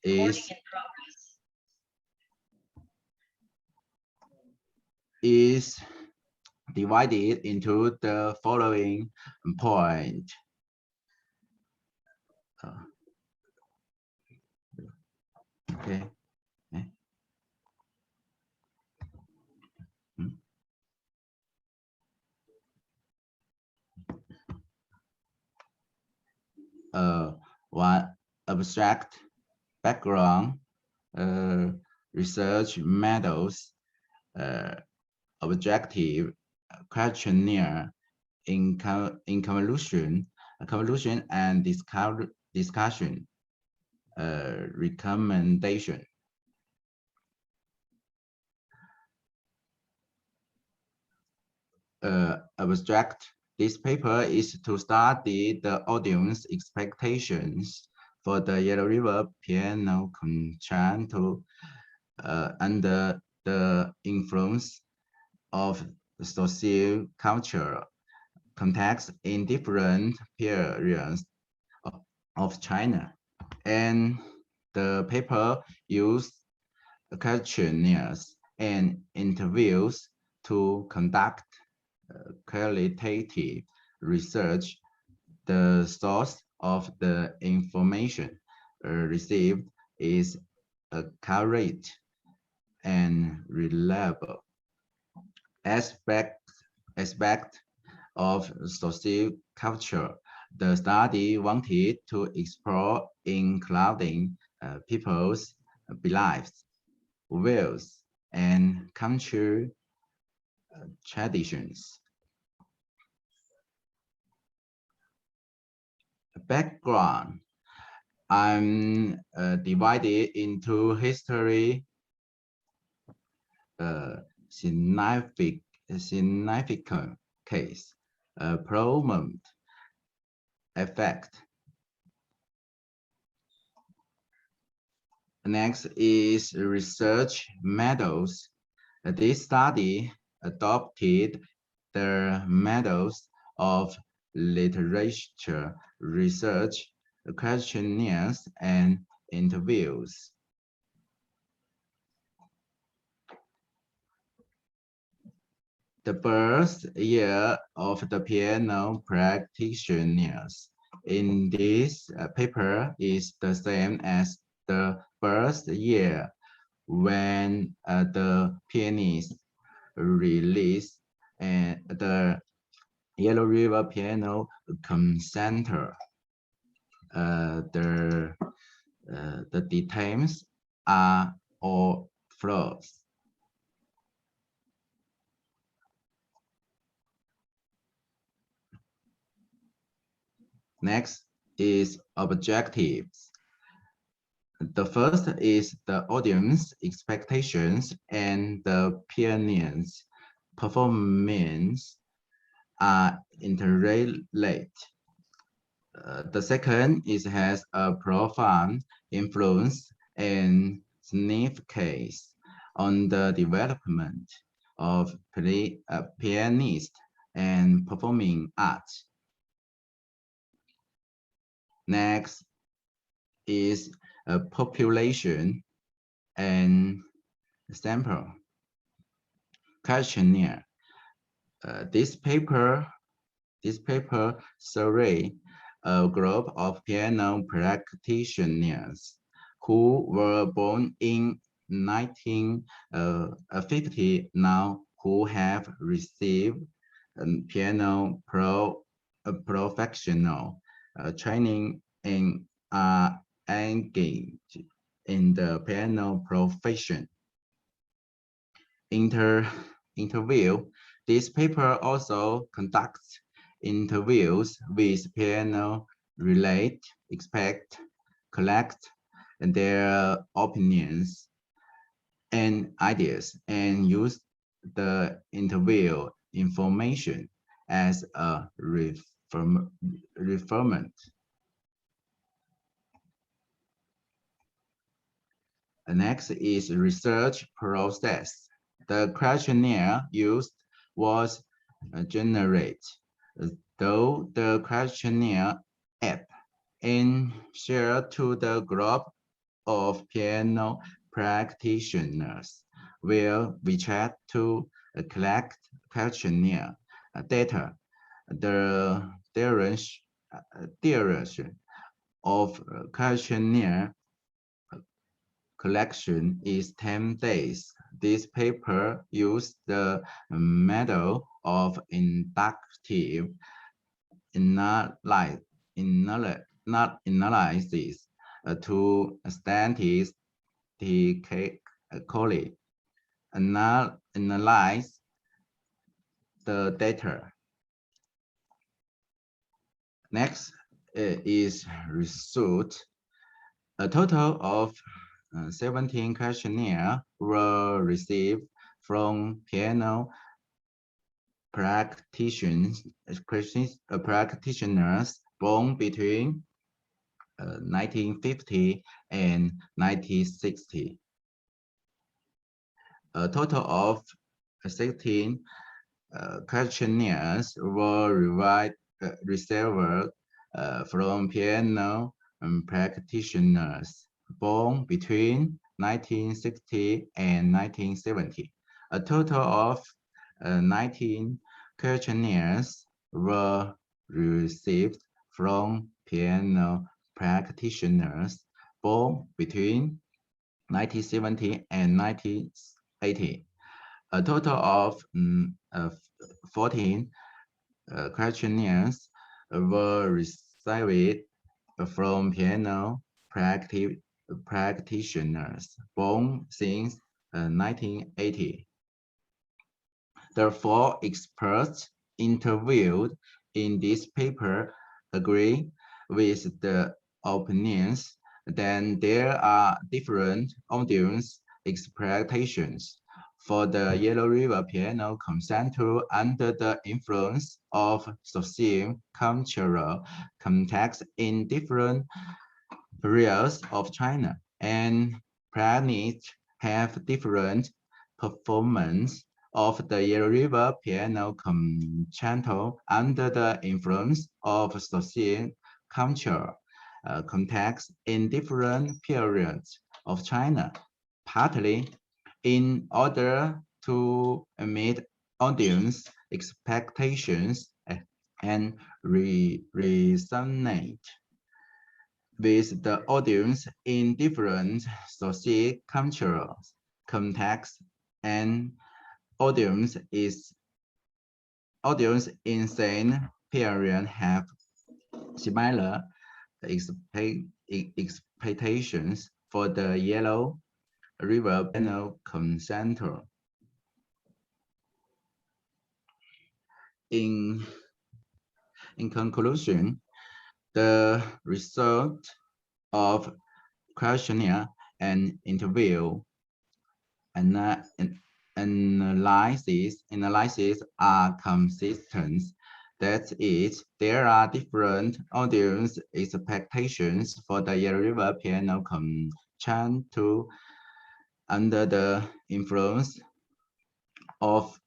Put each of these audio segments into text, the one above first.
is divided into the following point. Okay. One abstract background, research methods, objective questionnaire in convolution and discussion, recommendation. Abstract. This paper is to study the audience expectations for the Yellow River piano concerto under the influence of social cultural context in different periods of China. And the paper used questionnaires and interviews to conduct qualitative research. The source of the information received is accurate and reliable. Aspect of social culture, the study wanted to explore including people's beliefs, views, and culture traditions. Background. I'm divided into history, significant case, problem, effect. Next is research methods. This study adopted the methods of literature research, questionnaires, and interviews. The first year of the piano practitioners in this paper is the same as the first year when the pianist released the Yellow River Piano Concerto. The details are all flaws. Next is objectives. The first is the audience expectations and the pianist's performance are interrelated. The second is has a profound influence and significance on the development of pianist and performing arts. Next is a population and sample questionnaire. This paper surveyed a group of piano practitioners who were born in 1950 now, who have received piano professional training and are engaged in the piano profession. Interview. This paper also conducts interviews with piano relate, expect, collect their opinions and ideas, and use the interview information as a referment. Next is research process. The questionnaire used was generated, though the questionnaire app and shared to the group of piano practitioners will be checked to collect questionnaire data. The duration of questionnaire collection is 10 days. This paper used the method of inductive analysis to statistically analyze the data. Next is result. A total of 17 questionnaires were received from piano practitioners born between 1950 and 1960. A total of 16 questionnaires were received from piano practitioners born between 1960 and 1970. A total of 19 questionnaires were received from piano practitioners born between 1970 and 1980. A total of 14 questionnaires were received from piano practitioners born since 1980. The 4 experts interviewed in this paper agree with the opinions that there are different audience expectations for the Yellow River Piano Concerto under the influence of socio-cultural context in different areas of China, and pianists have different performance of the Yellow River Piano Concerto under the influence of socio-cultural context in different periods of China, partly in order to meet audience expectations and resonate with the audience in different socio-cultural contexts, and audience in same period have similar expectations for the Yellow River Piano Concerto. In conclusion, the result of questionnaire and interview analysis are consistent. That is, there are different audience expectations for the Yellow River Piano Concerto under the influence of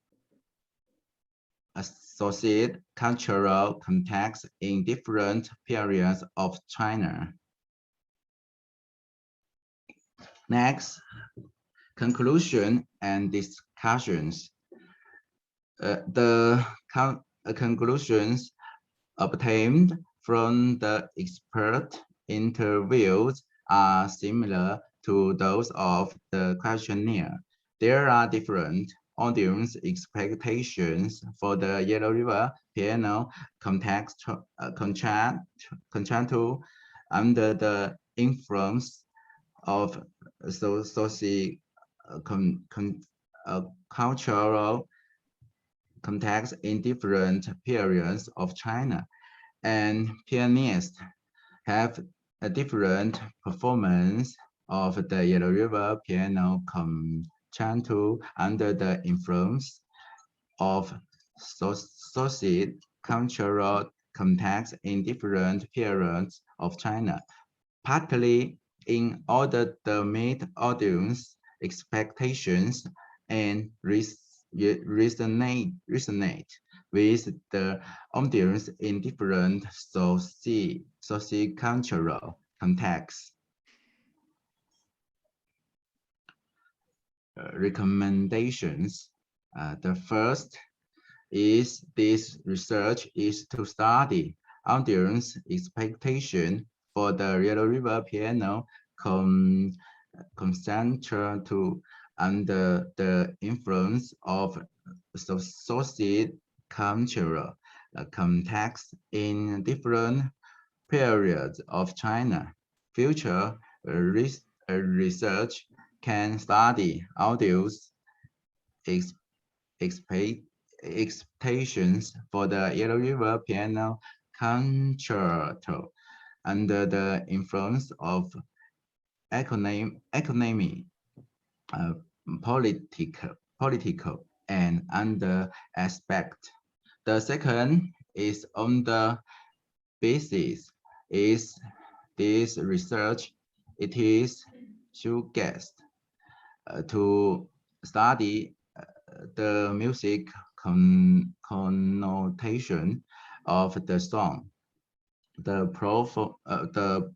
associated cultural context in different periods of China. Next, conclusion and discussions. The conclusions obtained from the expert interviews are similar to those of the questionnaire. There are different audience expectations for the Yellow River Piano Concerto under the influence of cultural context in different periods of China, and pianists have a different performance of the Yellow River Piano Concerto under the influence of social cultural context in different periods of China, partly in order to meet audience expectations and resonate with the audience in different socio-cultural contexts. recommendations. The first is this research is to study audience expectation for the Yellow River piano concert to under the influence of social cultural context in different periods of China. Future research can study audience expectations for the Yellow River piano concerto under the influence of economy, political and other aspect. The second is on the basis is this research. It is suggest to study the music connotation of the song, the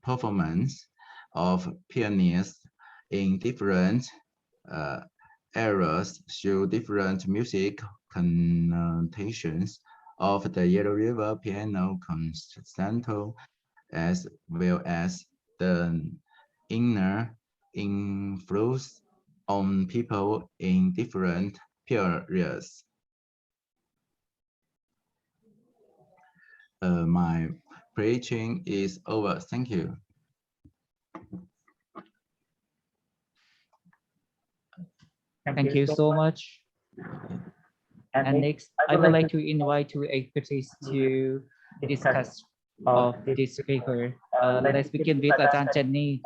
performance of pianists in different eras show different music connotations of the Yellow River piano concerto, as well as the inner influence on people in different periods. My preaching is over. Thank you. Thank you so much. And next, I would like to invite two experts to discuss of this paper. Let's begin with Ajahn Jenny.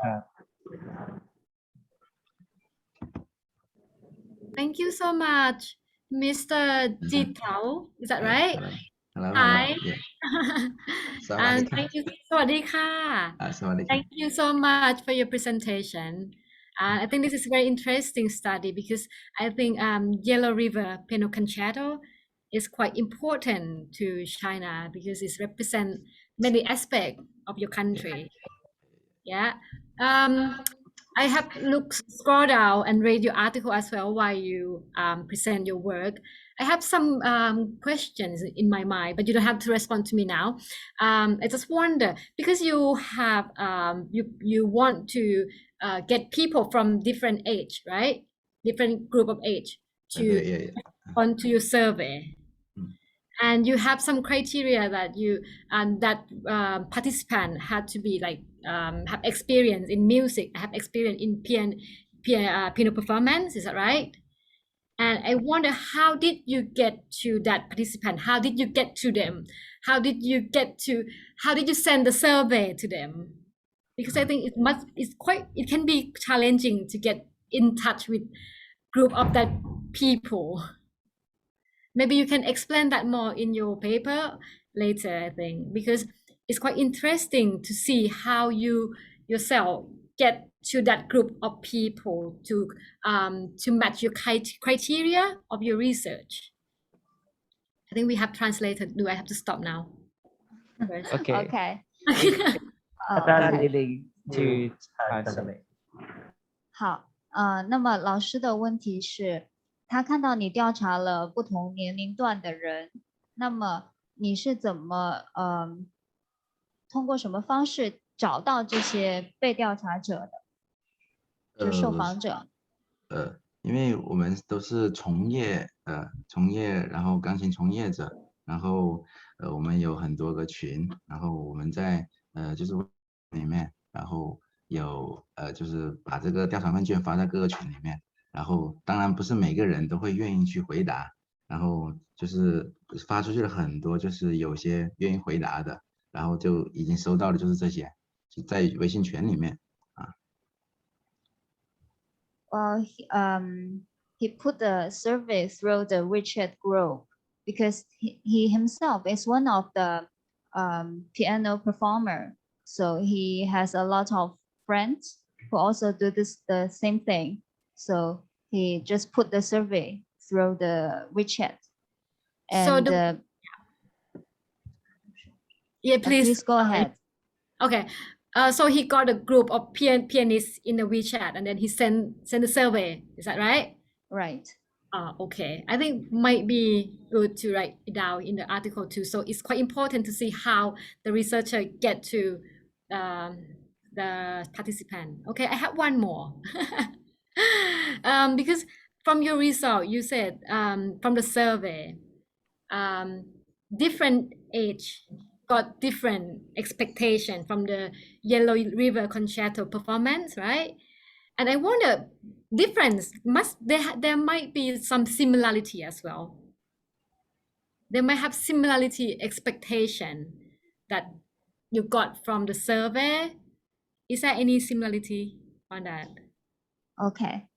Thank you so much, Mr. Jitao. Is that right? Hello. Hi. Yeah. And thank you. สวัสดีค่ะ Thank you so much for your presentation. I think this is a very interesting study because I think Yellow River Piano Concerto is quite important to China because it represents many aspects of your country. Yeah. I have scroll down and read your article as well while you present your work. I have some questions in my mind, but you don't have to respond to me now. I just wonder, because you have you want to get people from different age, right? Different group of age to onto your survey. And you have some criteria that you participant had to be like have experience in music, have experience in piano performance. Is that right? And I wonder, how did you get to that participant? How did you get to them? How did you send the survey to them? Because I think it can be challenging to get in touch with group of that people. Maybe you can explain that more in your paper later, I think, because it's quite interesting to see how you yourself get to that group of people to match your criteria of your research. I think we have translated. Do I have to stop now? Okay. Okay. Ajahn willing to translate. 好，那么老师的问题是，他看到你调查了不同年龄段的人，那么你是怎么通过什么方式找到这些被调查者的，就是受访者？因为我们都是从业，然后钢琴从业者，然后我们有很多个群，然后我们在就是里面，然后有就是把这个调查问卷发在各个群里面，然后当然不是每个人都会愿意去回答，然后就是发出去了很多，就是有些愿意回答的，然后就已经收到的就是这些，就在微信群里面啊。Well, he put the survey through the WeChat group because he himself is one of the piano performer. So he has a lot of friends who also do the same thing. So he just put the survey through the WeChat. And So yeah, please go ahead. Okay. So he got a group of pianists in the WeChat, and then he sent the survey. Is that right? Right. Okay, I think might be good to write it down in the article too. So it's quite important to see how the researcher get to the participant. Okay, I have one more. Because from your result, you said from the survey, different age got different expectation from the Yellow River Concerto performance, right? And I wonder, difference there might be some similarity as well. They might have similarity expectation that you got from the survey. Is there any similarity on that? OK.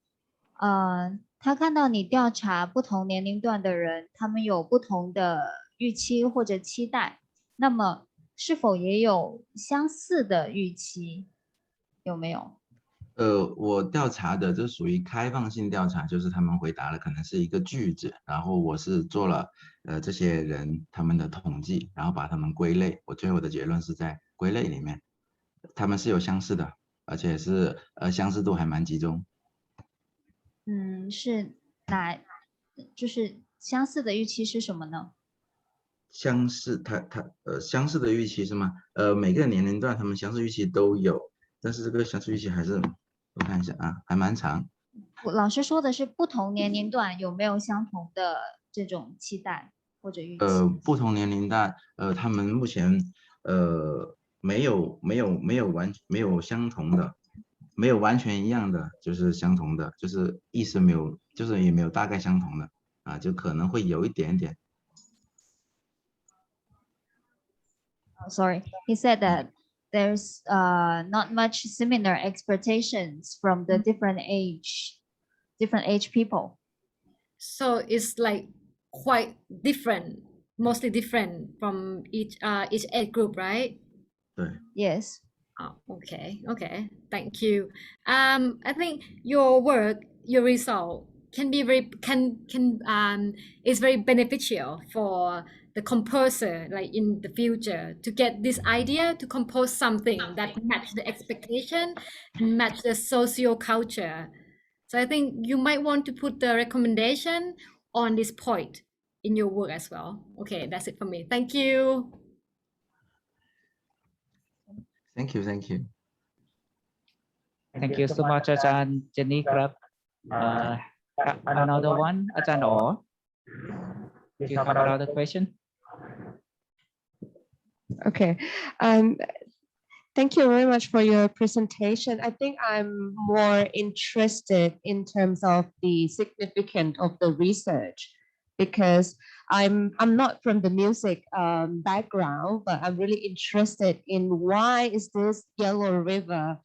他看到你调查不同年龄段的人，他们有不同的预期或者期待，那么是否也有相似的预期？有没有？我调查的就属于开放性调查，就是他们回答了可能是一个句子，然后我是做了这些人他们的统计，然后把他们归类，我最后的结论是在归类里面，他们是有相似的，而且是相似度还蛮集中。是就是相似的预期是什么呢？相似，相似的预期是吗？每个年龄段他们相似预期都有，但是这个相似预期还是。我看一下啊，还蛮长。老师说的是不同年龄段有没有相同的这种期待或者预期？不同年龄段，他们目前没有相同的，没有完全一样的，就是相同的，就是意思没有，就是也没有大概相同的啊，就可能会有一点点。Sorry, he said that there's not much similar expectations from the different age people. So it's like quite different, mostly different from each age group, right? Yes. Okay, thank you. I think your work, your result can be is very beneficial for the composer, like in the future, to get this idea to compose something that match the expectation and match the socio culture. So I think you might want to put the recommendation on this point in your work as well. Okay, that's it for me. Thank you. Thank you. Thank you so much อาจารย์เจนนี่ครับ another one อาจารย์อ๋อ Do you have another question? Okay. Thank you very much for your presentation. I think I'm more interested in terms of the significance of the research, because I'm not from the music background, but I'm really interested in why is this Yellow River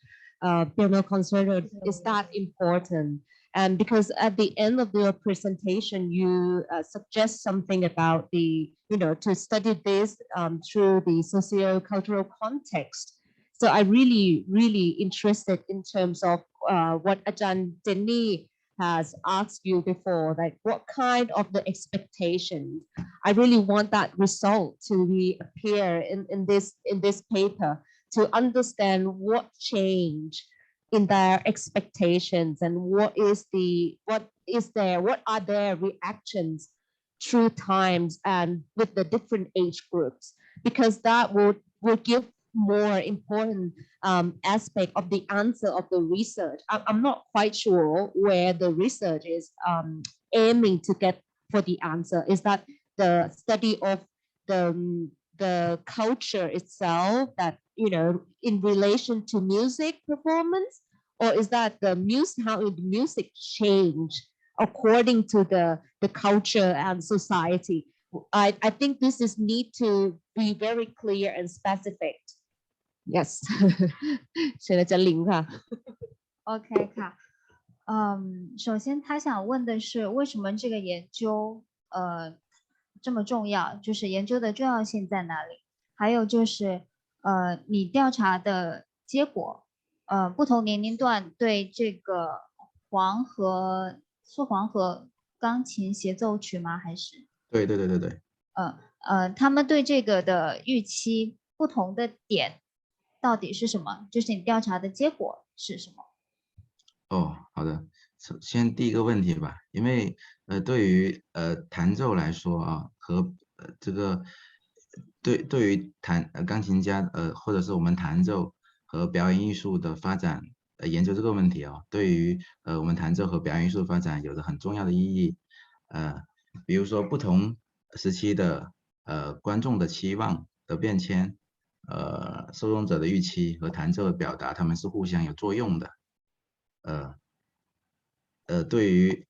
piano concerto is that important. And because at the end of your presentation, you suggest something about the, to study this through the socio-cultural context. So I really interested in terms of what Ajahn Jenny has asked you before, like what kind of the expectations. I really want that result to appear in this paper, to understand what change in their expectations and what are their reactions through times and with the different age groups, because that would give more important aspect of the answer of the research. I'm not quite sure where the research is aiming to get for the answer. Is that the study of the culture itself, that in relation to music performance, or is that the music, how the music change according to the culture and society? I think this is need to be very clear and specific. Yes. เชิญอาจารย์ลิงค่ะ OK ค่ะ首先他想问的是为什么这个研究这么重要，就是研究的重要性在哪里，还有就是你调查的结果不同年龄段对这个黄河钢琴协奏曲吗？还是对他们对这个的预期不同的点到底是什么？就是你调查的结果是什么？好的，先第一个问题吧，因为对于弹奏来说啊，和这个对于钢琴家或者是我们弹奏和表演艺术的发展研究这个问题啊，对于我们弹奏和表演艺术的发展有着很重要的意义。比如说不同时期的观众的期望的变迁，受众者的预期和弹奏的表达，他们是互相有作用的。对于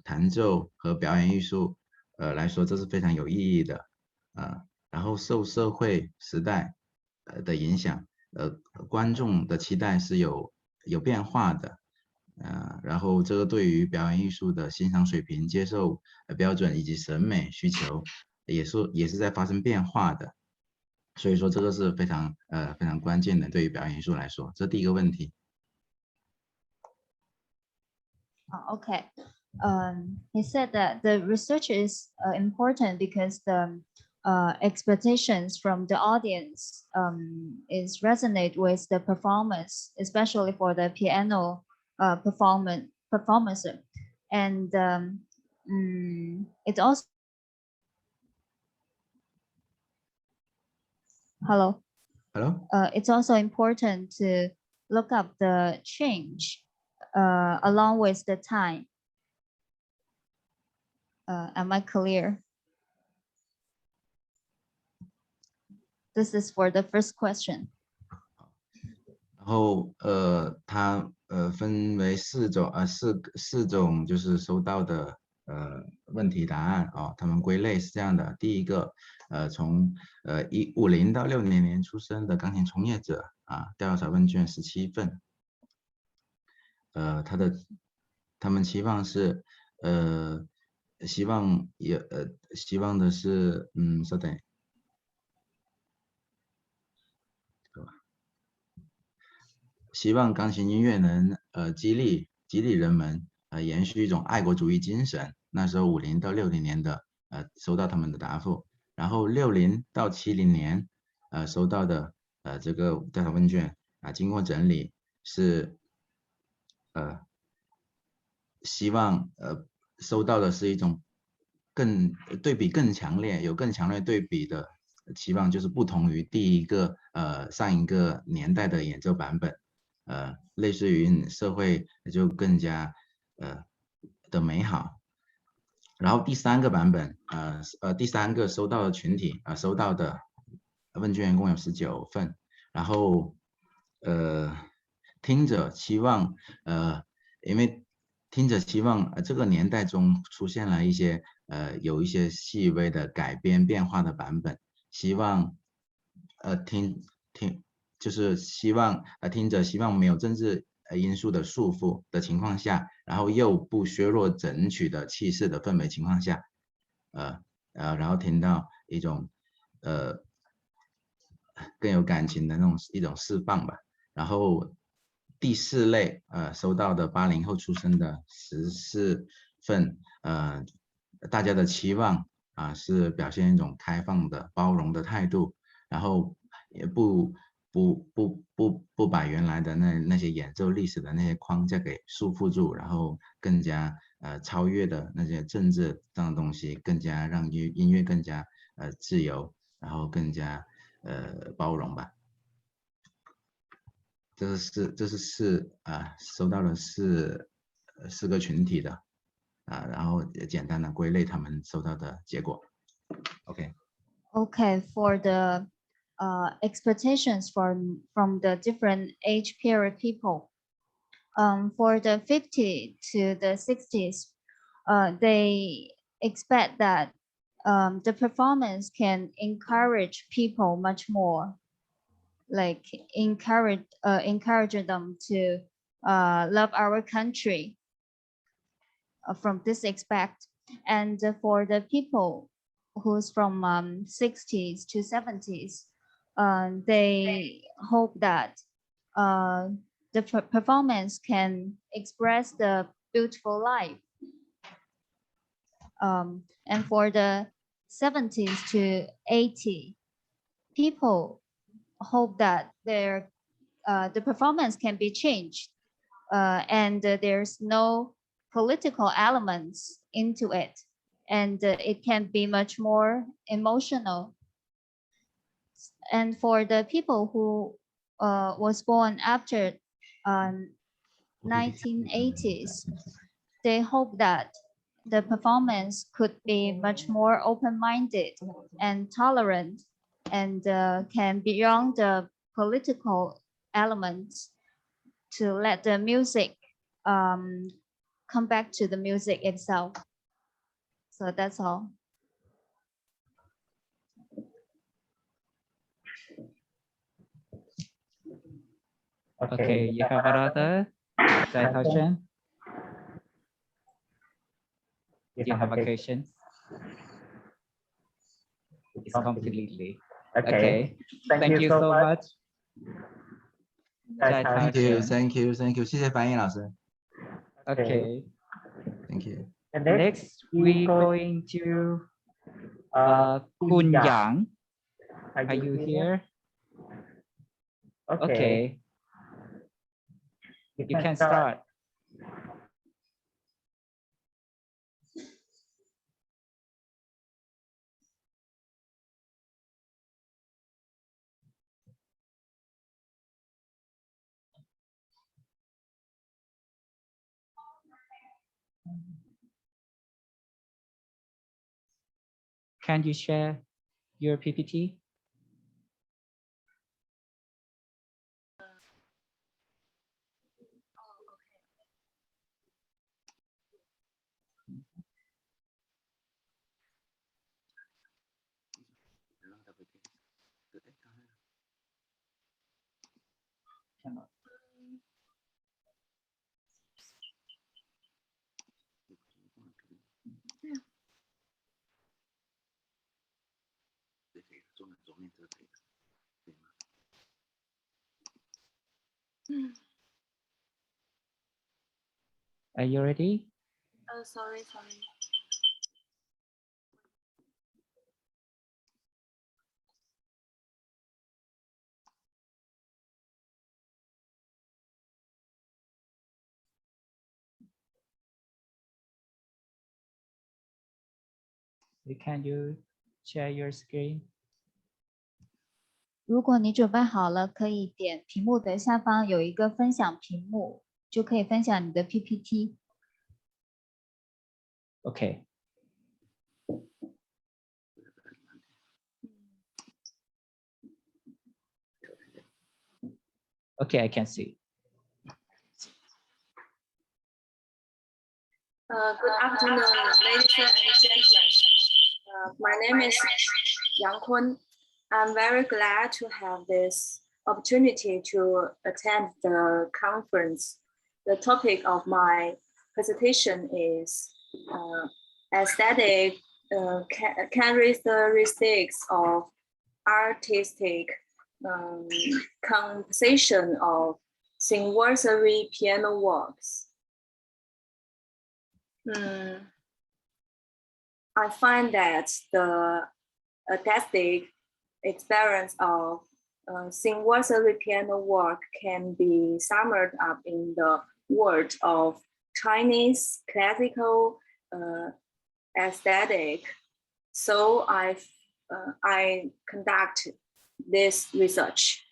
弹奏和表演艺术来说，这是非常有意义的。然后受社会时代的影响，观众的期待是有变化的。然后这个对于表演艺术的欣赏水平、接受标准以及审美需求，也是在发生变化的。所以说这个是非常关键的，对于表演艺术来说，这第一个问题。Okay. He said that the research is important because the expectations from the audience is resonate with the performance, especially for the piano performance, and it also hello. It's also important to look up the change along with the time. Am I clear? This is for the first question. 然后它分为四种就是收到的问题答案啊，他们归类是这样的。第一个从50到60年出生的钢琴从业者啊，调查问卷17份。他们期望是希望的是稍等，希望钢琴音乐能激励人们延续一种爱国主义精神。那时候50到60年的收到他们的答复，然后60到70年收到的这个调查问卷经过整理是希望收到的是一种对比更强烈，有更强烈对比的期望，就是不同于上一个年代的演奏版本，类似于社会就更加的美好。然后第三个版本第三个收到的群体收到的问卷共有19份，然后听者期望因为听者期望这个年代中出现了有一些细微的改编变化的版本，希望就是希望听者希望没有政治因素的束缚的情况下，然后又不削弱整曲的气势的氛围情况下，然后听到一种更有感情的一种释放吧。然后第4类收到的80后出生的14份，大家的期望是表现一种开放的包容的态度，然后也不把原来的那些演奏历史的那些框架给束缚住，然后更加超越的那些政治上的东西，更加让音乐更加自由，然后更加包容吧。这是收到了4个群体的然后简单的归类他们收到的结果。Okay, for the expectations from the different age period people, for the 50 to the 60s, they expect that the performance can encourage people much more, like encourage them to love our country from this aspect. And for the people who's from 60s to 70s, they hope that the performance can express the beautiful life. And for the 70s to 80, people hope that the performance can be changed and there's no political elements into it, and it can be much more emotional. And for the people who was born after 1980s, they hope that the performance could be much more open-minded and tolerant, and can beyond the political elements to let the music come back to the music itself. So that's all. Okay, you have another question? You have a question? It's completely. Okay. Thank you so much. Thank you. 谢谢翻译老师。 Okay. Thank you. Next, we going to Kun Yang. Are you here? Okay. You can start. Can you share your PPT? Are you ready? Sorry. Can you share your screen? 如果你准备好了，可以点屏幕的下方有一个分享屏幕，就可以分享你的 PPT。 Okay. Okay, I can see. Good afternoon, ladies and gentlemen. My name is Yang Kun. I'm very glad to have this opportunity to attend the conference. The topic of my presentation is aesthetic characteristics of artistic composition of anniversary piano works. I find that the artistic experience of anniversary piano work can be summed up in the word of Chinese classical aesthetic. So I conduct this research.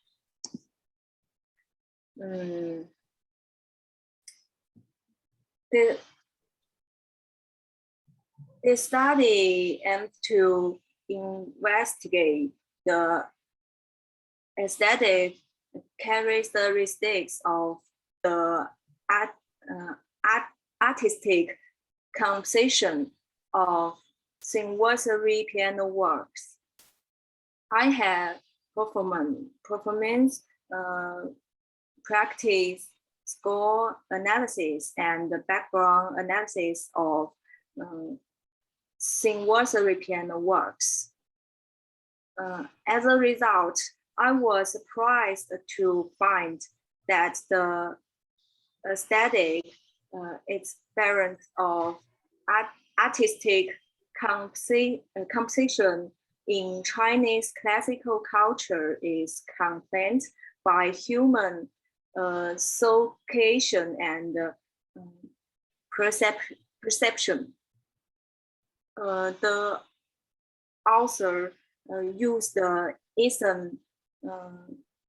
The study aims to investigate the aesthetic characteristics of the artistic composition of anniversary piano works. I have performance practice, score analysis, and the background analysis of anniversary piano works. As a result, I was surprised to find that the aesthetic experience of artistic composition in Chinese classical culture is contained by human association and perception. The author used the ism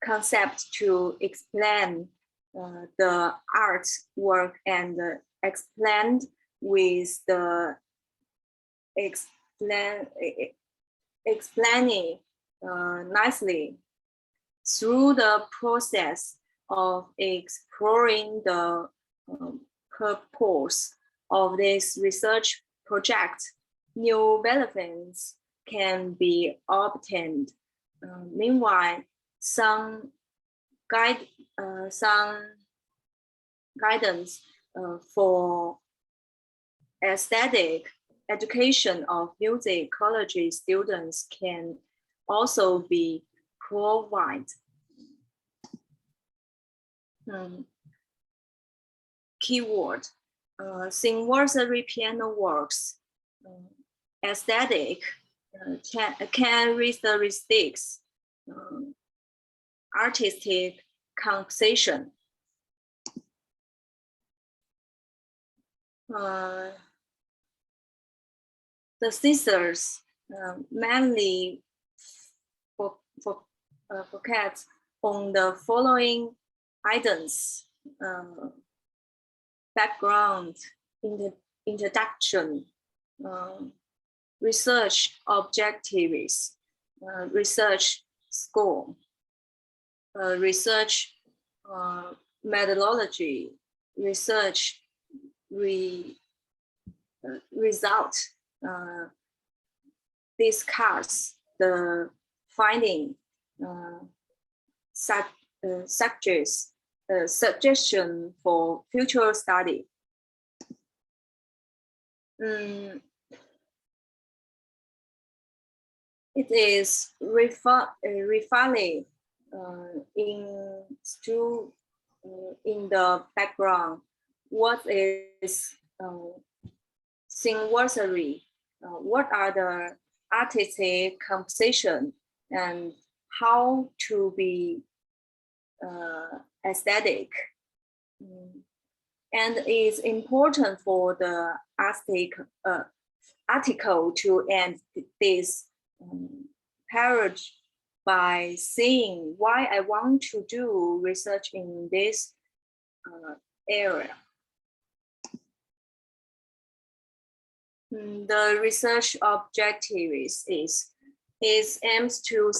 concept to explain the artwork and explained with the explaining nicely through the process of exploring the purpose of this research project. New relevance can be obtained. Meanwhile, some guidance for aesthetic education of musicology students can also be provided. Keyword: Singworthy piano works. Aesthetic characteristics, artistic composition. The scissors mainly focus on the following items: background, introduction, research objectives, research score, research methodology, research result, discuss the finding, suggestion for future study. It is refined in the background. What is singworthy? What are the artistic composition and how to be aesthetic? And it's important for the article to end this period by saying why I want to do research in this area. The research objective is aims to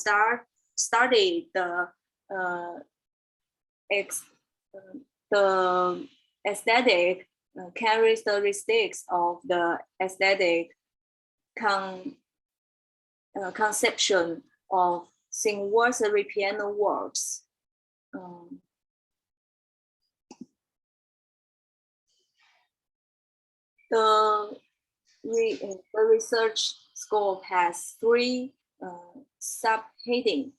study the aesthetic characteristics of the aesthetic conception of singworthy piano works. The research scope has three subheadings.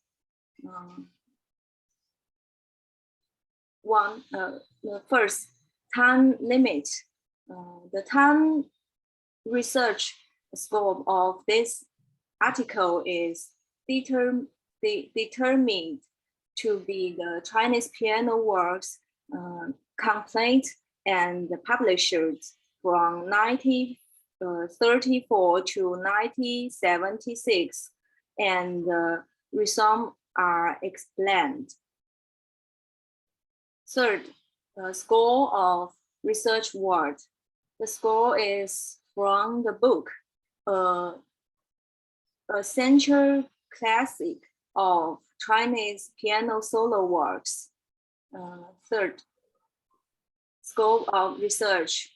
First, time limit. The time research scope of this article is determined to be the Chinese piano works complete and published from 1934 to 1976, and results are explained. Third, score of research work. The score is from the book, a central classic of Chinese piano solo works. Third, scope of research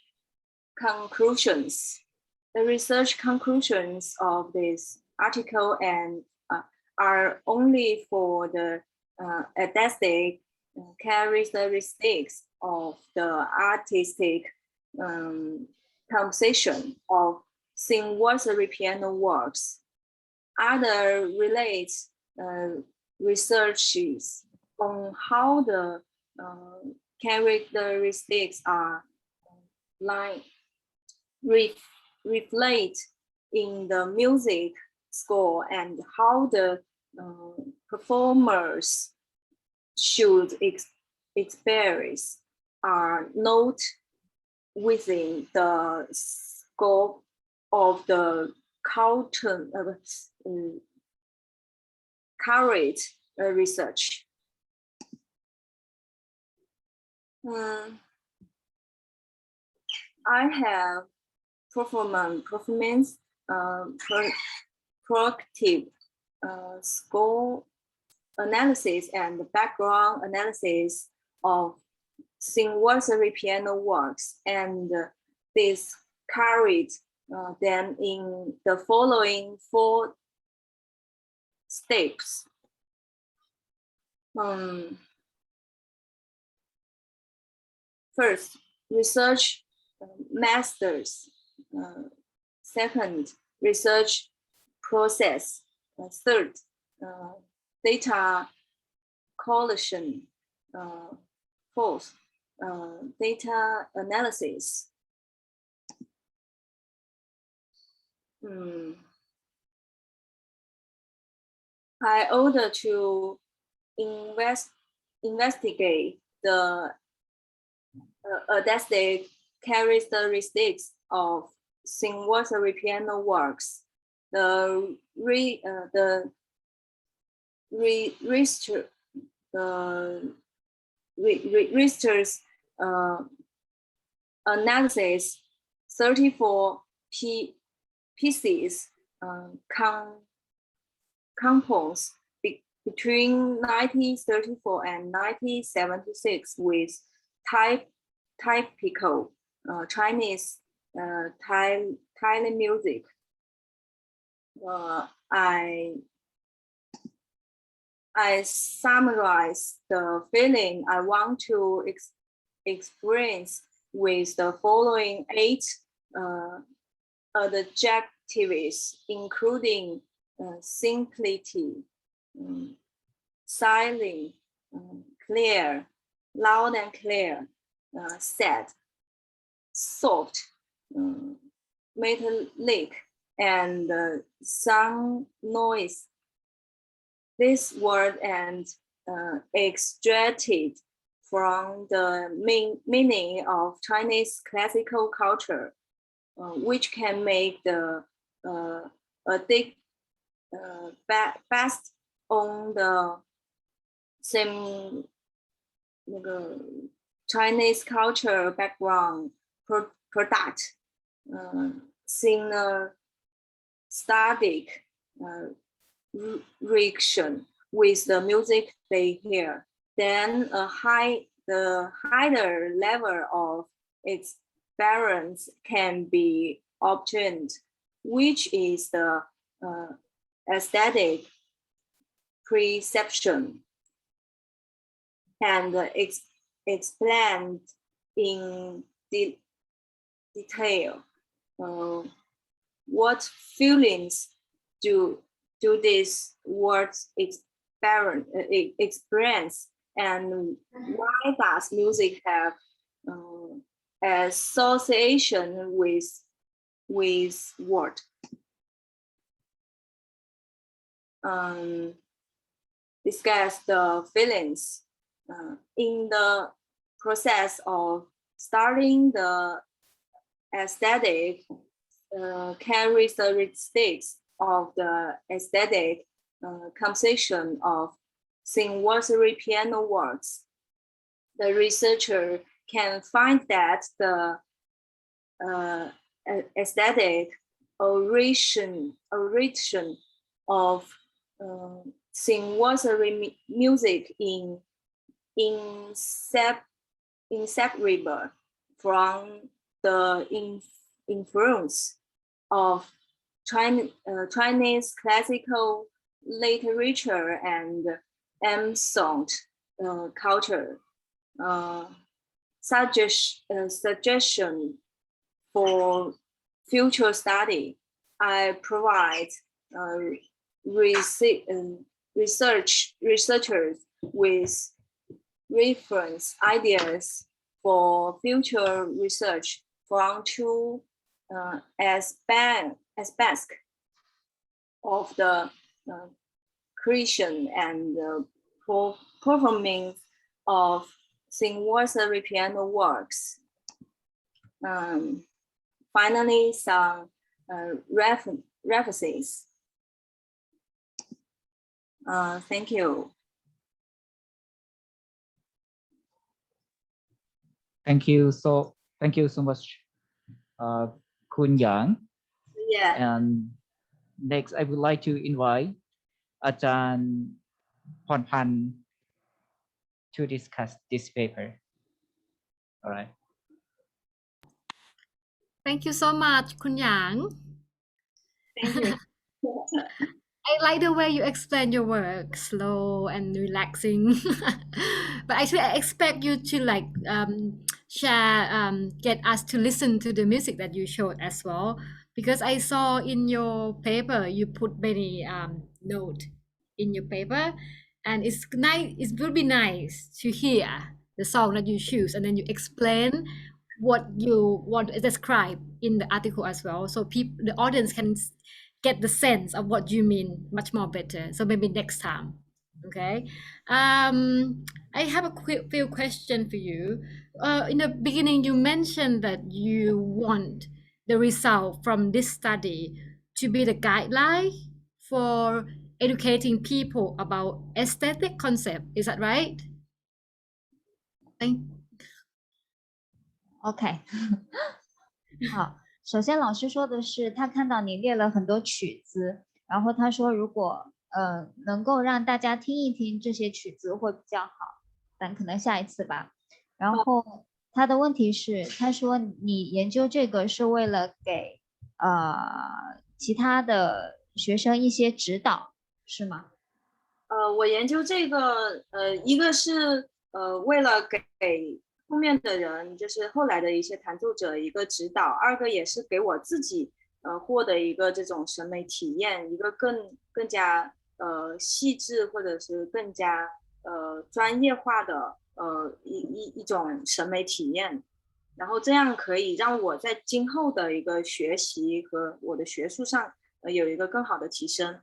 conclusions. The research conclusions of this article and are only for the aesthetic characteristics of the artistic composition of singworthy piano works. Other related researches on how the characteristics are reflect in the music score and how the performers should experience are not within the scope of the current research. I have performance proactive score analysis and background analysis of sing-nursery piano works, and this carried them in the following 4 steps. First, research methods. Second, research process. Third, data collection. Fourth, data analysis. I order to investigate the aesthetic characteristics of sing-nursery piano works. The research analysis 34 pieces composed between 1934 and 1976 with typical Chinese Thai music. I summarize the feeling I want to experience with the following 8 adjectives, including simplicity, silent, clear, loud and clear, sad, soft, metallic, and some noise. This word and extracted from the meaning of Chinese classical culture, which can make the best on the same Chinese culture background product, singer static reaction with the music they hear. Then the higher level of experience can be obtained, which is the aesthetic perception, and explained in detail. What feelings do these words experience, and why does music have association with word? Discuss the feelings. In the process of studying the aesthetic characteristics of the aesthetic composition of sing-nursery piano works, the researcher can find that the aesthetic origin of sing-nursery music inseparable from the influence of Chinese classical literature and ancient culture. Suggestion for future study. I provide researchers with reference ideas for future research from 2 aspects of the creation and performing of sing-nursery piano works. finally some references. Thank you. Thank you so much, Kun Yang. Yeah. And next, I would like to invite Ajahn Pornpan to discuss this paper. All right. Thank you so much, Kun Yang. Thank you. I like the way you explain your work, slow and relaxing. But actually, I expect you to like share, get us to listen to the music that you showed as well. Because I saw in your paper you put many notes in your paper, and it's nice. It would be nice to hear the song that you choose, and then you explain what you want to describe in the article as well, so the audience can get the sense of what you mean much more better. So maybe next time. Okay. I have a few questions for you. In the beginning, you mentioned that you want the result from this study to be the guideline for educating people about aesthetic concept. Is that right? OK 好，首先老师说的是他看到你列了很多曲子，然后他说如果能够让大家听一听这些曲子会比较好，但可能下一次吧。然后他的问题是，他说你研究这个是为了给其他的学生一些指导，是吗？我研究这个一个是为了给后面的人，就是后来的一些弹奏者一个指导，二个也是给我自己获得一个这种审美体验，一个更加细致或者是更加专业化的一种审美体验，然后这样可以让我在今后的一个学习和我的学术上有一个更好的提升。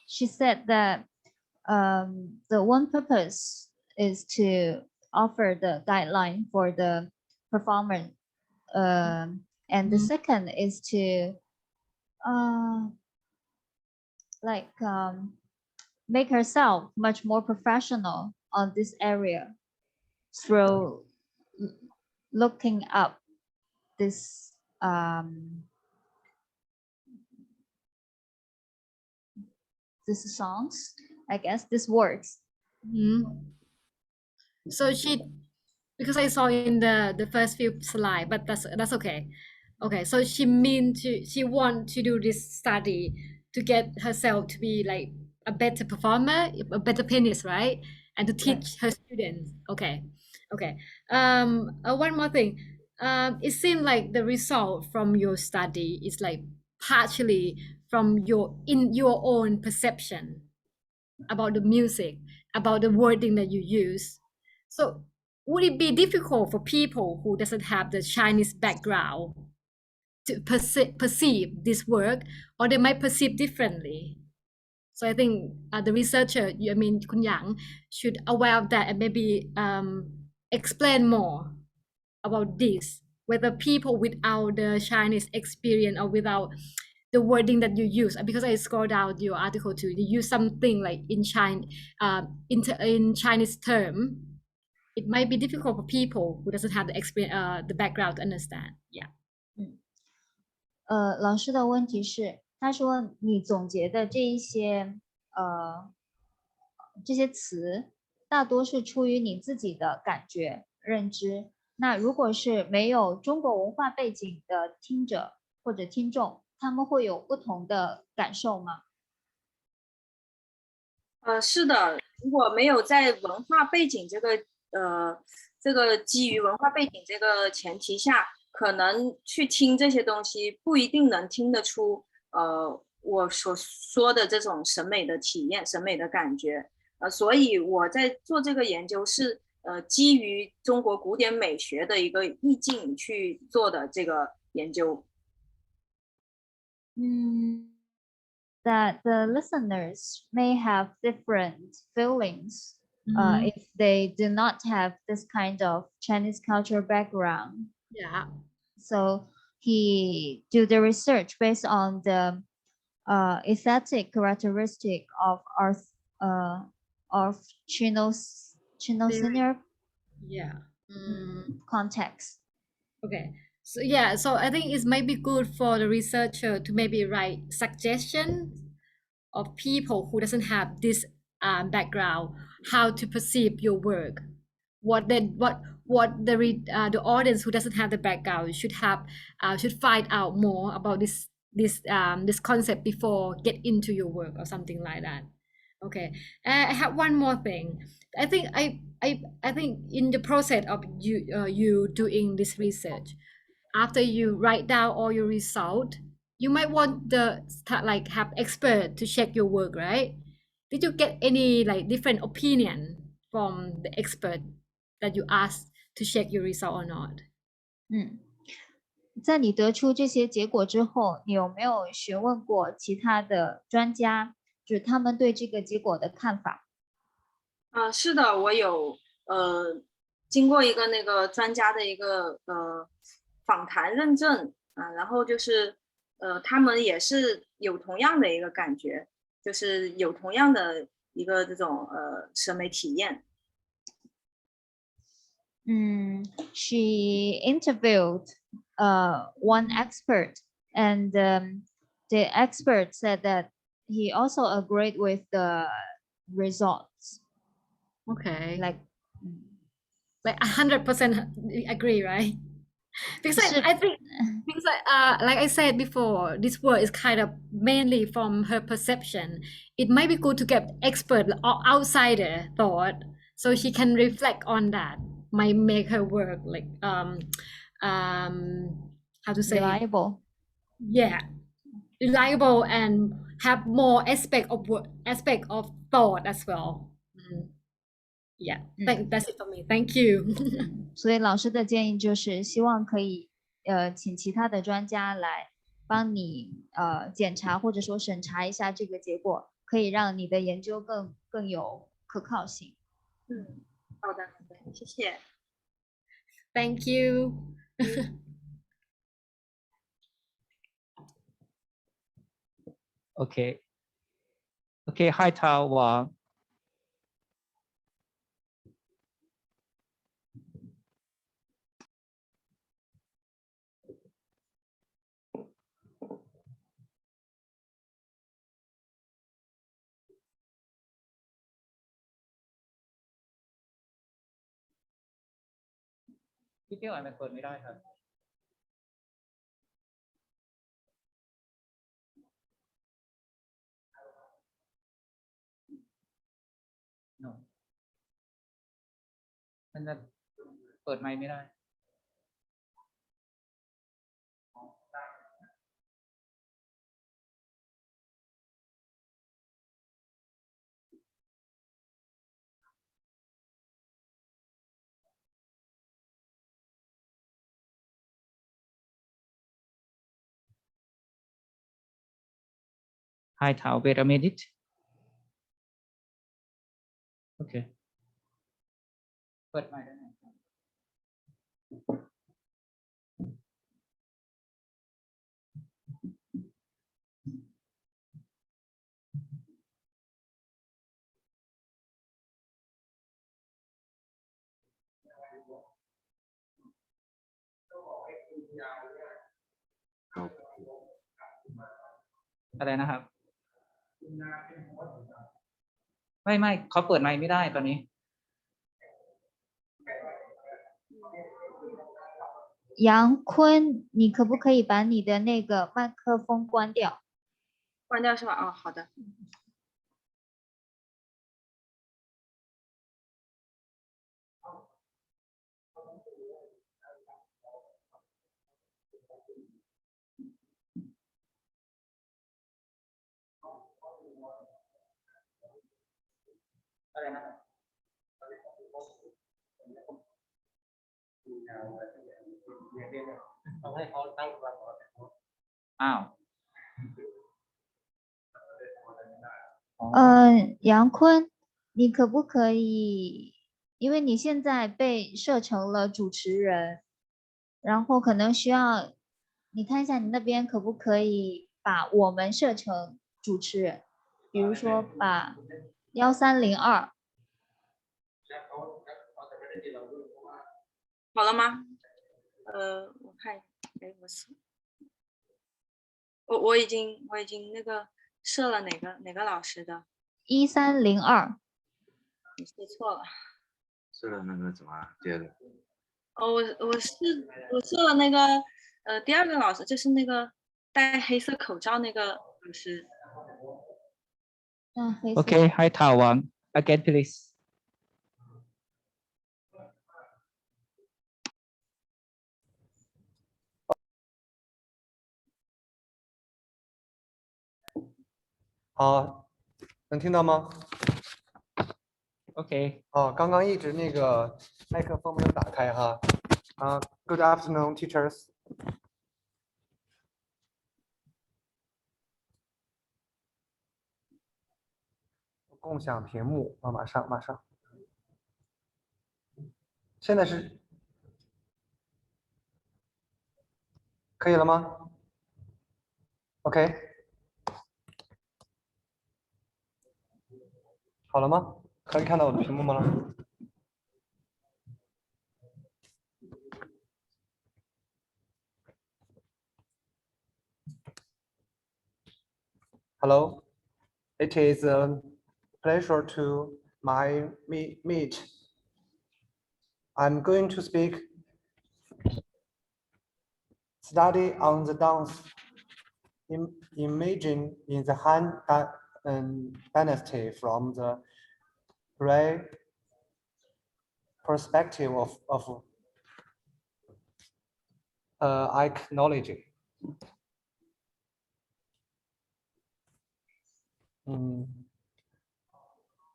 She said that the one purpose is to offer the guideline for the performer, and the second is to make herself much more professional on this area through looking up this these songs, I guess, these words. So because I saw in the first few slides, but that's okay. Okay, so she want to do this study to get herself to be like a better performer, a better pianist, right? And to teach her students. Okay. One more thing. It seems like the result from your study is like partially from your own perception about the music, about the wording that you use. So would it be difficult for people who doesn't have the Chinese background to perceive this work, or they might perceive differently? So I think the researcher, Kun Yang, should aware of that and maybe explain more about this, whether people without the Chinese experience or without the wording that you use, because I scrolled down your article too, you use something like in Chinese term, it might be difficult for people who doesn't have the experience, the background to understand. Yeah. 老师的问题是，他说你总结的这些词，大多是出于你自己的感觉认知。那如果是没有中国文化背景的听者或者听众，他们会有不同的感受吗？是的，如果没有在文化背景这个基于文化背景这个前提下，可能去听这些东西不一定能听得出我所说的这种审美的体验、审美的感觉。所以我在做这个研究是基于中国古典美学的一个意境去做的这个研究。That the listeners may have different feelings if they do not have this kind of Chinese culture background. Yeah. So he do the research based on the aesthetic characteristic of Chino senior Yeah. context. Okay. So yeah, so I think it might be good for the researcher to maybe write suggestions of people who doesn't have this background, how to perceive your work, what the audience who doesn't have the background should find out more about this concept before get into your work or something like that. Okay, I have one more thing. I think in the process of you doing this research, after you write down all your result, you might want have expert to check your work, right? Did you get any different opinion from the expert that you asked to check your result or not? 在你得出这些结果之后，你有没有询问过其他的专家，就是他们对这个结果的看法？是的，我有经过一个那个专家的一个访谈认证然后就是他们也是有同样的一个感觉，就是有同样的一个这种审美体验。She interviewed one expert, and the expert said that he also agreed with the results. Okay. Like 100% agree, right? Because I think because like I said before, this work is kind of mainly from her perception. It might be good to get expert or outsider thought so she can reflect on that. Might make her work how to say reliable. Yeah, reliable and have more aspect of thought as well. Yeah, that's it for me. Thank you. 所以老师的建议就是希望可以请其他的专家来帮你检查或者说审查一下这个结果，可以让你的研究更有可靠性。好的，谢谢。Thank you. Okay. Okay, Hai Tao Wang. Video มันเปิดไม่ได้ครับ No มันจะเปิดไมค์ไม่ได้ Hi Tao, wait a minute. Okay. เปิดไมค์ได้ไหม อะไรนะครับ ไม่เขาเปิดไมค์ไม่ได้ตอนนี้ 杨坤，你可不可以把你的那个麦克风关掉？关掉是吧？哦，好的。อะไรนะครับ ต้องให้เขาตั้งตัวก่อนอ้าว杨坤，你你可不可以，因为你现在被设成了主持人，然后可能需要你看一下你那边可不可以把我们设成主持人，比如说把1302。好了吗？我看，哎，我已经那个设了哪个老师的1302。你设错了。设了那个怎么接的？哦，我设了那个第二个老师，就是那个戴黑色口罩那个老师。Okay, hi Tawang. Again, please. 好，能听到吗 OK。刚刚一直那个麦克风没有打开哈。Good afternoon, teachers. 共享屏幕啊，马上。现在是可以了吗 ？OK。好了吗？可以看到我的屏幕吗 ？Hello. It is a pleasure to meet. I'm going to speak study on the dance imaging in the Han Dynasty from the perspective of iconology.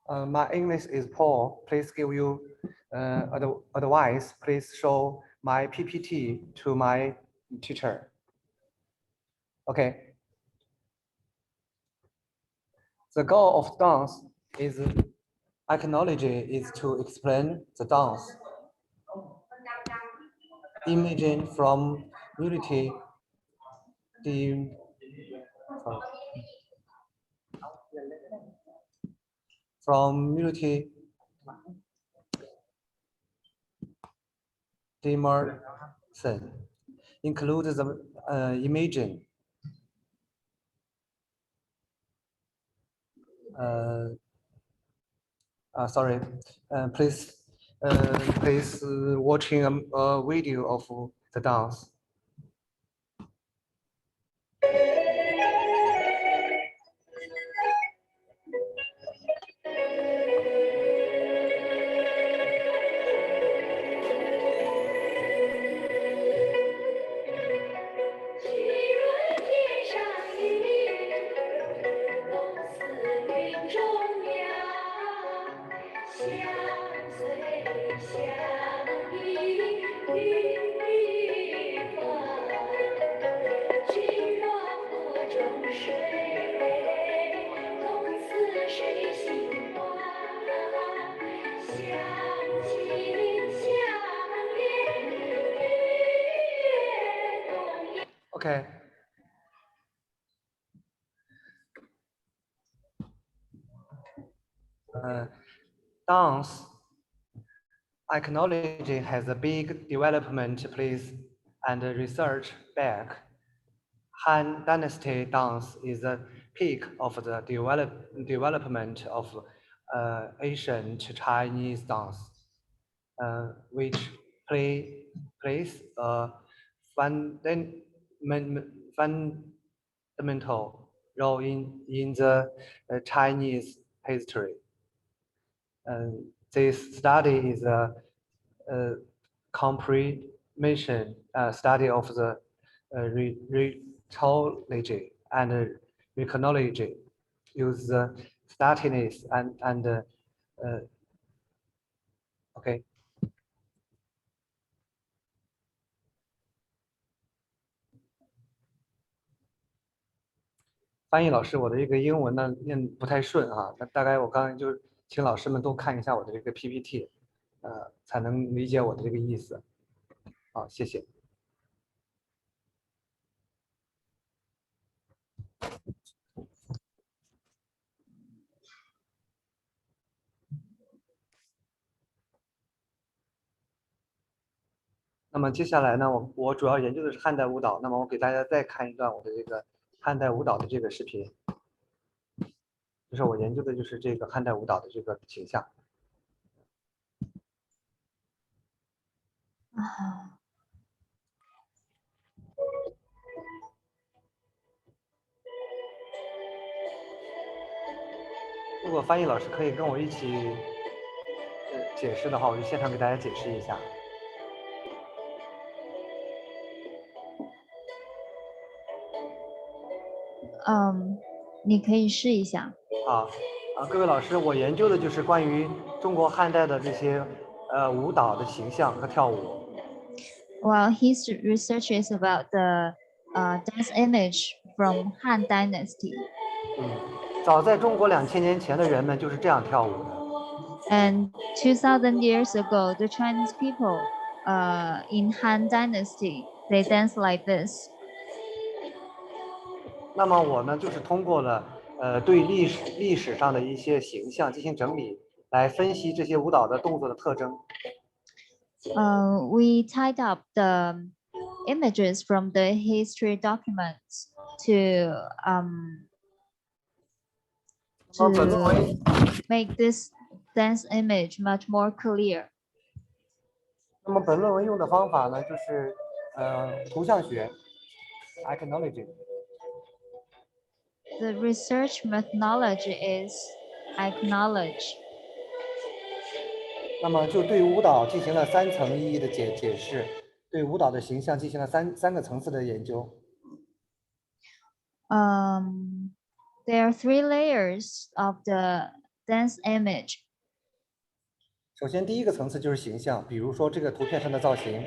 My English is poor. Please give you advice. Please show my PPT to my teacher. Okay. The goal of dance is iconology is to explain the dance. Imaging from unity, Demerson includes the imaging. Sorry. Please watching a video of the dance. Okay. Dance iconology has a big development place and research back. Han Dynasty dance is a peak of the development of ancient Chinese dance, which plays a fundamental role in the Chinese history. This study is a comprehension study of the rhetoriology and iconology, use the statiness and okay. 翻译老师，我的这个英文呢念不太顺啊，那大概我刚才就请老师们都看一下我的这个 PPT，才能理解我的这个意思。好，谢谢。那么接下来呢，我主要研究的是汉代舞蹈。那么我给大家再看一段我的这个汉代舞蹈的这个视频。就是我研究的就是这个汉代舞蹈的这个形象。如果翻译老师可以跟我一起解释的话，我就现场给大家解释一下。你可以试一下。各位老师，我研究的就是关于中国汉代的这些舞蹈的形象和跳舞。Well, his research is about the dance image from Han Dynasty. 早在中国2000年前的人们就是这样跳舞的。And 2000 years ago, the Chinese people in Han Dynasty, they dance like this. 那么我呢，就是通过了对历史上的一些形象进行整理，来分析这些舞蹈的动作的特征。We tied up the images from the history documents to make this dance image much more clear. 那么本论文用的方法呢，就是图像学 （iconology）。The research methodology is iconology. 那么就对舞蹈进行了3层意义的解释，对舞蹈的形象进行了三个层次的研究。There are 3 layers of the dance image. 首先，第一个层次就是形象，比如说这个图片上的造型。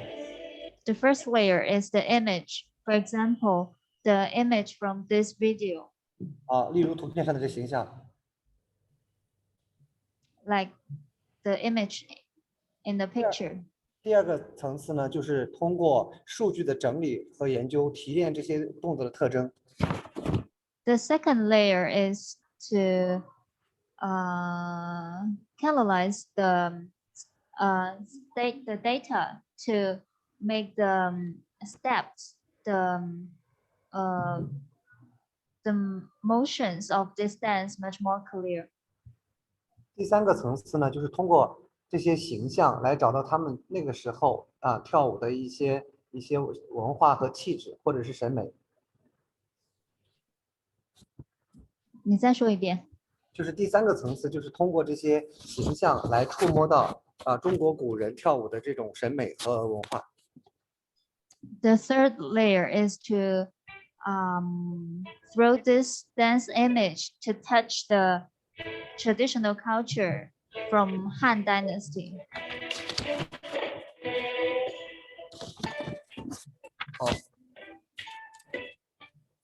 The first layer is the image. For example, the image from this video. 例如图片上的这形象。Like the image in the picture. 第二个层次呢，就是通过数据的整理和研究，提炼这些动作的特征。The second layer is to analyze the data to make the steps, the motions of this dance much more clear. 第3个层次呢，就是通过这些形象来找到他们那个时候跳舞的一些文化和气质或者是审美。你再说一遍。就是第3个层次，就是通过这些形象来触摸到中国古人跳舞的这种审美和文化。The third layer is to through this dance image to touch the traditional culture from Han Dynasty. 好，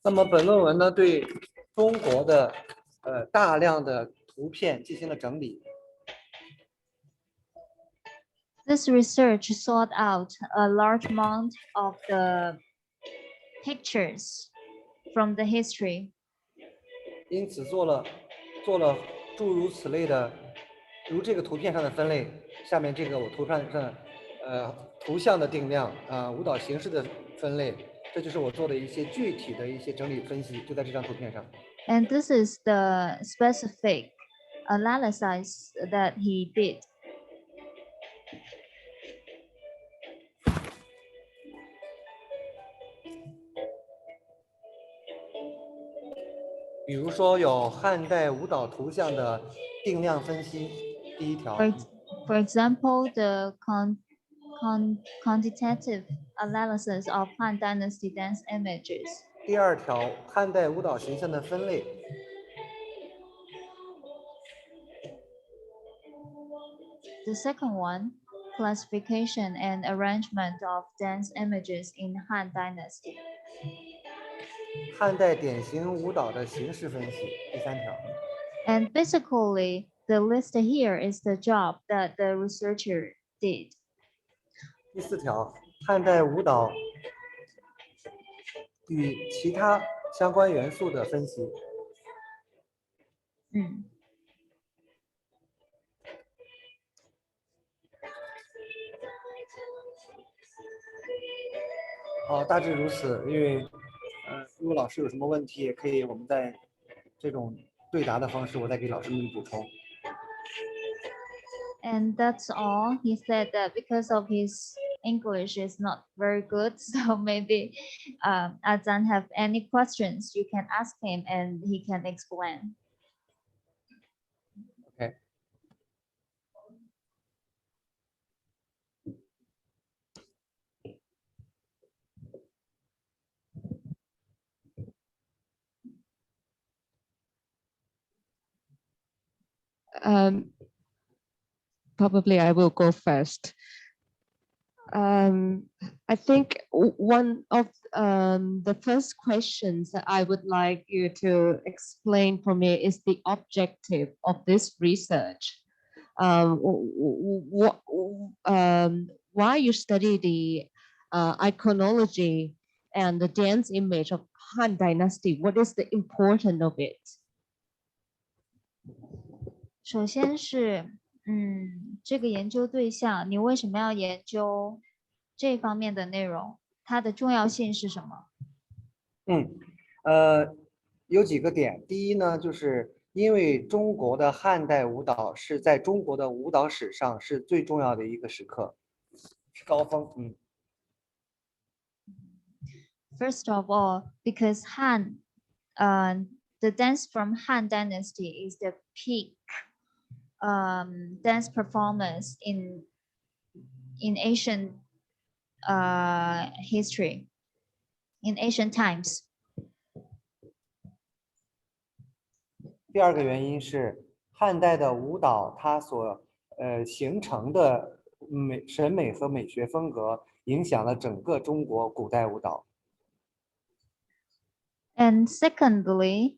那么本论文呢，对中国的大量的图片进行了整理。This research sought out a large amount of the pictures from the history. 因此做了诸如此类的，如这个图片上的分类，下面这个我图片上图像的定量舞蹈形式的分类，这就是我做的一些具体的一些整理分析，就在这张图片上。And this is the specific analysis that he did. 比如说有汉代舞蹈图像的定量分析，第一条。For example, the quantitative analysis of Han Dynasty dance images. 第2条，汉代舞蹈形象的分类。The second one, classification and arrangement of dance images in Han Dynasty. 汉代典型舞蹈的形式分析，第3条。And basically, the list here is the job that the researcher did. 第4条，汉代舞蹈与其他相关元素的分析。好，大致如此。因为如果老师有什么问题，也可以我们在这种对答的方式，我再给老师们补充。And that's all. He said that because of his English is not very good, so maybe Azan have any questions, you can ask him and he can explain. Okay. Probably I will go first. I think one of the first questions that I would like you to explain for me is the objective of this research. Why you study the iconology and the dance image of Han Dynasty? What is the importance of it? 首先是，这个研究对象，你为什么要研究这方面的内容？它的重要性是什么？有几个点。第一呢，就是因为中国的汉代舞蹈是在中国的舞蹈史上是最重要的一个时刻，是高峰。First of all, because Han, the dance from Han Dynasty is the peak dance performance in ancient history, in ancient times. 第二个原因是汉代的舞蹈它所形成的审美和美学风格影响了整个中国古代舞蹈。And secondly,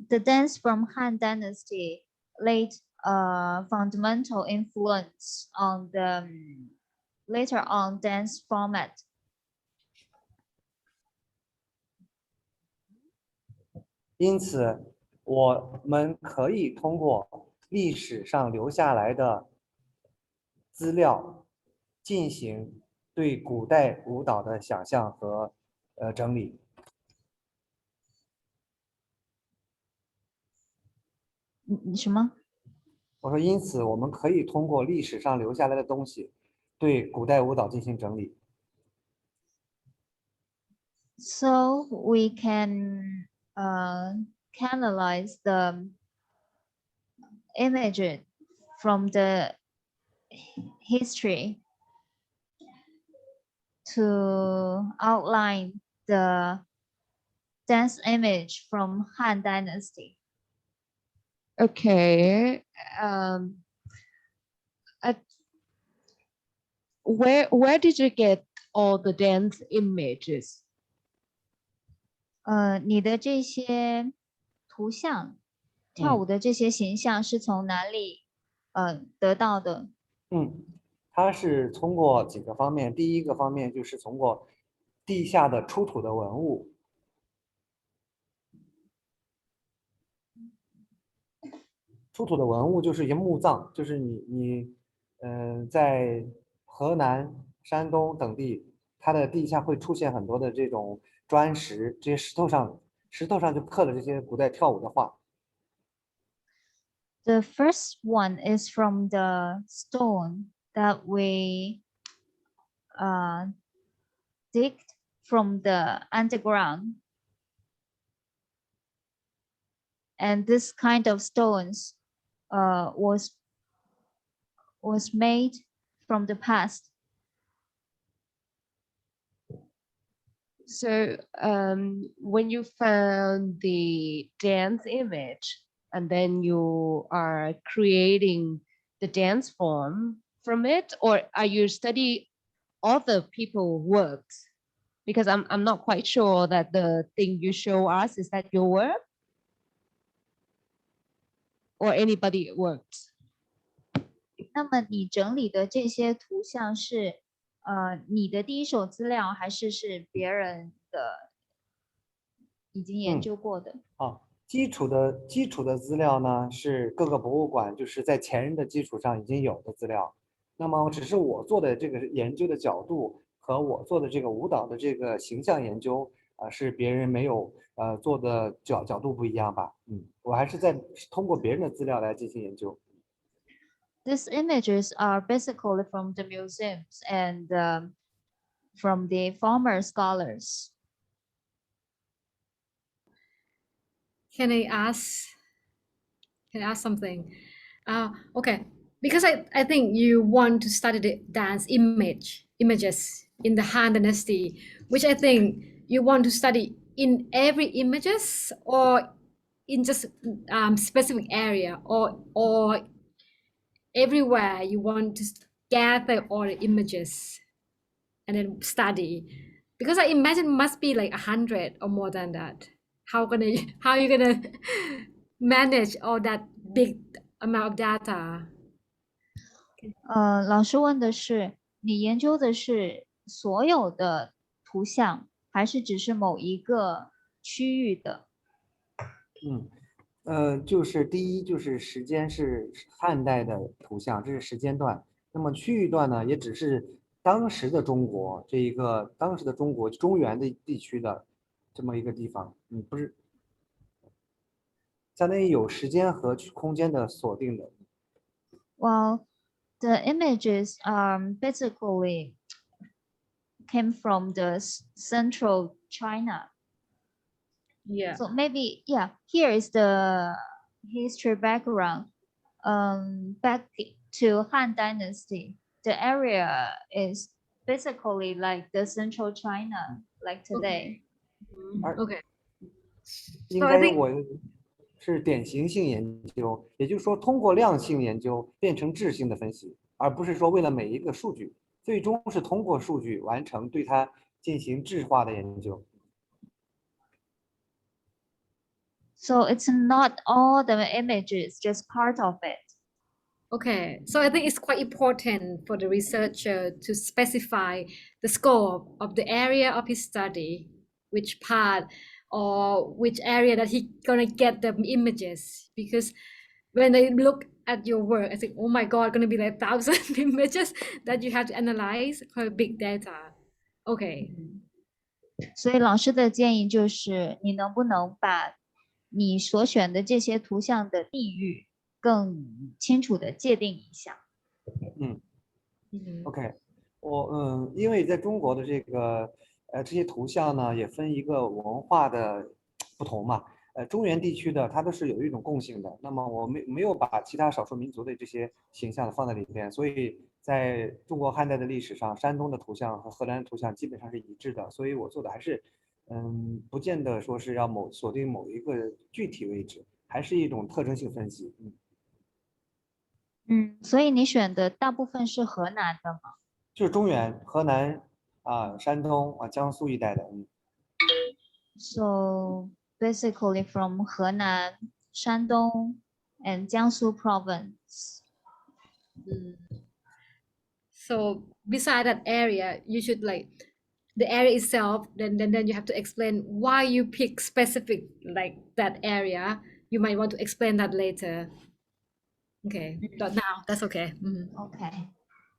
the dance from Han Dynasty laid a fundamental influence on the later on dance format. 因此，我们可以通过历史上留下来的资料，进行对古代舞蹈的想象和整理。什么？我说，因此我们可以通过历史上留下来的东西，对古代舞蹈进行整理。So we can analyze the image from the history to outline the dance image from Han Dynasty. Okay. Where did you get all the dance images? 你的这些图像，跳舞的这些形象是从哪里得到的？它是通过几个方面。第一个方面就是通过地下的出土的文物。出土的文物就是一些墓葬，就是你在河南、山东等地，它的地下会出现很多的这种砖石，这些石头上就刻了这些古代跳舞的画。The first one is from the stone that we dig from the underground, and this kind of stones was made from the past. So when you found the dance image and then you are creating the dance form from it, or are you study other people's works? Because I'm not quite sure that the thing you show us, is that your work? or anybody works? 那么你整理的这些图像是你的第一手资料，还是别人的已经研究过的？基础的资料呢是各个博物馆就是在前人的基础上已经有的资料，那么只是我做的这个研究的角度和我做的这个舞蹈的这个形象研究是别人没有做的角度不一样吧。我还是在通过别人的资料来进行研究。These images are basically from the museums and from the former scholars. Can I ask something? Okay, because I think you want to study the dance images in the Han Dynasty, which I think you want to study in every images or in just specific area or everywhere you want to gather all the images and then study, because I imagine must be like 100 or more than that. How are you gonna manage all that big amount of data? 老师问的是，你研究的是所有的图像，还是只是某一个区域的？就是第一就是时间是汉代的图像，这是时间段。那么区域段呢，也只是当时的中国这一个当时的中国中原的地区的这么一个地方，不是相当于有时间和空间的锁定的。Well, the images basically came from the central China. Yeah. So maybe, yeah, here is the history background. Back to Han Dynasty, the area is basically like the central China, like today. Okay. 应该我是典型性研究，也就是说通过量性研究变成质性的分析，而不是说为了每一个数据，最终是通过数据完成对它进行质化的研究。So it's not all the images, just part of it. Okay, so I think it's quite important for the researcher to specify the scope of the area of his study, which part or which area that he gonna get the images. Because when I look at your work, I think, oh my God, gonna be like 1,000 images that you have to analyze for big data. Okay. 所以老师的建议就是，你能不能把你所选的这些图像的地域更清楚的界定一下。OK， 我因为在中国的这个这些图像呢，也分一个文化的不同嘛。中原地区的它都是有一种共性的，那么我没有把其他少数民族的这些形象放在里边，所以在中国汉代的历史上，山东的图像和河南的图像基本上是一致的，所以我做的还是不见得说是要锁定某一个具体位置，还是一种特征性分析。所以你选的大部分是河南的吗？就是中原、河南山东江苏一带的。So basically from 河南、山东 and Jiangsu province. So beside that area, you should like the area itself. Then you have to explain why you pick specific like that area. You might want to explain that later. Okay, but now that's okay. OK，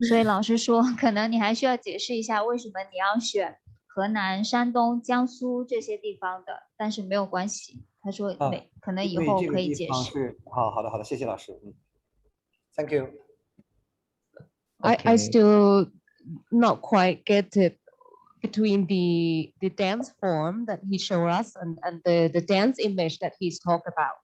所以老师说，可能你还需要解释一下为什么你要选河南、山东、江苏这些地方的，但是没有关系。他说可能以后可以解释。好的，谢谢老师。Thank you. I still not quite get it between the dance form that he showed us and the dance image that he's talked about.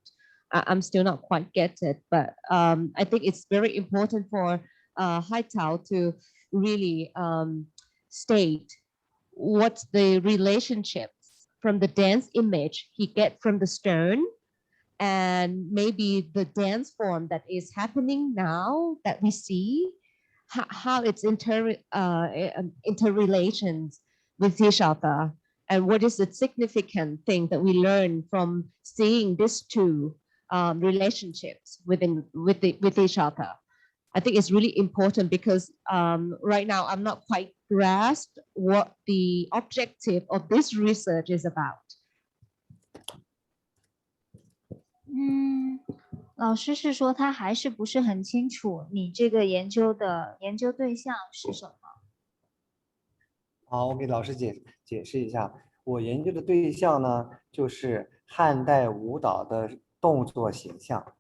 I'm still not quite get it, but I think it's very important for Haitao to really state what's the relationship from the dance image he get from the stone and maybe the dance form that is happening now that we see, how it's interrelations with each other, and what is the significant thing that we learn from seeing these two relationships with each other. I think it's really important because right now I'm not quite grasped what the objective of this research is about. 老师是说他还是不是很清楚你这个研究对象是什么。好，我给老师解释一下，我研究的对象呢，就是汉代舞蹈的动作形象，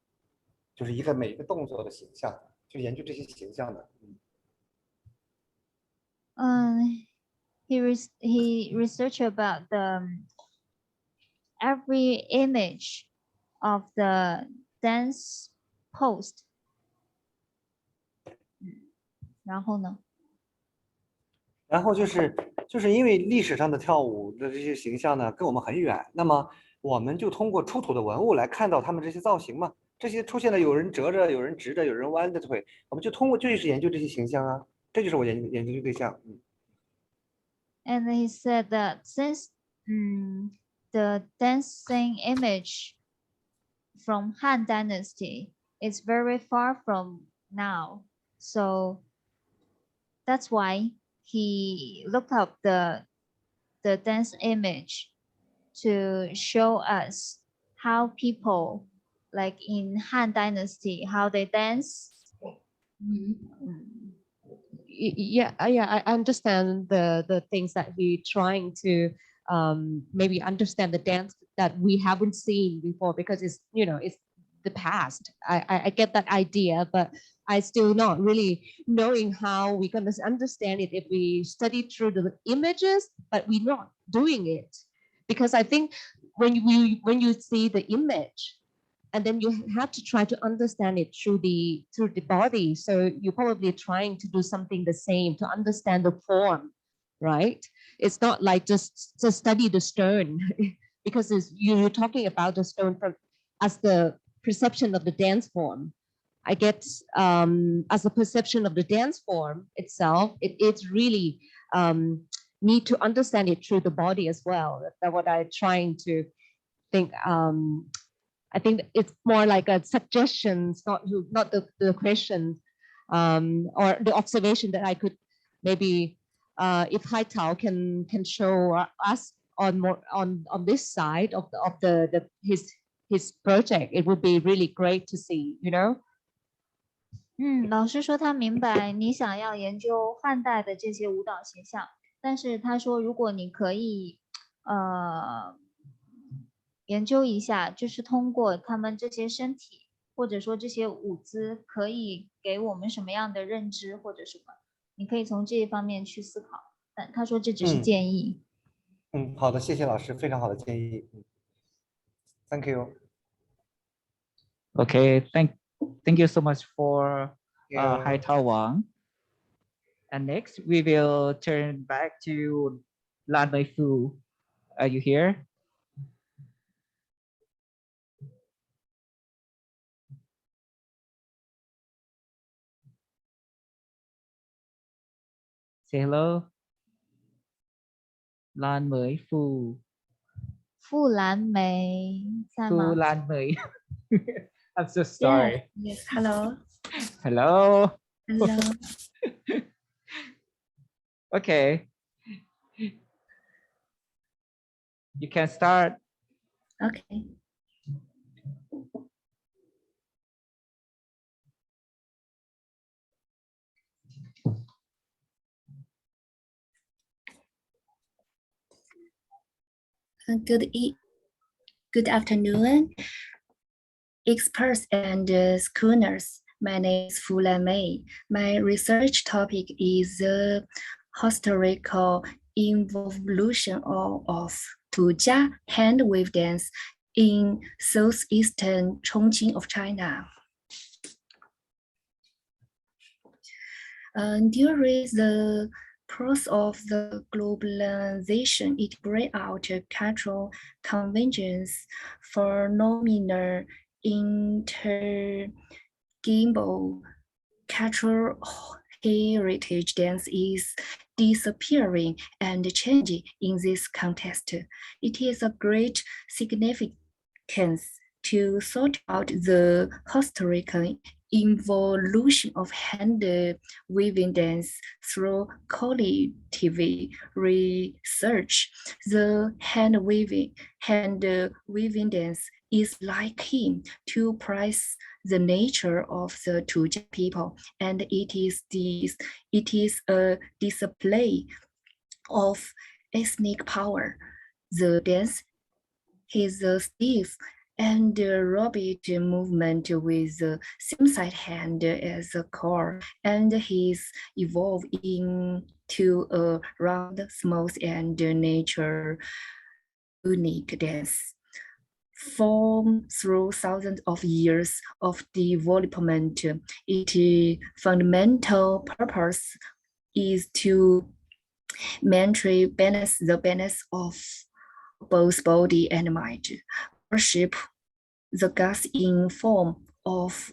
就是每一个动作的形象，就研究这些形象的。He researched about every image of the dance pose. 然后呢？然后就是因为历史上的跳舞的这些形象呢，跟我们很远，那么我们就通过出土的文物来看到他们这些造型嘛。这些出现了有人折着，有人直着，有人弯着腿，我们就通过就是研究这些形象啊，这就是我研究的对象。And he said that since the dancing image from Han Dynasty is very far from now, so that's why he looked up the dance image to show us how people like in Han Dynasty, how they dance. Yeah, I understand the things that we're trying to maybe understand the dance that we haven't seen before because it's it's the past. I get that idea, but I still not really knowing how we're going to understand it if we study through the images, but we're not doing it. Because I think when you see the image, and then you have to try to understand it through the body. So you're probably trying to do something the same to understand the form, right? It's not like just study the stone because you're talking about the stone as the perception of the dance form. I get as a perception of the dance form itself, it's really need to understand it through the body as well. That's what I'm trying to think. I think it's more like a suggestions, not the question or the observation that I could maybe if Hai Tao can show us on this side of his project, it would be really great to see, you know. 老师说他明白你想要研究汉代的这些舞蹈形象，但是他说如果你可以研究一下，就是通过他们这些身体或者说这些舞姿可以给我们什么样的认知或者什么，你可以从这一方面去思考，但他说这只是建议。好的，谢谢老师，非常好的建议。Thank you. Okay, thank you so much for Hai Tao Wang. And next we will turn back to Lan Mei Fu. Are you here? Say hello. Lan Mei Fu. Fu Lan Mei 在吗？ Fu Lan Mei. I'm so sorry. Yes. Hello. Hello. Hello. Okay. You can start. Okay. Good afternoon, experts and schoolers. My name is Fu Lan Mei. My research topic is the historical evolution of Tujia hand wave dance in southeastern Chongqing of China. During the process of the globalization, it brought out cultural convergence, phenomenal interginable cultural heritage dance is disappearing and changing in this context. It is a great significance to sort out the historical evolution of hand weaving dance through collective research. The hand weaving dance is like him to prize the nature of the Tuja people, and it is a display of ethnic power. The dance is a stiff and rapid movement with the same side hand as a core, and he's evolved into a round, smooth, and nature unique dance. Formed through thousands of years of development, its fundamental purpose is to maintain the balance of both body and mind, worship the gods in form of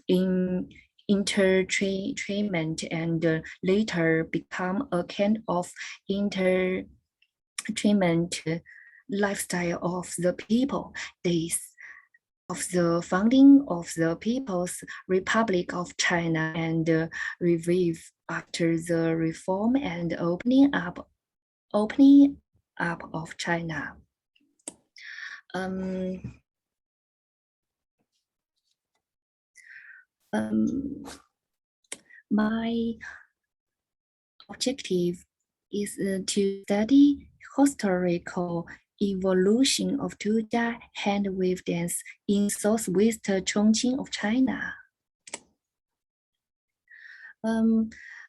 entertainment, and later become a kind of entertainment lifestyle of the people. Days of the founding of the People's Republic of China and revived after the reform and opening up of China. My objective is to study historical evolution of Tuja hand wave dance in southwest Chongqing of China.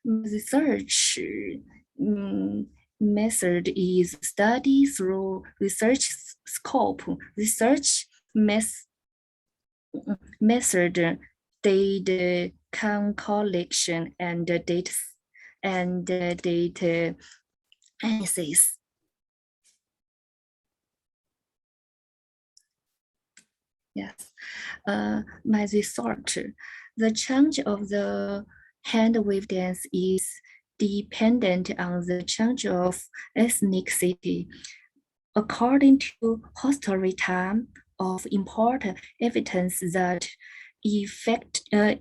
Research method is study through research scope, research method, data collection, and data analysis. Yes, my research, the change of the hand wave dance is dependent on the change of ethnicity. According to history time of important evidence that effects the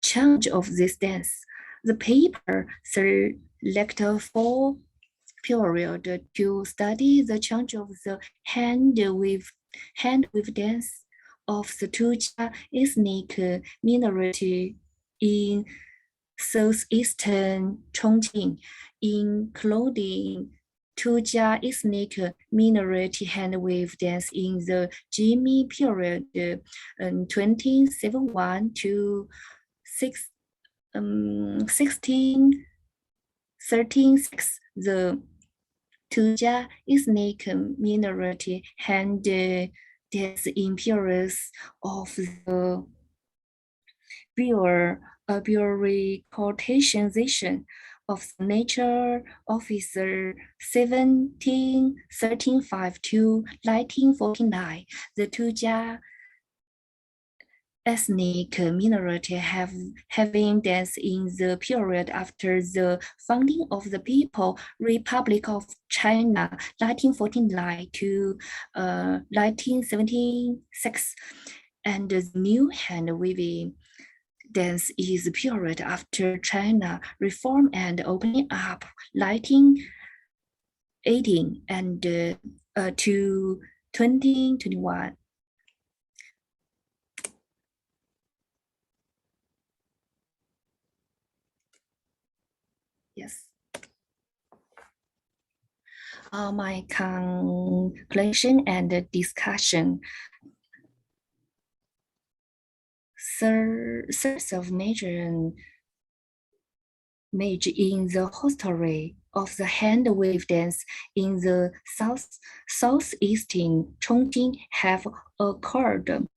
change of this dance, the paper select 4 period to study the change of the hand wave dance of the Tuja ethnic minority in southeastern Chongqing, including Tuja ethnic minority hand wave dance in the Jimmy period 2071 to 1636. The Tuja ethnic minority hand dance in periods of the bureaucratization of the nature officer 1735 to 1949. The Tuja ethnic minority having danced in the period after the founding of the People's Republic of China, 1949 to 1976, and the new hand weaving dance is the period after China reform and opening up, 1918 and to 2021. Yes. My conclusion and discussion. Source of major in the history of the hand wave dance in the southeastern Chongqing have occurred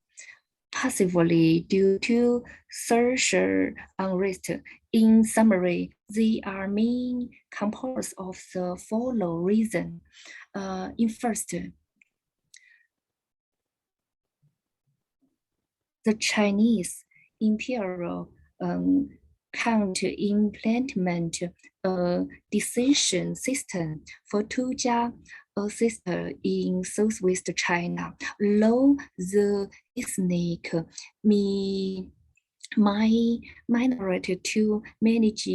passively due to social unrest. In summary, they are main composed of the following reasons. In first, the Chinese imperial can't implement a decision system for Tujia, a sister in Southwest China, though the ethnic minority to manage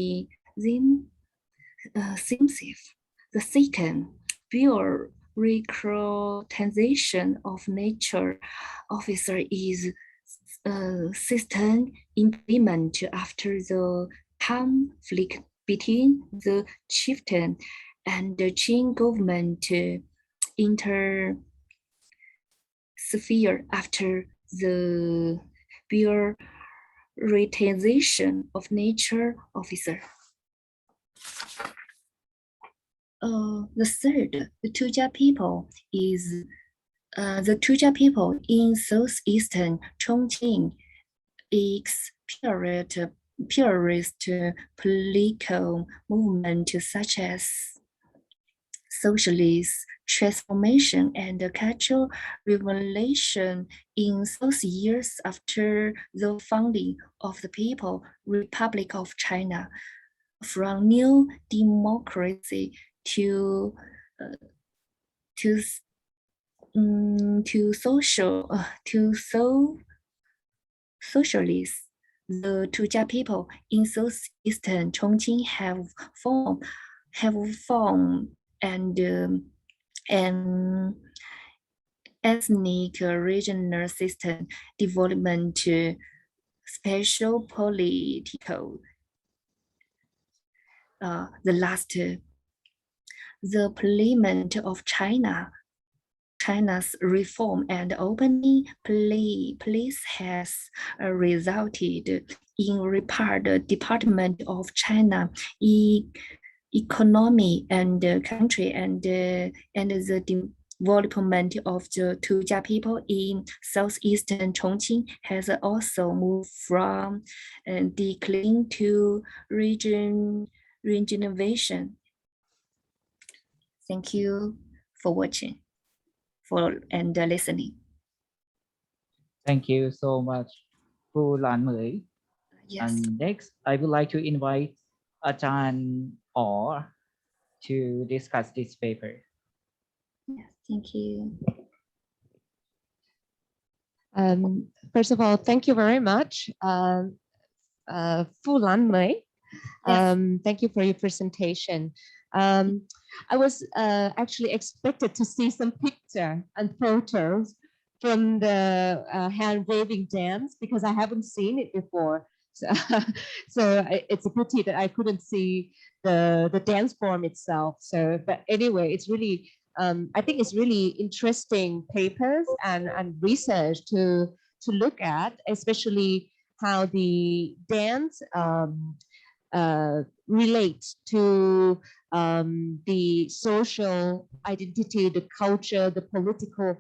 them seems if the second bureaucratization of nature officer is system implement after the conflict between the chieftain and the Qing government interfere after the bureaucratization of nature officer. The third, the Tujia people is the Tujia people in southeastern Chongqing experienced political movement such as socialist transformation and cultural revolution in those years after the founding of the People's Republic of China, from new democracy to socialist. The Tujia people in southeastern Chongqing have formed an ethnic regional system development special political. The Parliament of China's reform and opening place has resulted in repaired the Department of China economy and country and the development of the Tujia people in southeastern Chongqing has also moved from decline to regeneration. Thank you for watching and listening. Thank you so much, Fu Lan Mui. Yes. And next, I would like to invite Ajahn Or to discuss this paper. Yes, thank you. First of all, thank you very much, Fu Lan Mui. Thank you for your presentation. I was actually expected to see some picture and photos from the hand waving dance because I haven't seen it before. So it's a pity that I couldn't see the dance form itself. So, but anyway, it's really I think it's really interesting papers and research to look at, especially how the dance relate to the social identity, the culture, the political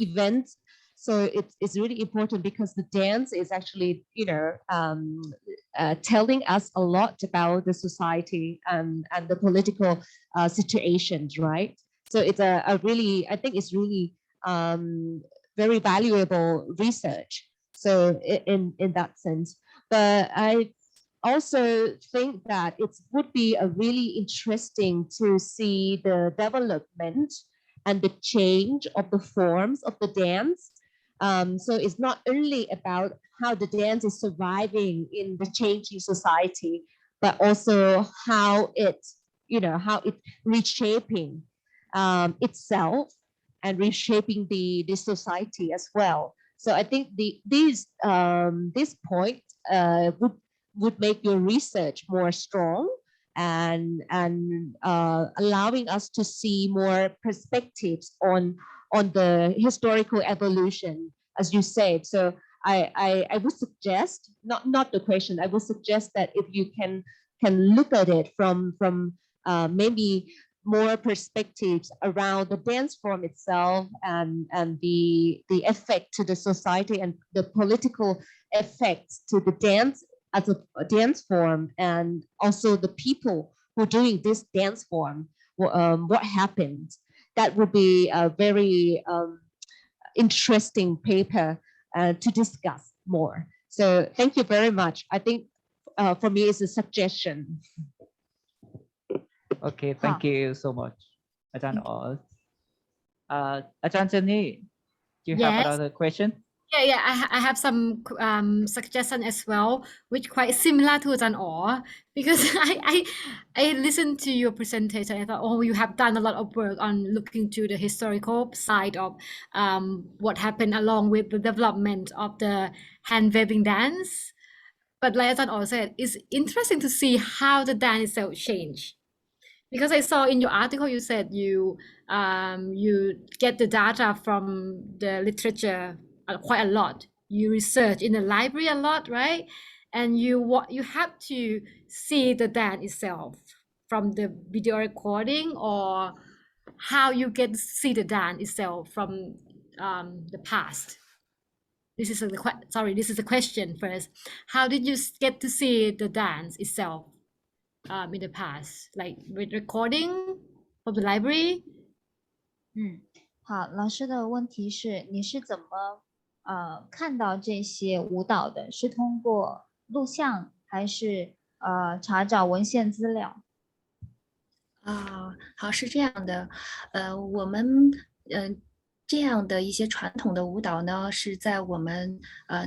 events. So it's really important because the dance is actually, telling us a lot about the society and the political situations, right? So it's a really, I think it's really very valuable research. So in that sense, but I also think that it would be a really interesting to see the development and the change of the forms of the dance. So it's not only about how the dance is surviving in the changing society, but also how it, how it reshaping itself and reshaping the society as well. So I think this point would make your research more strong and allowing us to see more perspectives on the historical evolution, as you said. So I would suggest, not the question, I would suggest that if you can look at it from maybe more perspectives around the dance form itself and the effect to the society and the political effects to the dance as a dance form, and also the people who are doing this dance form, what happened. That would be a very interesting paper to discuss more. So thank you very much. I think for me it's a suggestion. Okay, thank you so much, อาจารย์อ๋อ อาจารย์เจนนี่ do you have Yes. another question? Yeah, I have some suggestion as well, which quite similar to Jan Or, because I listened to your presentation. I thought, oh, you have done a lot of work on looking to the historical side of what happened along with the development of the hand waving dance. But like Jan Or said, it's interesting to see how the dance itself changed. Because I saw in your article you said you get the data from the literature quite a lot. You research in the library a lot, right? And you have to see the dance itself from the video recording, or how you get to see the dance itself from the past. This is a question first. How did you get to see the dance itself in the past, like with recording from the library? 好，老师的问题是，你是怎么看到这些舞蹈的？是通过录像，还是查找文献资料？好，是这样的，我们这样的一些传统的舞蹈呢，是在我们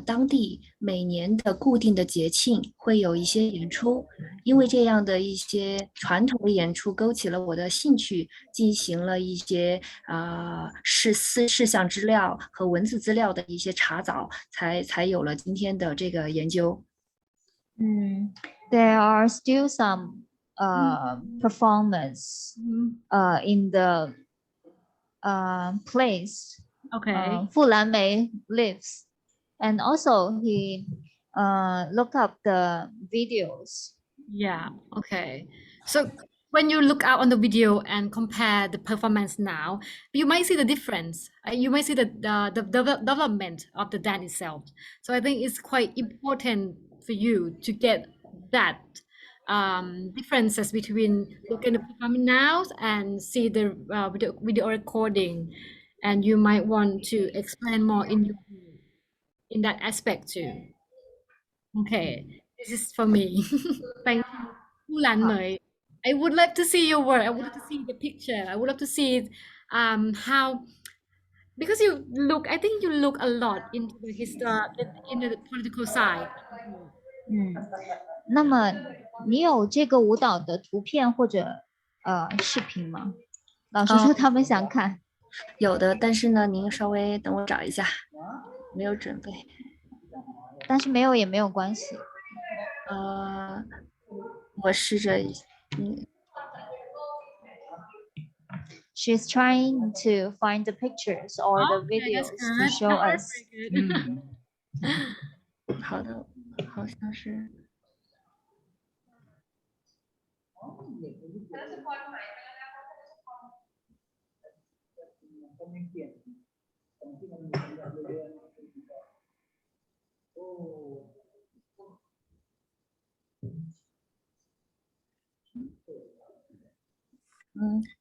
当地每年的固定的节庆会有一些演出，因为这样的一些传统的演出勾起了我的兴趣，进行了一些事项资料和文字资料的一些查找，才有了今天的这个研究。There are still some performance in the place Fu Lanmei lives, and also he look up the videos. Yeah, okay. So when you look out on the video and compare the performance now, you might see the difference. You might see the development of the dance itself. So I think it's quite important for you to get that differences between looking at the performance now and see the video recording, and you might want to explain more in that aspect too. Okay, this is for me. Thank you, Fu Lanmei. I would like to see your work. I would like to see the picture. I would love to see how, because I think you look a lot into the in the political side. 那么你有这个舞蹈的图片或者视频吗？老师说他们想看。有的，但是呢，您稍微等我找一下，没有准备。但是没有也没有关系。我试着She's trying to find the pictures or the videos to show us. 好的，好像是。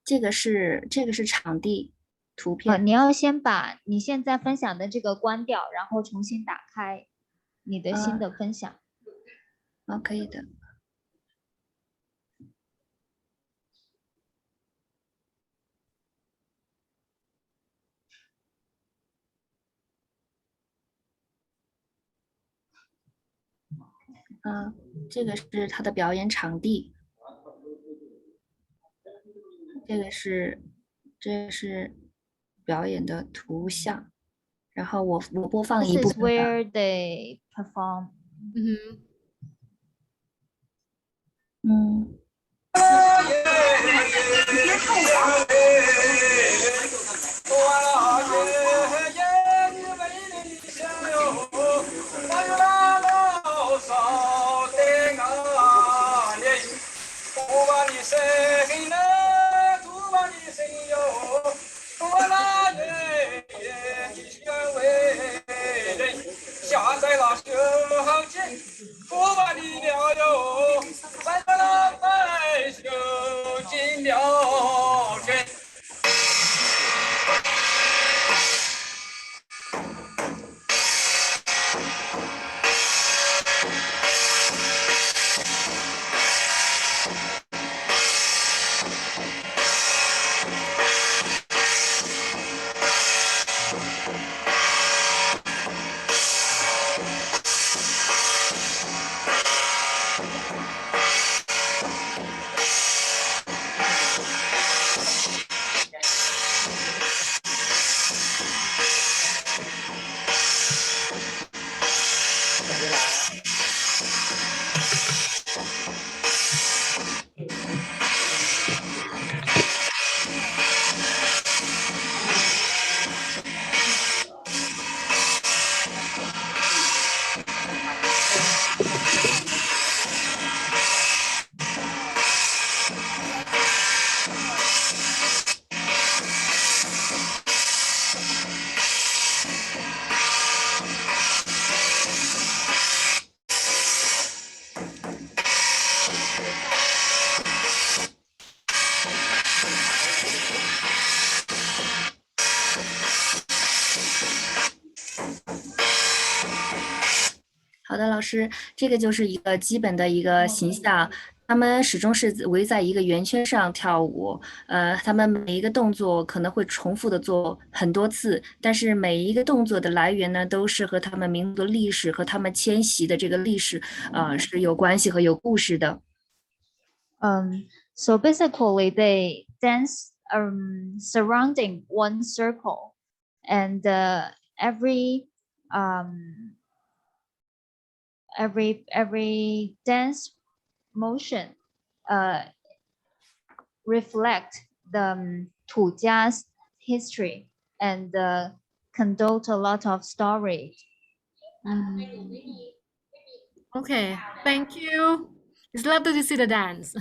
这个是场地图片。你要先把你现在分享的这个关掉，然后重新打开你的新的分享。可以的。这个是他的表演场地，这是表演的图像，然后我播放一部分。This is where they perform. 下在那时候间，我把你了哟，在那白袖进了天。师，这个就是一个基本的一个形象。他们始终是围在一个圆圈上跳舞，他们每一个动作可能会重复的做很多次，但是每一个动作的来源呢，都是和他们民族的历史和他们迁徙的这个历史，是有关系和有故事的。So basically they dance surrounding one circle, and every dance motion reflect the 土家's history and conduct a lot of story. Okay, thank you. It's lovely to see the dance.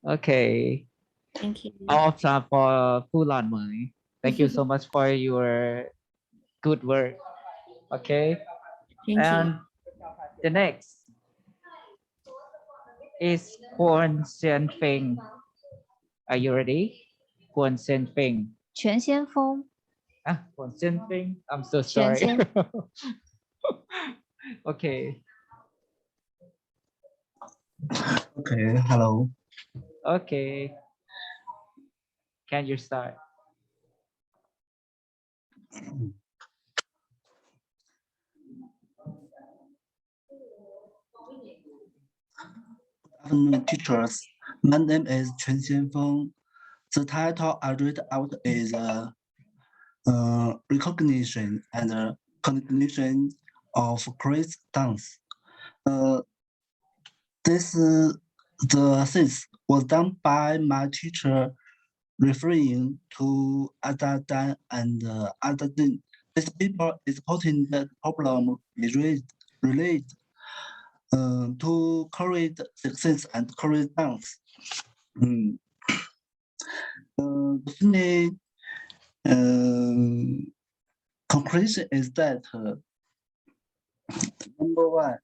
Okay. Thank you. All time for Phu Lan Mui. Thank you so much for your good work. Okay. Thank and you. The next is Kwon Sen Feng. Are you ready? Kwon Sen Feng. 全先锋 Kwon Sen Feng. I'm so sorry. 全先 Okay. Okay, hello. Okay. Can you start? Good afternoon, teachers. My name is Chen Xianfeng. The title I read out is Recognition and Continuation of Chris Dance. The thesis was done by my teacher referring to Adadan and Adadin. This paper is putting the problem related to current success and current dance. The conclusion is that number one,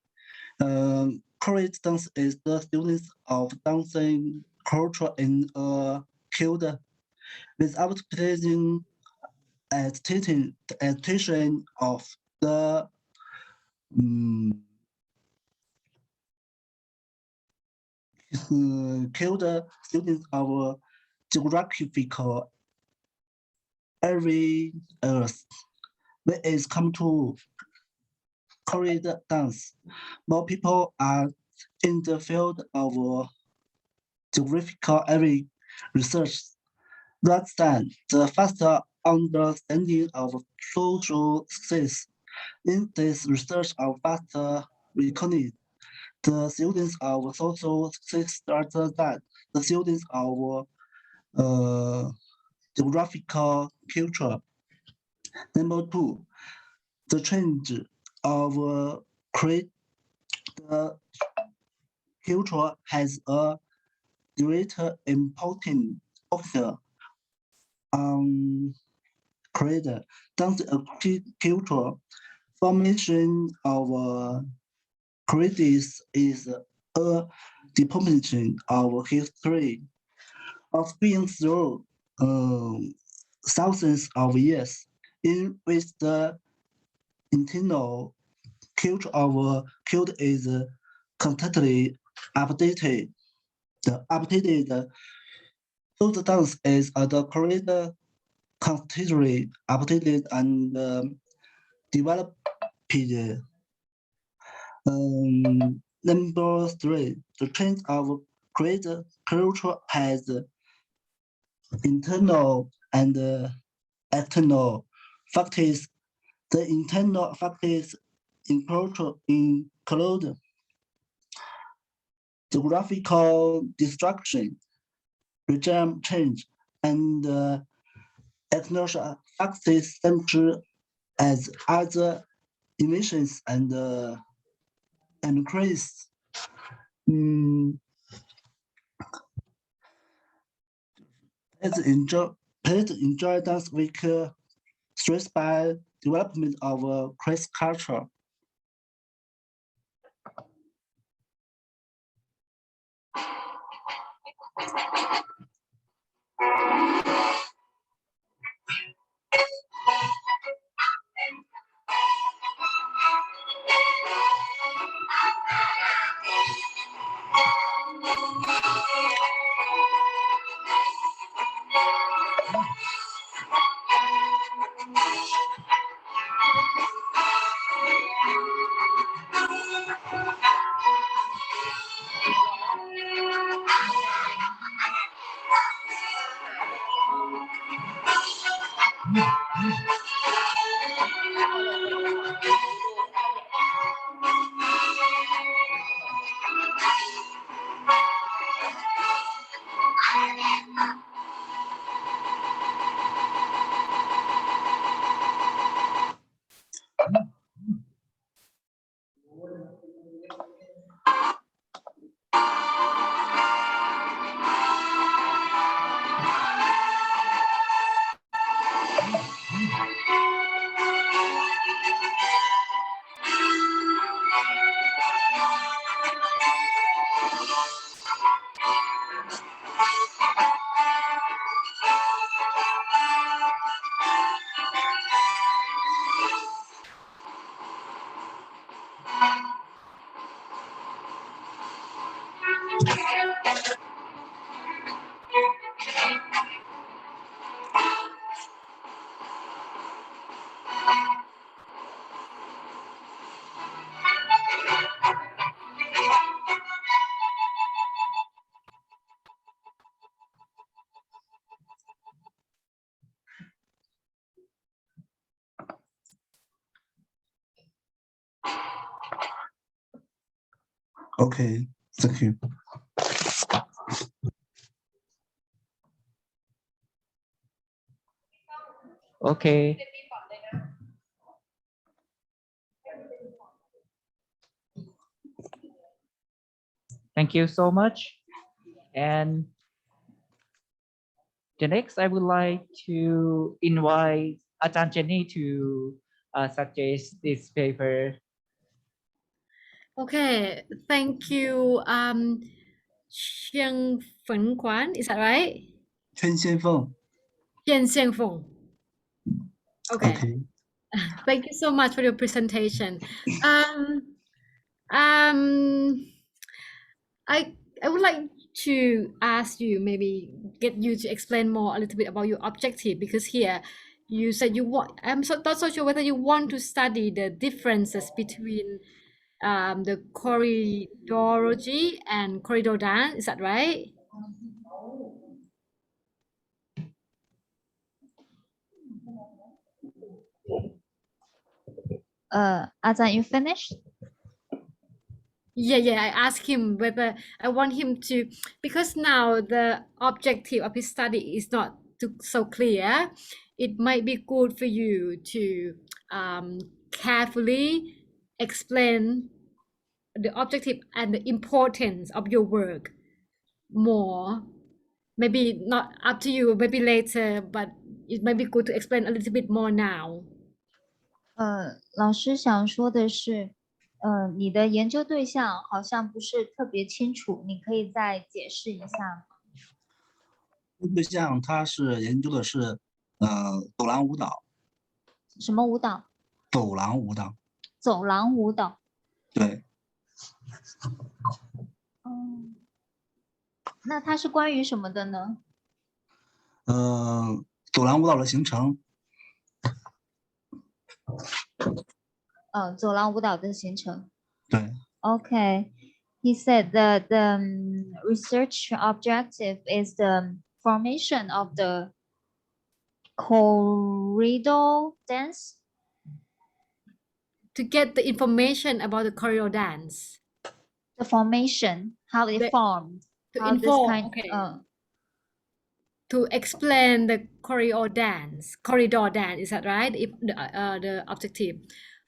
current dance is the students of dancing culture in a field without pleasing attention of the killed students of geographical areas. When it's come to Korean dance, more people are in the field of geographical area research rather than the faster understanding of social success. In this research of faster recognition, the students of social success rather than the students of geographical culture. Number two, the change of create the culture has a greater important on creator. Dance culture formation of creators is a demonstration of history of being through thousands of years, in which the internal culture of culture is constantly updated. So the dance is the creator constantly updated and developed. Number three, the change of creator culture has internal and external factors. The internal factors include geographical destruction, regime change, and external factors such as other emissions and increase. Please enjoy dance week stressed by development of Chris culture. Okay, thank you. Okay. Thank you so much. And the next, I would like to invite Ajahn Jenny to suggest this paper. Okay, thank you, Xiang Fen Quan, is that right? 圈先锋 Xian Xiangfeng. Okay. Okay. Thank you so much for your presentation. I would like to ask you, maybe get you to explain more a little bit about your objective, because here you said you want, not so sure whether you want to study the differences between the corridorology and corridor dance, is that right? Ajahn, you finished? Yeah, I asked him whether I want him to, because now the objective of his study is not so clear. It might be good for you to carefully explain the objective and the importance of your work more. Maybe not up to you, maybe later, but it might be good to explain a little bit more now. 老师想说的是，你的研究对象好像不是特别清楚，你可以再解释一下。对象他是研究的是走廊舞蹈。什么舞蹈？走廊舞蹈。走廊舞蹈。对。那它是关于什么的呢？走廊舞蹈的形成。走廊舞蹈的形成。对。Okay, he said that the research objective is the formation of the corridor dance. To get the information about the corridor dance. The formation, how it formed. To how inform, this kind, okay. To explain the corridor dance, is that right? If the objective.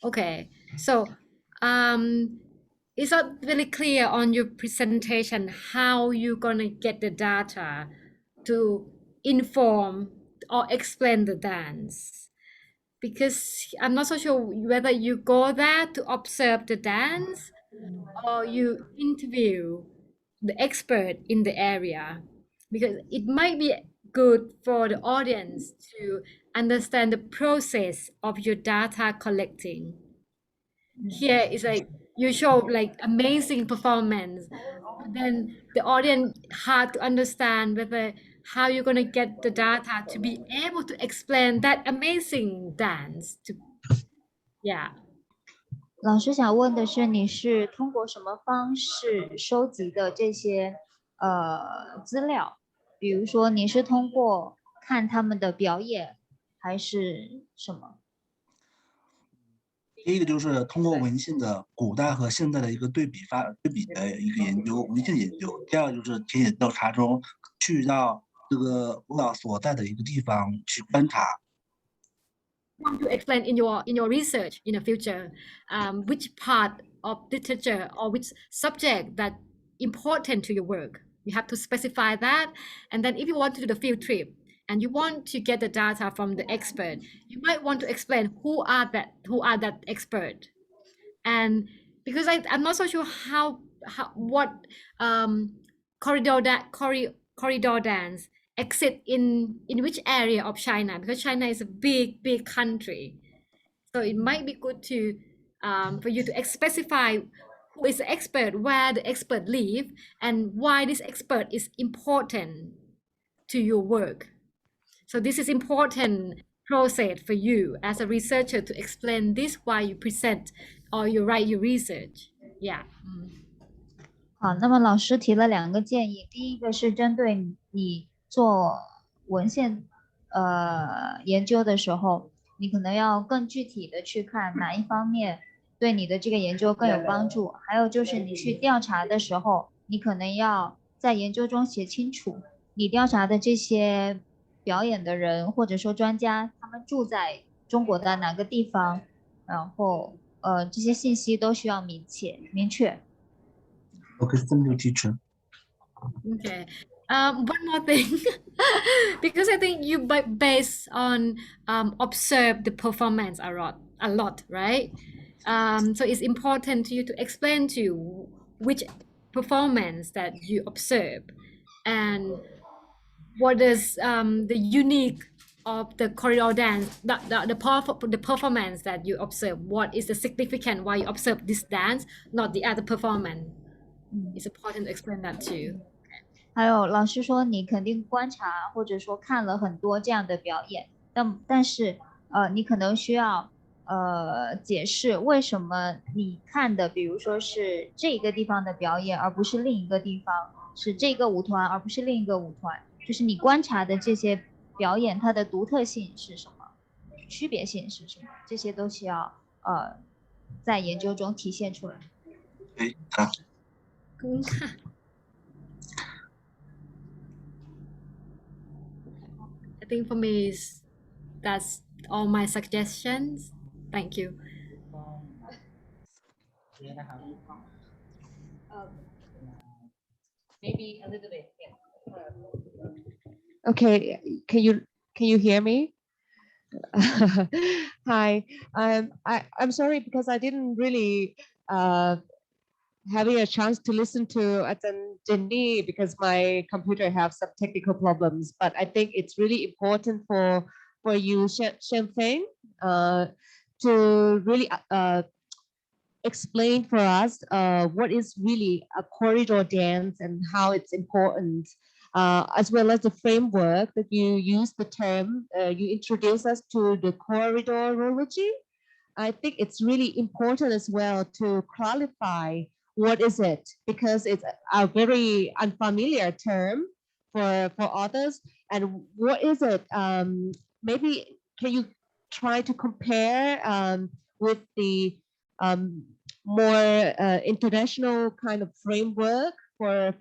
Okay, so it's not really clear on your presentation how you're gonna get the data to inform or explain the dance, because I'm not so sure whether you go there to observe the dance or you interview the expert in the area, because it might be good for the audience to understand the process of your data collecting. Here is like you show like amazing performance, but then the audience hard to understand whether how you're going to get the data to be able to explain that amazing dance to, yeah. 老师想问的是，你是通过什么方式收集的这些资料？比如说，你是通过看他们的表演，还是什么？第一个就是通过文献的古代和现代的一个对比的一个研究，文献研究。第二个就是田野调查中去到这个舞蹈所在的一个地方去观察。Want to explain in your research in the future, which part of literature or which subject that important to your work? You have to specify that, and then if you want to do the field trip and you want to get the data from the expert, you might want to explain who are that expert, and because I'm not so sure what corridor dance exist in which area of China, because China is a big country, so it might be good to for you to specify who is the expert, where the expert live, and why this expert is important to your work. So this is important process for you as a researcher to explain this why you present or you write your research. Yeah. 好，那么老师提了2个建议，第一个是针对你做文献研究的时候，你可能要更具体的去看哪一方面对你的这个研究更有帮助。还有就是你去调查的时候，你可能要在研究中写清楚，你调查的这些表演的人或者说专家，他们住在中国的哪个地方，然后这些信息都需要明确。Okay, thank you, teacher. Okay. One more thing, because I think you based on observe the performance a lot, right? So it's important to you to explain to you which performance that you observe and what is the unique of the corridor dance, the performance that you observe. What is the significant why you observe this dance, not the other performance? It's important to explain that too. 还有老师说，你肯定观察或者说看了很多这样的表演，但是你可能需要解释为什么你看的，比如说是这个地方的表演，而不是另一个地方，是这个舞团而不是另一个舞团，就是你观察的这些表演它的独特性是什么，区别性是什么，这些都需要在研究中体现出来。好。I think for me that's all my suggestions. Thank you. Maybe a little bit. Okay, can you hear me? Hi, I'm sorry because I didn't really having a chance to listen to Jenny because my computer have some technical problems. But I think it's really important for you, Shen Feng, to really explain for us what is really a corridor dance and how it's important, as well as the framework that you use the term, you introduce us to the corridorology. I think it's really important as well to clarify what is it, because it's a very unfamiliar term for others. And what is it? Maybe can you try to compare with the more international kind of framework for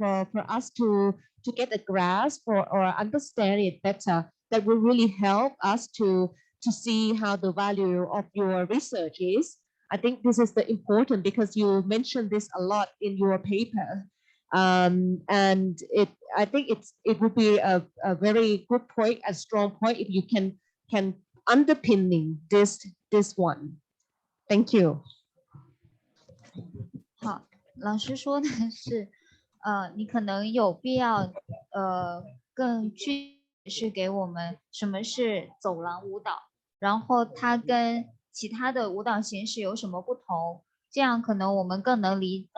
us to get a grasp or understand it better? That will really help us to see how the value of your research is. I think this is the important because you mentioned this a lot in your paper. And I think it would be a very good point, a strong point if you can underpinning this one. Thank you. 好，老师说的是，你可能有必要更具体给我们什么是走廊舞蹈，然后它跟其他的舞蹈形式有什么不同？这样可能我们更能理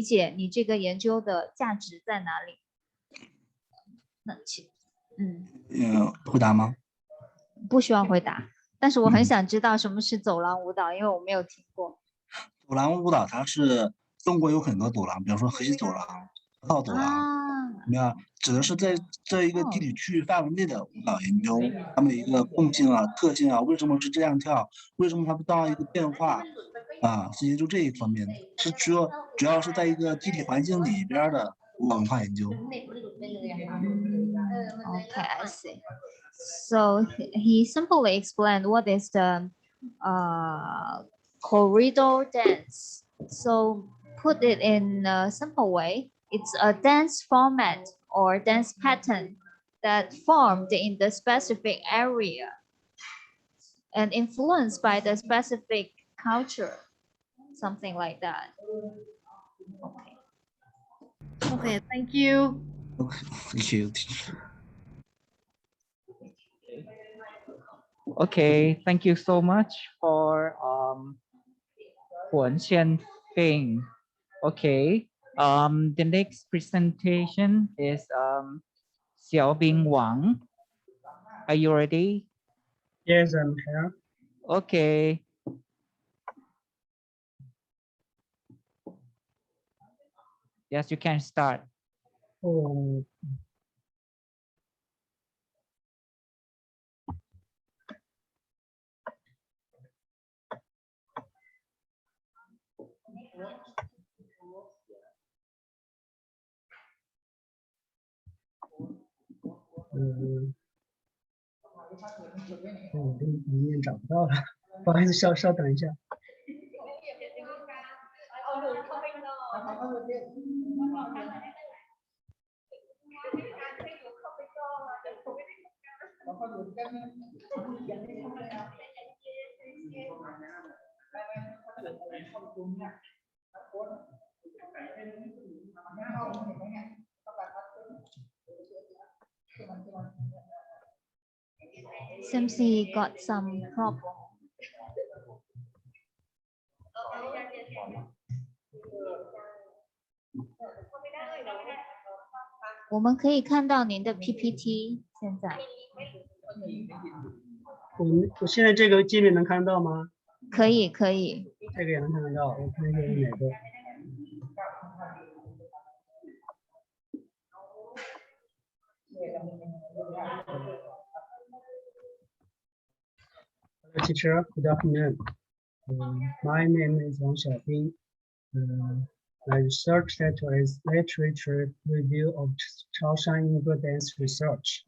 解你这个研究的价值在哪里。回答吗？不需要回答，但是我很想知道什么是走廊舞蹈，因为我没有听过。走廊舞蹈它是中国有很多走廊，比如说河西走廊、道走廊，指的是在这一个地理区域范围内的舞蹈研究，它们的一个共性啊、特性啊，为什么是这样跳，为什么它不到一个变化啊，是研究这一方面的，是主要是在一个地理环境里边的舞蹈文化研究。Okay, I see. So he simply explained what is the corridor dance. So put it in a simple way, it's a dance format or dance pattern that formed in the specific area and influenced by the specific culture, something like that. Okay. Okay, thank you. Thank you. Okay, thank you so much for Huan Xianfeng. Okay, the next presentation is Xiaobing Wang. Are you ready? Yes, I'm here. Okay. Yes, you can start. Oh. 我这里面找不到了，不好意思，稍等一下。Seems he got some problem. 我们可以看到您的 PPT 现在。我现在这个界面能看到吗？可以，可以。这个也能看得到，我看一下是哪个。Hello, teacher. Good afternoon. My name is Wang Xiaobing. My research title is Literature Review of Chaoshan Ingo Dance Research.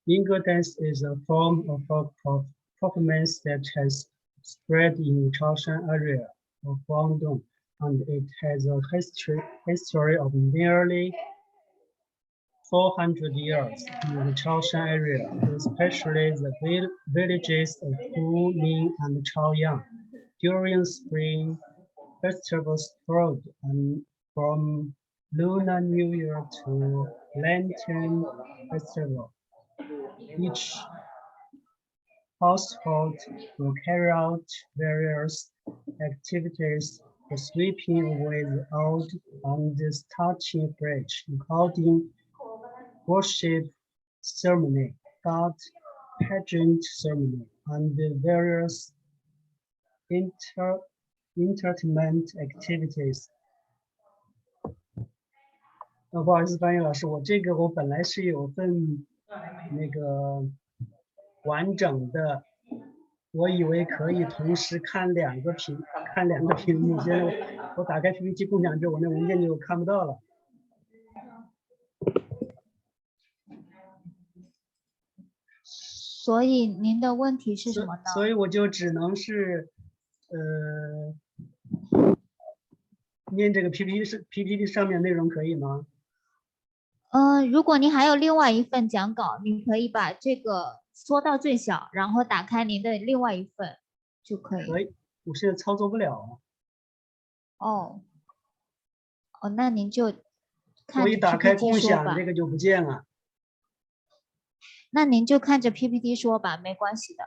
Ingo dance is a form of performance that has spread in Chaoshan area of Guangdong, and it has a history of nearly 400 years in the Chaoshan area, especially the villages of Huning and Chaoyang. During spring festivals spread and from Lunar New Year to Lantern Festival. Each household will carry out various activities for sweeping away the old and starting fresh, including worship ceremony, god pageant ceremony, and various entertainment activities. 不好意思，翻译老师，我本来是有份那个完整的，我以为可以同时看两个屏幕，现在我打开 PPT 共享之后，我那文件就看不到了。所以您的问题是什么呢？所以我就只能是念这个 PPT 上面内容可以吗？如果您还有另外一份讲稿，你可以把这个缩到最小，然后打开您的另外一份就可以。可以，我现在操作不了。哦，那您就看着 PPT 说吧。我一打开共享，这个就不见了。那您就看着 PPT 说吧，没关系的。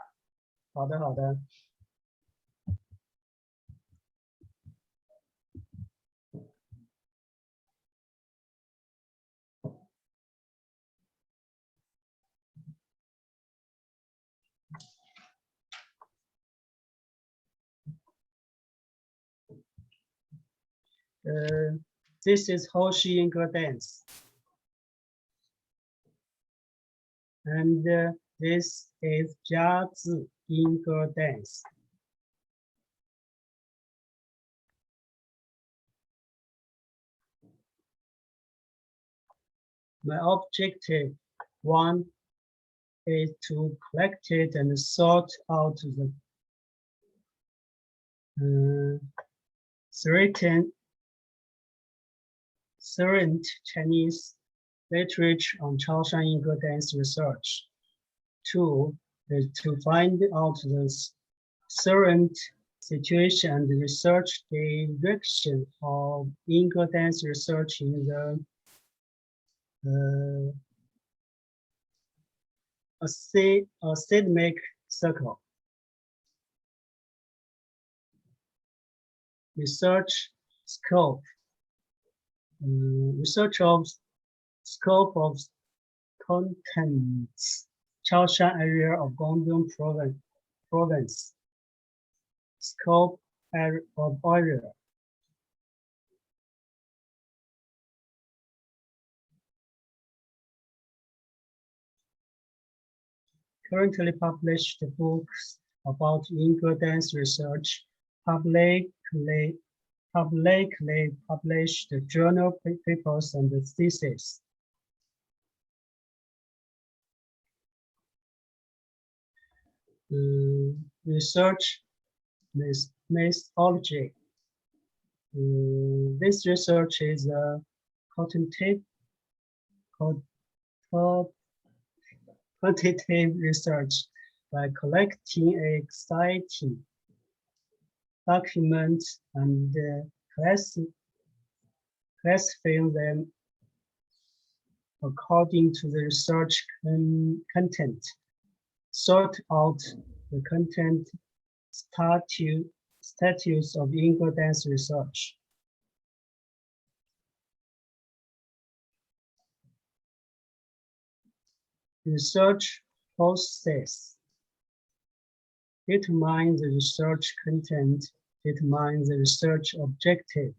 好的，好的。This is Hoshi Ingo dance. And this is Jiazi Ingo dance. My objective one is to collect it and sort out the current Chinese literature on Chaoshan Ingo dance research. Two is to find out the current situation and research direction of Ingo dance research in the academic circle. Research scope. Research of scope of contents. Chaoshan area of Guangdong province. Scope of area. Currently published books about Inca dance research publicly published journal papers and theses. Research methodology. This research is a quantitative research by collecting exciting documents and classifying them according to the research content. Sort out the content status of Inca dance research. Research process. Determine the research content, determine the research objective.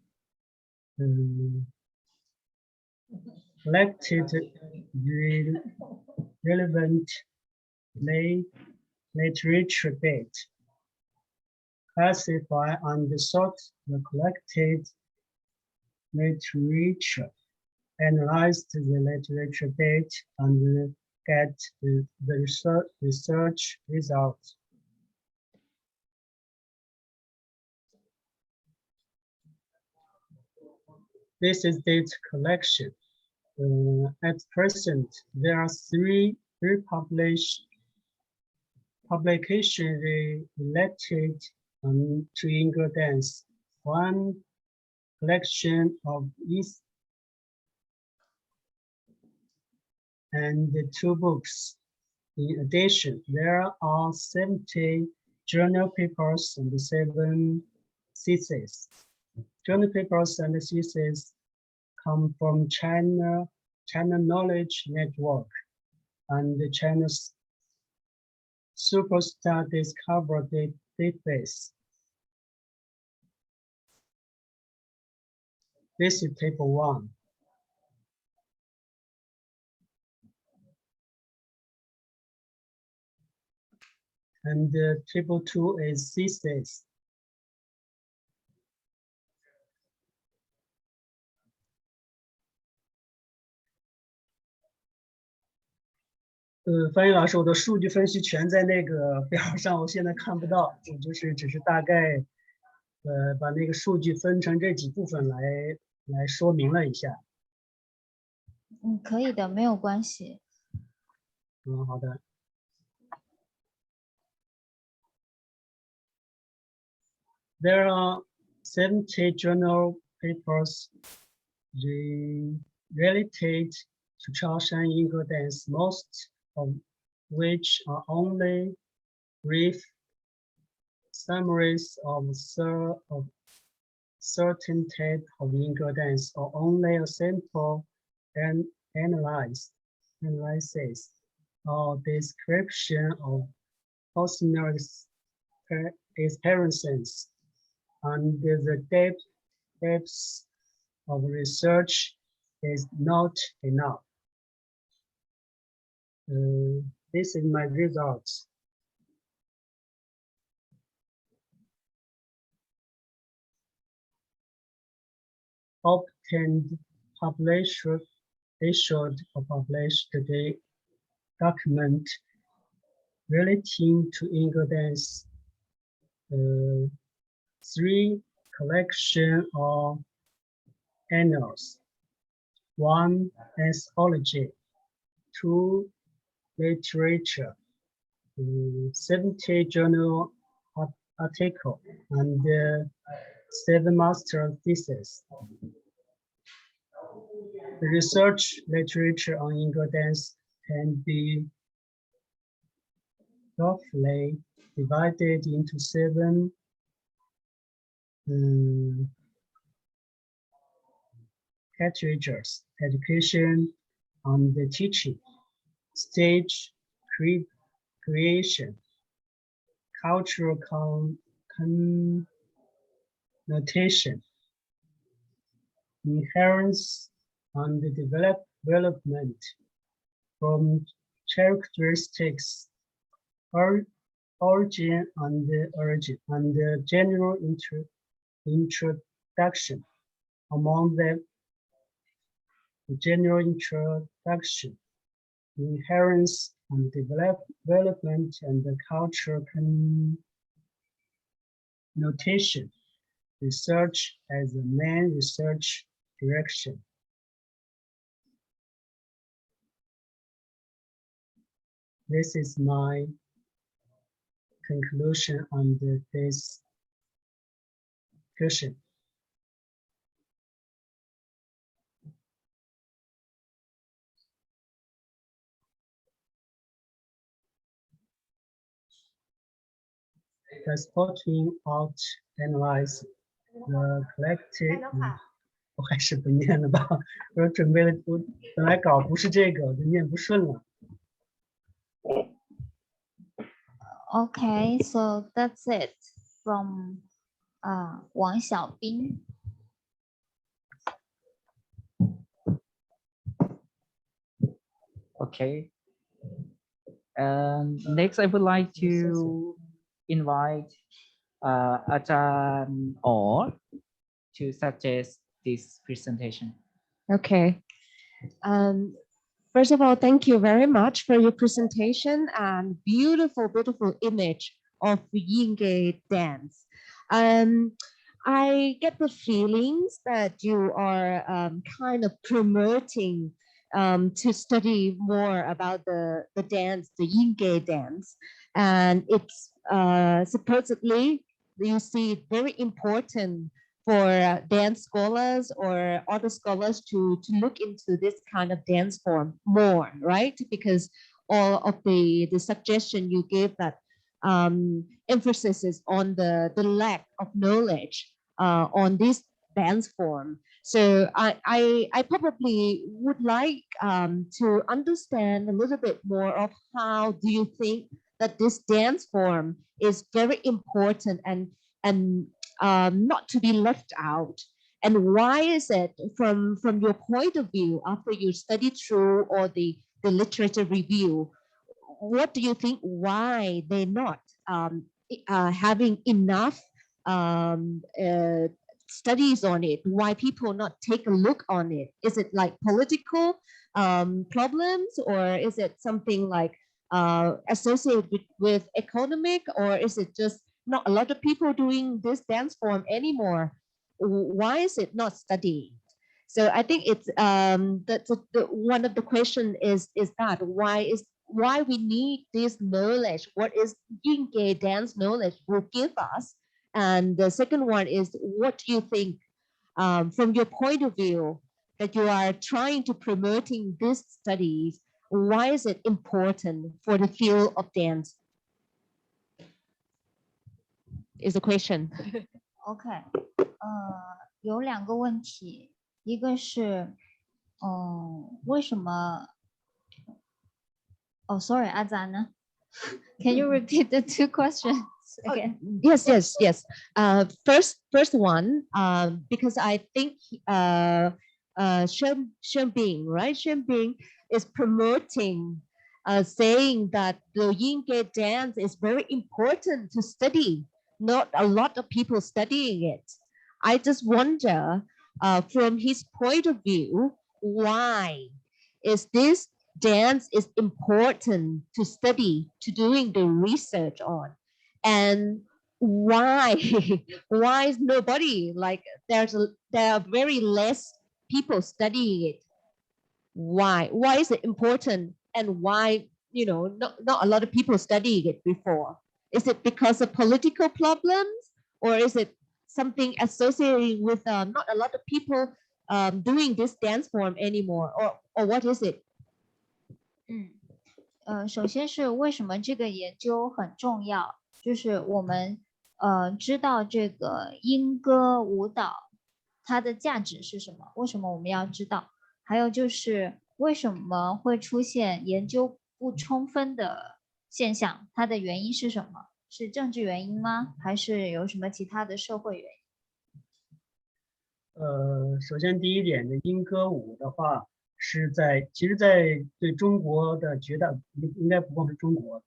Collected relevant literature data. Classify and sort the collected literature. Analyze the literature data and get the research results. This is data collection. At present, there are three publications related to Inca dance. One collection of East and 2 books. In addition, there are 70 journal papers and 7 theses. Journal papers and theses come from China Knowledge Network and the China's Superstar Discover database. This is table 1. And table 2 is thesis.，翻译老师，我的数据分析全在那个表上，我现在看不到，我就是只是大概，把那个数据分成这几部分来说明了一下。可以的，没有关系。好的。There are 70 journal papers related to Chaoshan Inca dance, most of which are only brief summaries of certain type of Inca dance, or only a simple analysis or description of personal experiences, and the depth of research is not enough. This is my results. Obtained, published, issued or published the document relating to Inca dance. 3 collection of annals, 1 anthology, 2 literature, 70 journal article, and 7 master theses. The research literature on Inca dance can be roughly divided into 7 categories: education and the teaching, stage creation, cultural connotation, inherence and development, from characteristics, origin and the general introduction. Among them, the general introduction, inheritance and development, and the cultural connotation. Research as the main research direction. This is my conclusion on this discussion. Transporting out, analyze the collective. 我还是不念了吧，我准备了，我本来稿不是这个，我就念不顺了。Okay, so that's it from Wang Xiaobing. Okay. Next, I would like to invite Ajahn Or to suggest this presentation. Okay. First of all, thank you very much for your presentation and beautiful, beautiful image of Yingge dance. I get the feelings that you are kind of promoting to study more about the dance, the Yingge dance. And it's supposedly, you see it very important for dance scholars or other scholars to look into this kind of dance form more, right? Because all of the suggestion you gave that emphasis is on the lack of knowledge on this dance form. So I probably would like to understand a little bit more of how do you think that this dance form is very important and not to be left out. And why is it from your point of view, after you study through all the literature review, what do you think why they're not having enough studies on it? Why people not take a look on it? Is it like political problems, or is it something like associated with economic, or is it just not a lot of people doing this dance form anymore? Why is it not studied? So I think it's one of the question is that why we need this knowledge? What is Yingge dance knowledge will give us? And the second one is, what do you think from your point of view that you are trying to promoting these studies? Why is it important for the field of dance? Is the question. OK， 有两个问题，一个是，为什么？哦 ，sorry， 阿赞呢 ？Can you repeat the two questions again? Yes. First one, because I think Shen Bing, right? Shen Bing is promoting, saying that the Yingge dance is very important to study. Not a lot of people studying it. I just wonder, from his point of view, why is this dance is important to study, to doing the research on, and why is nobody, like there are very less people studying it? Why is it important, and why not a lot of people studying it before? Is it because of political problems, or is it something associated with not a lot of people doing this dance form anymore, or what is it? 首先是为什么这个研究很重要，就是我们知道这个莺歌舞蹈它的价值是什么，为什么我们要知道，还有就是为什么会出现研究不充分的现象，它的原因是什么？是政治原因吗？还是有什么其他的社会原因？首先第一点的莺歌舞的话，其实在对中国的应该不光是中国，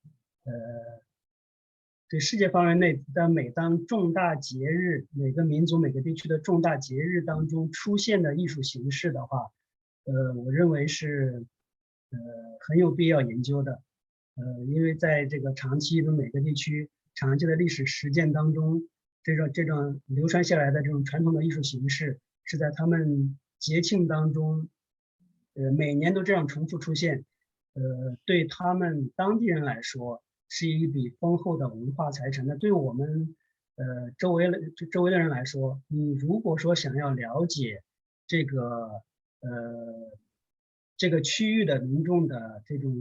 对世界范围内的每当重大节日，每个民族每个地区的重大节日当中出现的艺术形式的话，我认为是很有必要研究的。因为在这个长期的每个地区长期的历史实践当中，这种流传下来的这种传统的艺术形式，是在他们节庆当中，每年都这样重复出现，对他们当地人来说是一笔丰厚的文化财产。那对我们周围的人来说，你如果说想要了解这个区域的民众的这种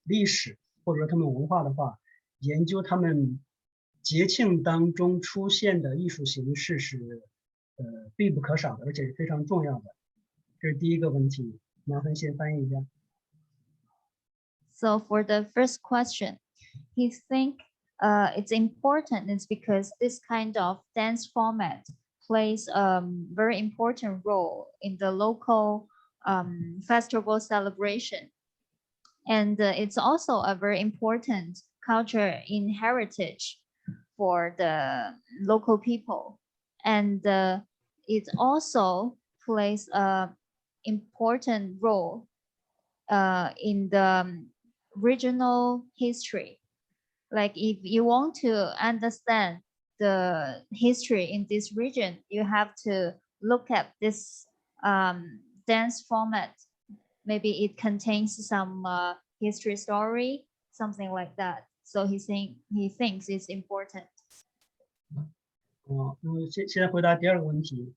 历史或者说他们文化的话，研究他们节庆当中出现的艺术形式是必不可少的，而且是非常重要的。这是第一个问题，麻烦先翻译一下。So for the first question, he think it's important. It's because this kind of dance format plays a very important role in the local festival celebration, and it's also a very important culture in heritage for the local people, and it also plays a important role in the regional history. Like if you want to understand the history in this region, you have to look at this dance format. Maybe it contains some history story, something like that. So he thinks it's important. 现在回答第二个问题，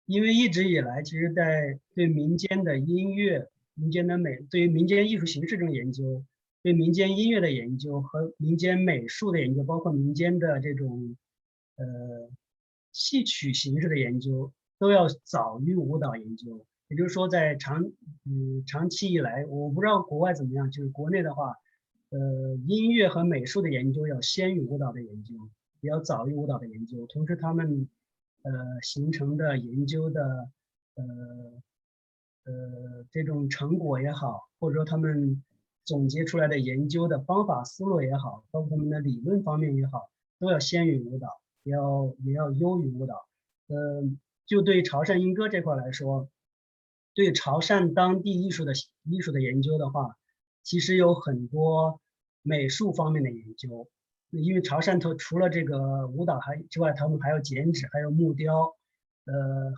因为一直以来，其实在对民间的音乐、民间的美，对于民间艺术形式这种研究，对民间音乐的研究和民间美术的研究，包括民间的这种戏曲形式的研究，都要早于舞蹈研究。也就是说，在长期以来，我不知道国外怎么样，就是国内的话，音乐和美术的研究要先于舞蹈的研究，也要早于舞蹈的研究。同时，他们形成的研究的这种成果也好，或者说他们总结出来的研究的方法思路也好，包括他们的理论方面也好，都要先于舞蹈，也要优于舞蹈。就对潮汕缨歌这块来说，对潮汕当地艺术的研究的话，其实有很多美术方面的研究。因为潮汕除了这个舞蹈之外，他们还有剪纸，还有木雕，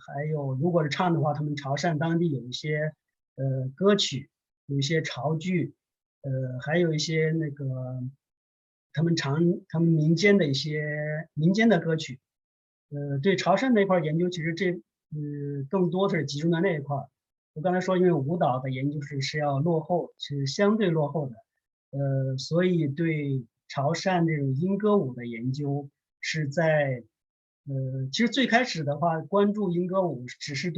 还有如果是唱的话，他们潮汕当地有一些歌曲，有一些潮剧，还有一些那个他们民间的一些民间的歌曲。对潮汕那块研究，其实更多是集中在那一块。我刚才说，因为舞蹈的研究是要落后，是相对落后的，所以对潮汕这种缨歌舞的研究是在其实最开始的话，关注缨歌舞只是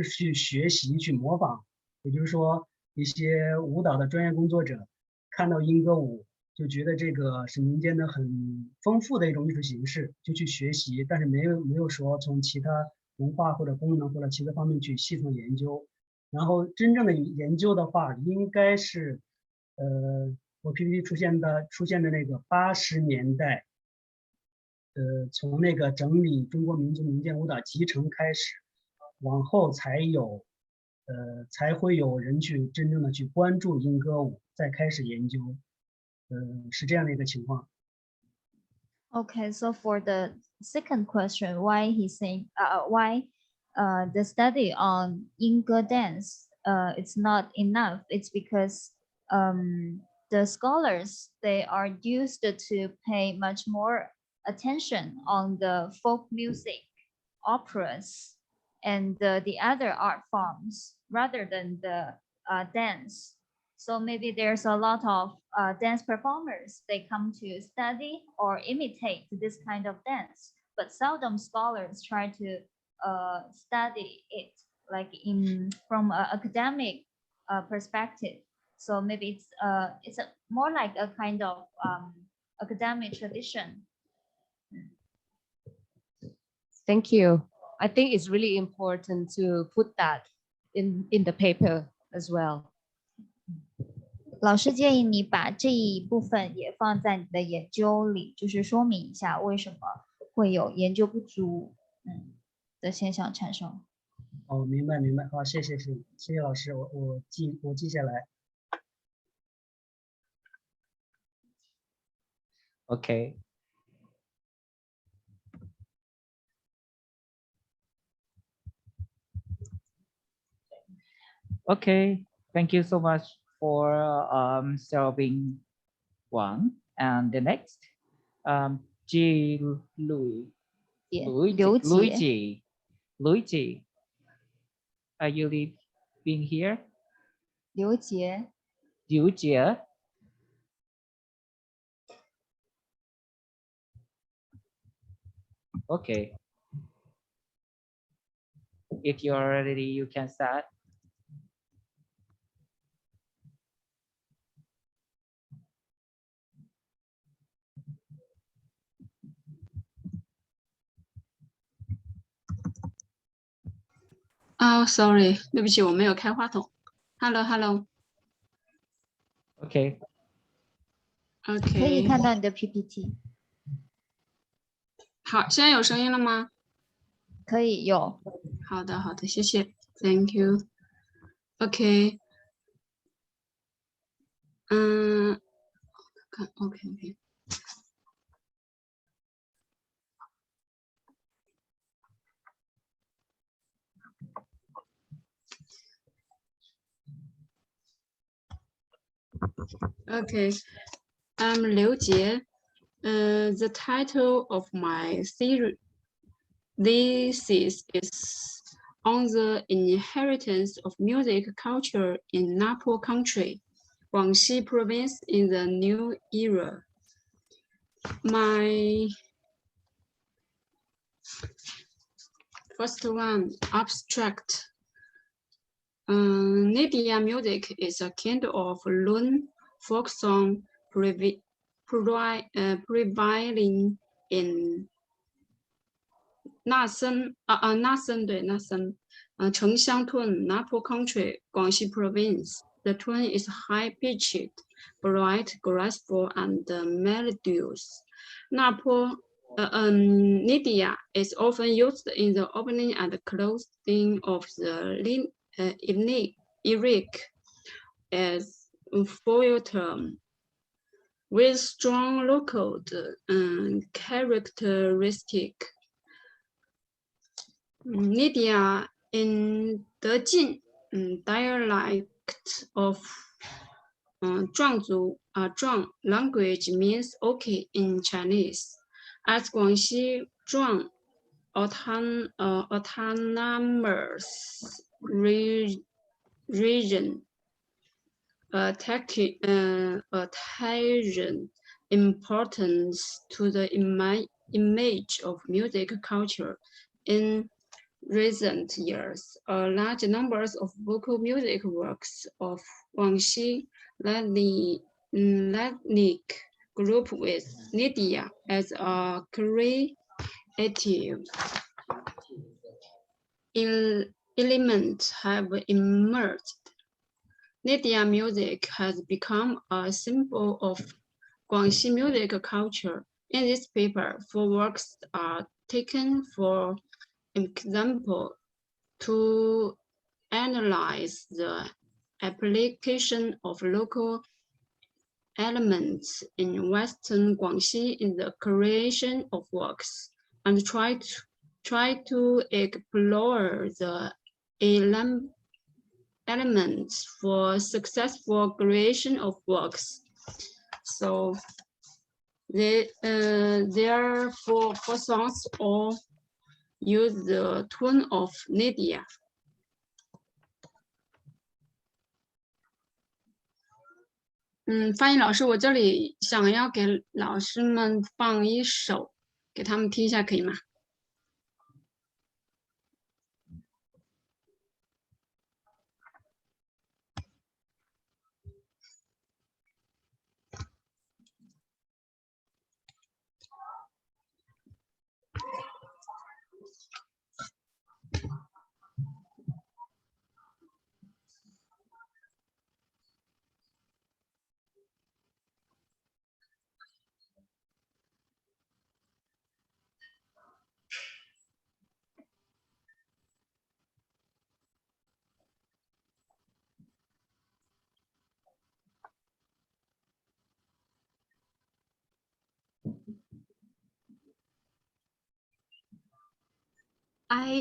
去学习去模仿，也就是说一些舞蹈的专业工作者看到缨歌舞就觉得这个是民间的很丰富的一种艺术形式，就去学习，但是没有说从其他文化或者功能或者其他方面去系统研究。然后真正的研究的话，应该是我 PPT 出现的那个80年代，从那个整理中国民族民间舞蹈集成开始，往后才会有人去真正的去关注缨歌舞，再开始研究，是这样的一个情况。Okay, so for the second question, why he saying why the study on Yingge dance it's not enough? It's because the scholars, they are used to pay much more attention on the folk music, operas, and the other art forms rather than the dance. So maybe there's a lot of dance performers, they come to study or imitate this kind of dance, but seldom scholars try to study it like from an academic perspective. So maybe it's more like a kind of academic tradition. Thank you. I think it's really important to put that in the paper as well. 老师建议你把这一部分也放在你的研究里，就是说明一下为什么会有研究不足的现象产生。哦，明白明白，好，谢谢老师，我记下来。Okay. Okay, thank you so much for solving one. And the next, Luigi, are you being here? 刘杰 Okay. If you're ready, you can start. Sorry， 对不起，我没有开话筒。Hello。Okay. 可以看到你的 PPT。好，现在有声音了吗？可以有。好的，谢谢 ，Thank you。OK。看 OK。Okay, I'm Liu Jie. The title of my thesis is on the inheritance of music culture in Napo Country, Guangxi Province in the new era. My first one, abstract. Nidia music is a kind of lone folk song prevailing in Nasan, Chengxiang Tun, Napo Country, Guangxi Province. The tone is high-pitched, bright, graceful, and melodious. Nidia is often used in the opening and closing of the lyric as foil term, with strong local characteristic. Nidia in the Jin dialect of Zhuangzhou, Zhuang language means okay in Chinese. As Guangxi Zhuang autonomous region, attaching importance to the image of music culture. In recent years, a large number of vocal music works of Guangxi ethnic group with Nidia as a creative element have emerged. Nidia music has become a symbol of Guangxi music culture. In this paper, 4 works are taken for example to analyze the application of local elements in Western Guangxi in the creation of works, and try to explore the elements for successful creation of works. So there are 4 songs all use the tone of Nidia. 翻译老师，我这里想要给老师们放一首，给他们听一下，可以吗？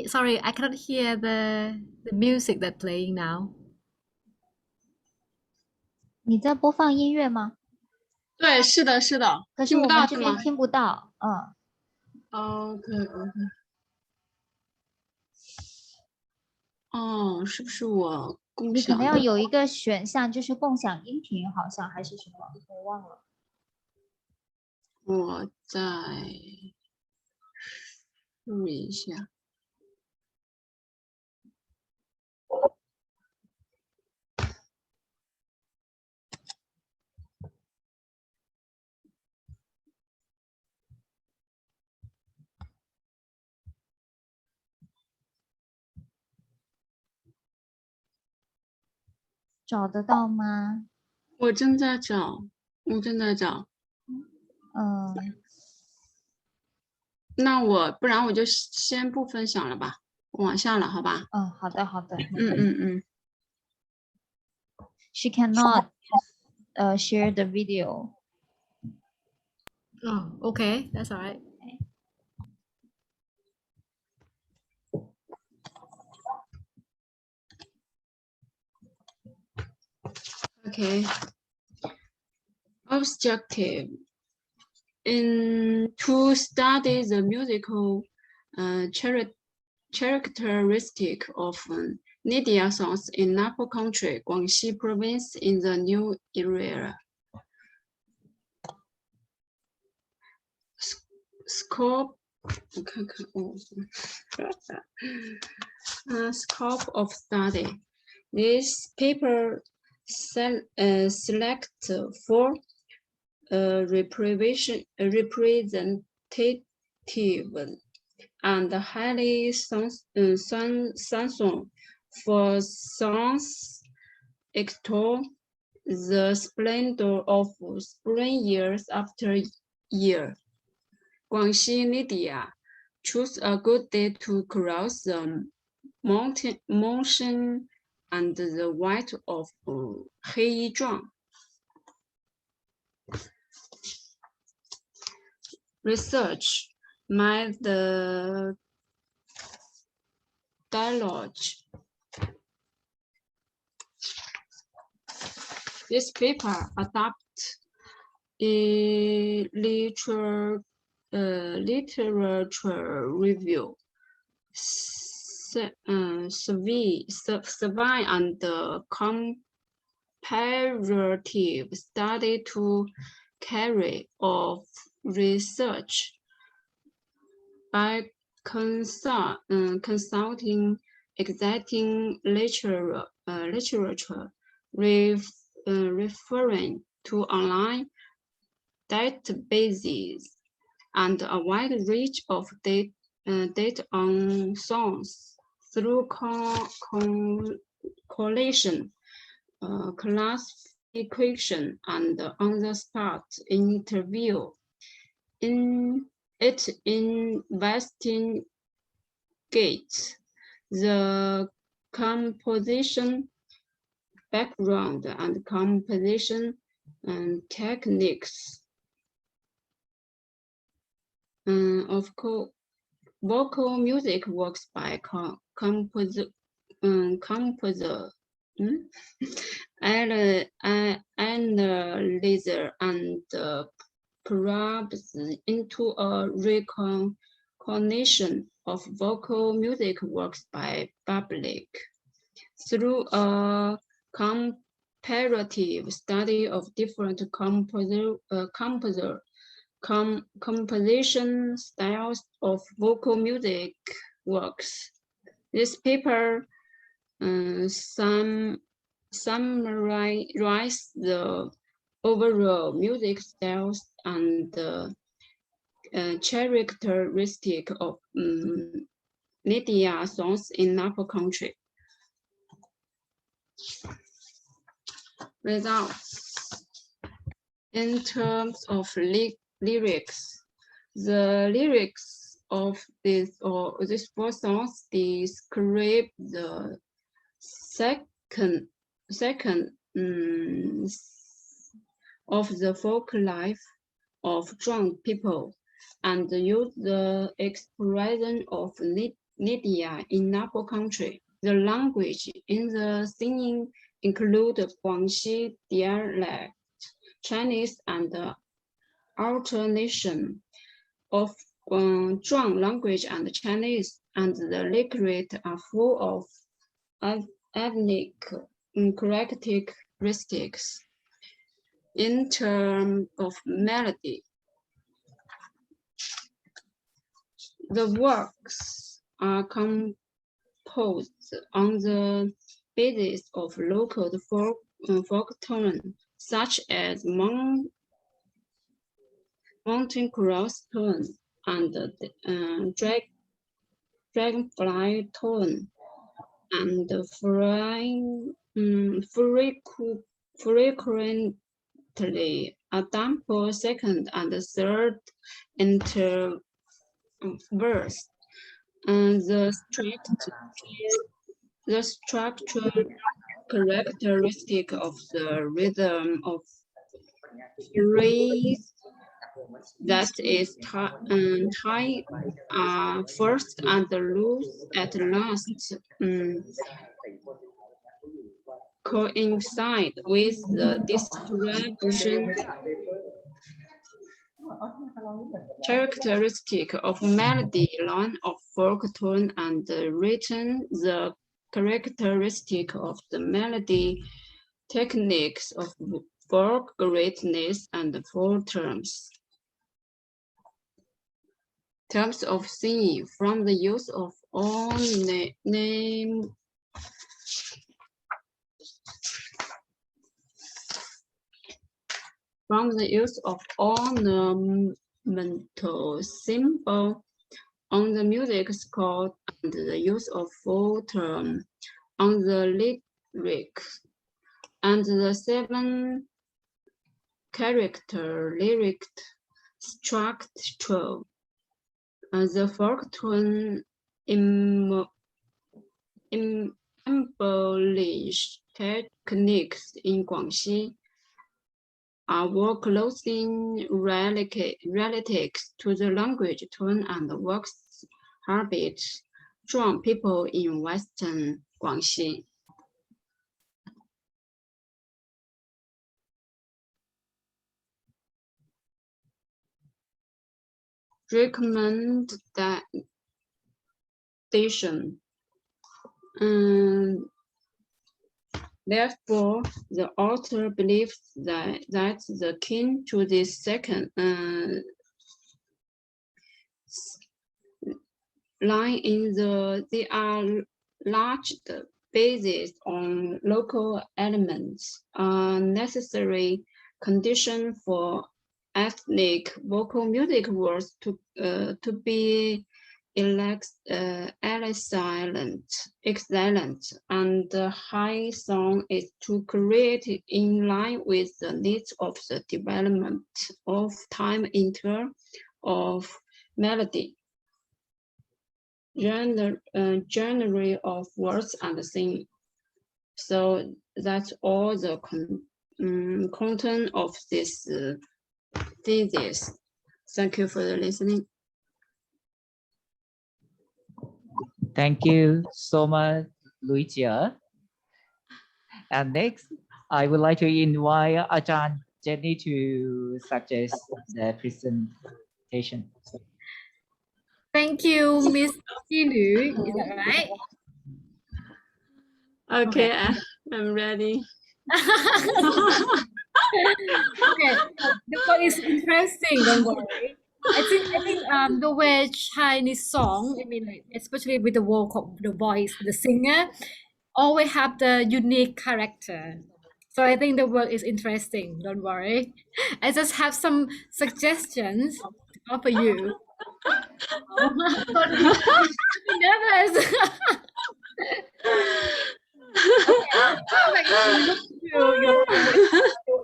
Sorry, I cannot hear the music that playing now. 你在播放音乐吗？对，是的，是的。可是我们这边听不到。OK。哦，是不是我共享？你可能要有一个选项，就是共享音频，好像还是什么，我忘了。我再试一下。找得到吗？我正在找。那不然我就先不分享了吧，往下了，好吧？好的。She cannot share the video. Oh, okay, that's all right. Okay. Objective. To study the musical characteristic of Nidia songs in Napo Country, Guangxi Province in the new era. Scope of study. This paper select 4 representative and highly censored for songs extol the splendor of spring years after year. Guangxi Nidia choose a good day to cross the mountain and the white of Heizhuang. Research made the dialogue. This paper adopts a literature review, survey and comparative study to carry of research by consulting existing literature, referring to online databases and a wide range of data on songs through collation, classification, and on-the-spot interview. It investigates the composition background and composition techniques of vocal music works by composer analyzer and probes into a recognition of vocal music works by public through a comparative study of different composition styles of vocal music works. This paper summarizes the overall music styles and the characteristic of Nidia songs in Napo Country. Results. In terms of lyrics, the lyrics of these 4 songs describe the second of the folk life of Zhuang people and use the expression of Libya in Napo country. The language in the singing include Guangxi dialect, Chinese, and the alternation of Zhuang language and Chinese, and the lyrics are full of ethnic characteristics. In terms of melody, the works are composed on the basis of local folk tone, such as mountain cross tone and dragonfly tone, and frequently a double second and third interverse. And the structural characteristic of the rhythm of phrase that is high first and loose at last coincide with the distribution characteristic of melody, line of folk tone, and written the characteristic of the melody, techniques of folk greatness, and four terms. Terms of singing from the use of all ornamental symbol on the music score, and the use of full term on the lyric, and the 7 character lyric structure. The folk tone embellish techniques in Guangxi are more closely related to the language tone and works habit from people in Western Guangxi. Recommendation. Therefore, the author believes that the key to this second line in they are large basis on local elements, are necessary condition for ethnic vocal music works to be excellent, and the high song is to create in line with the needs of the development of time interval of melody, genre of words and singing. So that's all the content of this thesis. Thank you for the listening. Thank you so much, Lucia. And next, I would like to invite Ajahn Jenny to suggest the presentation. Thank you, Miss Jilu. Is that right? Okay, I'm ready. Okay, the one is interesting, don't worry. I think the way Chinese song, I mean, especially with the vocal, the voice, the singer, always have the unique character. So I think the work is interesting, don't worry. I just have some suggestions to offer you. Don't be nervous.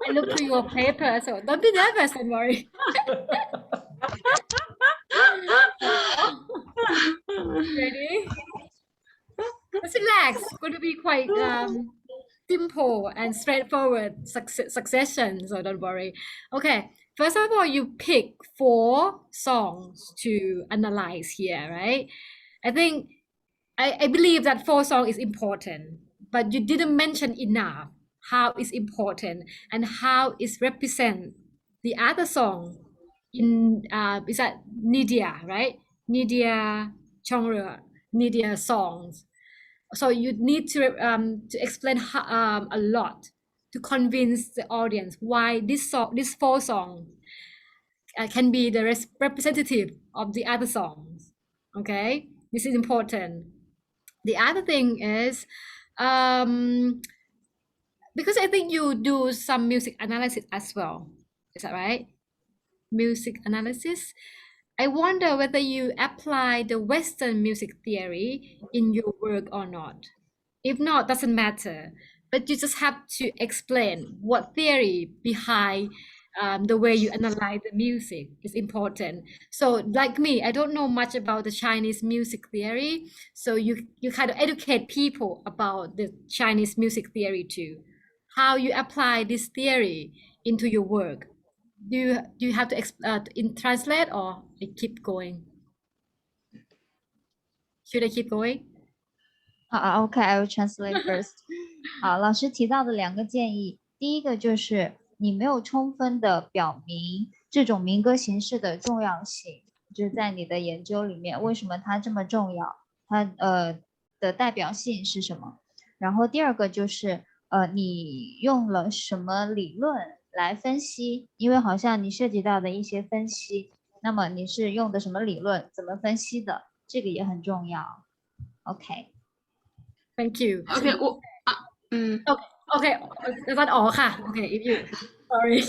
I look through your paper, so don't be nervous, don't worry. Ready? Just relax. It's going to be quite simple and straightforward succession, so don't worry. Okay, first of all, you pick 4 songs to analyze here, right? I think I believe that 4 song is important, but you didn't mention enough how it's important and how it represent the other song in is that Nidia, right? Nidia genre, Nidia songs. So you need to explain a lot to convince the audience why this 4 songs can be the representative of the other songs. Okay, this is important. The other thing is because I think you do some music analysis as well. Is that right? Music analysis. I wonder whether you apply the Western music theory in your work or not. If not, doesn't matter. But you just have to explain what theory behind the way you analyze the music is important. So like me, I don't know much about the Chinese music theory. So you kind of educate people about the Chinese music theory too. How you apply this theory into your work. Do you have to translate or I keep going? Should I keep going? Okay, I will translate first. 好，老师提到的2个建议，第一个就是你没有充分的表明这种民歌形式的重要性，就是在你的研究里面，为什么它这么重要，它的代表性是什么？然后第二个就是你用了什么理论来分析，因为好像你涉及到的一些分析，那么你是用的什么理论，怎么分析的，这个也很重要。Thank you. OK， OK， 那哦哈 OK， if you sorry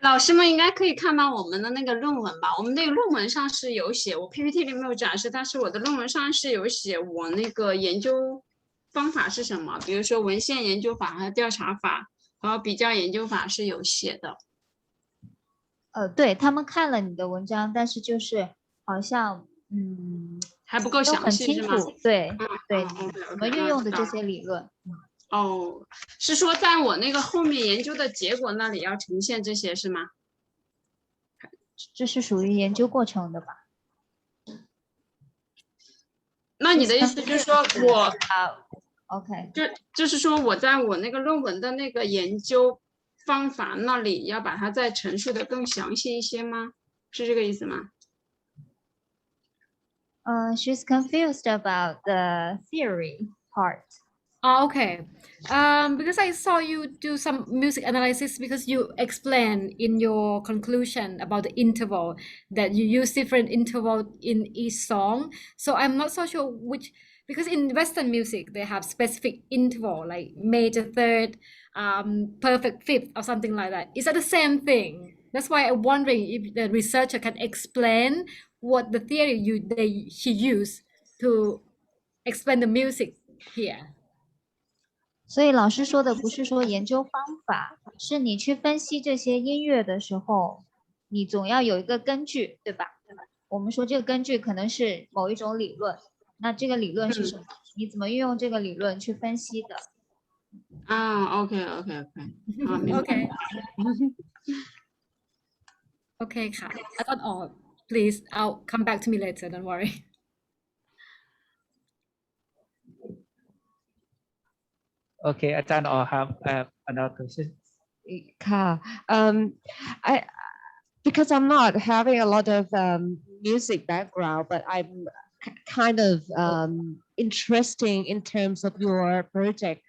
老师们应该可以看到我们的那个论文吧？我们那个论文上是有写，我 PPT 里没有展示，但是我的论文上是有写我那个研究方法是什么，比如说文献研究法和调查法和比较研究法是有写的。对，他们看了你的文章，但是就是好像还不够详细是吗？对对，怎么运用的这些理论？哦，是说在我那个后面研究的结果那里要呈现这些是吗？这是属于研究过程的吧？那你的意思就是说我OK， 就是说我在我那个论文的那个研究方法那里要把它再陈述的更详细一些吗？是这个意思吗？She's confused about the theory part. Okay. Because I saw you do some music analysis because you explain in your conclusion about the interval that you use different interval in each song. So I'm not so sure which, because in Western music, they have specific interval like major third, perfect fifth or something like that. Is that the same thing? That's why I'm wondering if the researcher can explain what the theory she used to explain the music here. 所以老师说的不是说研究方法，是你去分析这些音乐的时候，你总要有一个根据，对吧？我们说这个根据可能是某一种理论，那这个理论是什么？你怎么运用这个理论去分析的？啊 ，OK， OK ค่ะ I thought all please I'll come back to me later don't worry. Okay, อาจารย์อ๋อ have another question. Because I'm not having a lot of music background, but I'm kind of interesting in terms of your project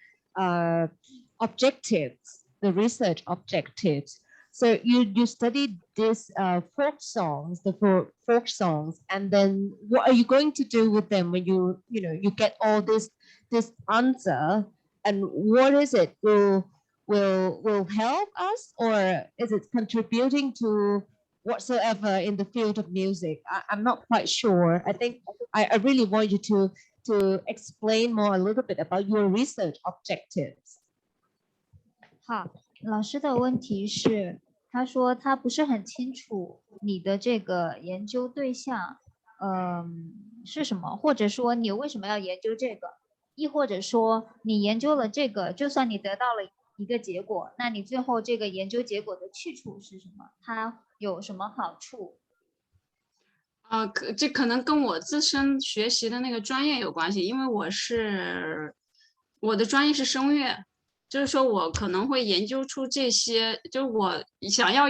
objectives, the research objectives. So you studied this folk songs, the folk songs, and then what are you going to do with them when you get all this answer? And what is it will help us, or is it contributing to whatsoever in the field of music? I'm not quite sure. I think I really want you to explain more a little bit about your research objectives. 好，老师的问题是，他说他不是很清楚你的这个研究对象，是什么，或者说你为什么要研究这个？亦或者说你研究了这个，就算你得到了一个结果，那你最后这个研究结果的去处是什么？它有什么好处？这可能跟我自身学习的那个专业有关系，因为我的专业是声乐，就是说我可能会研究出这些，就我想要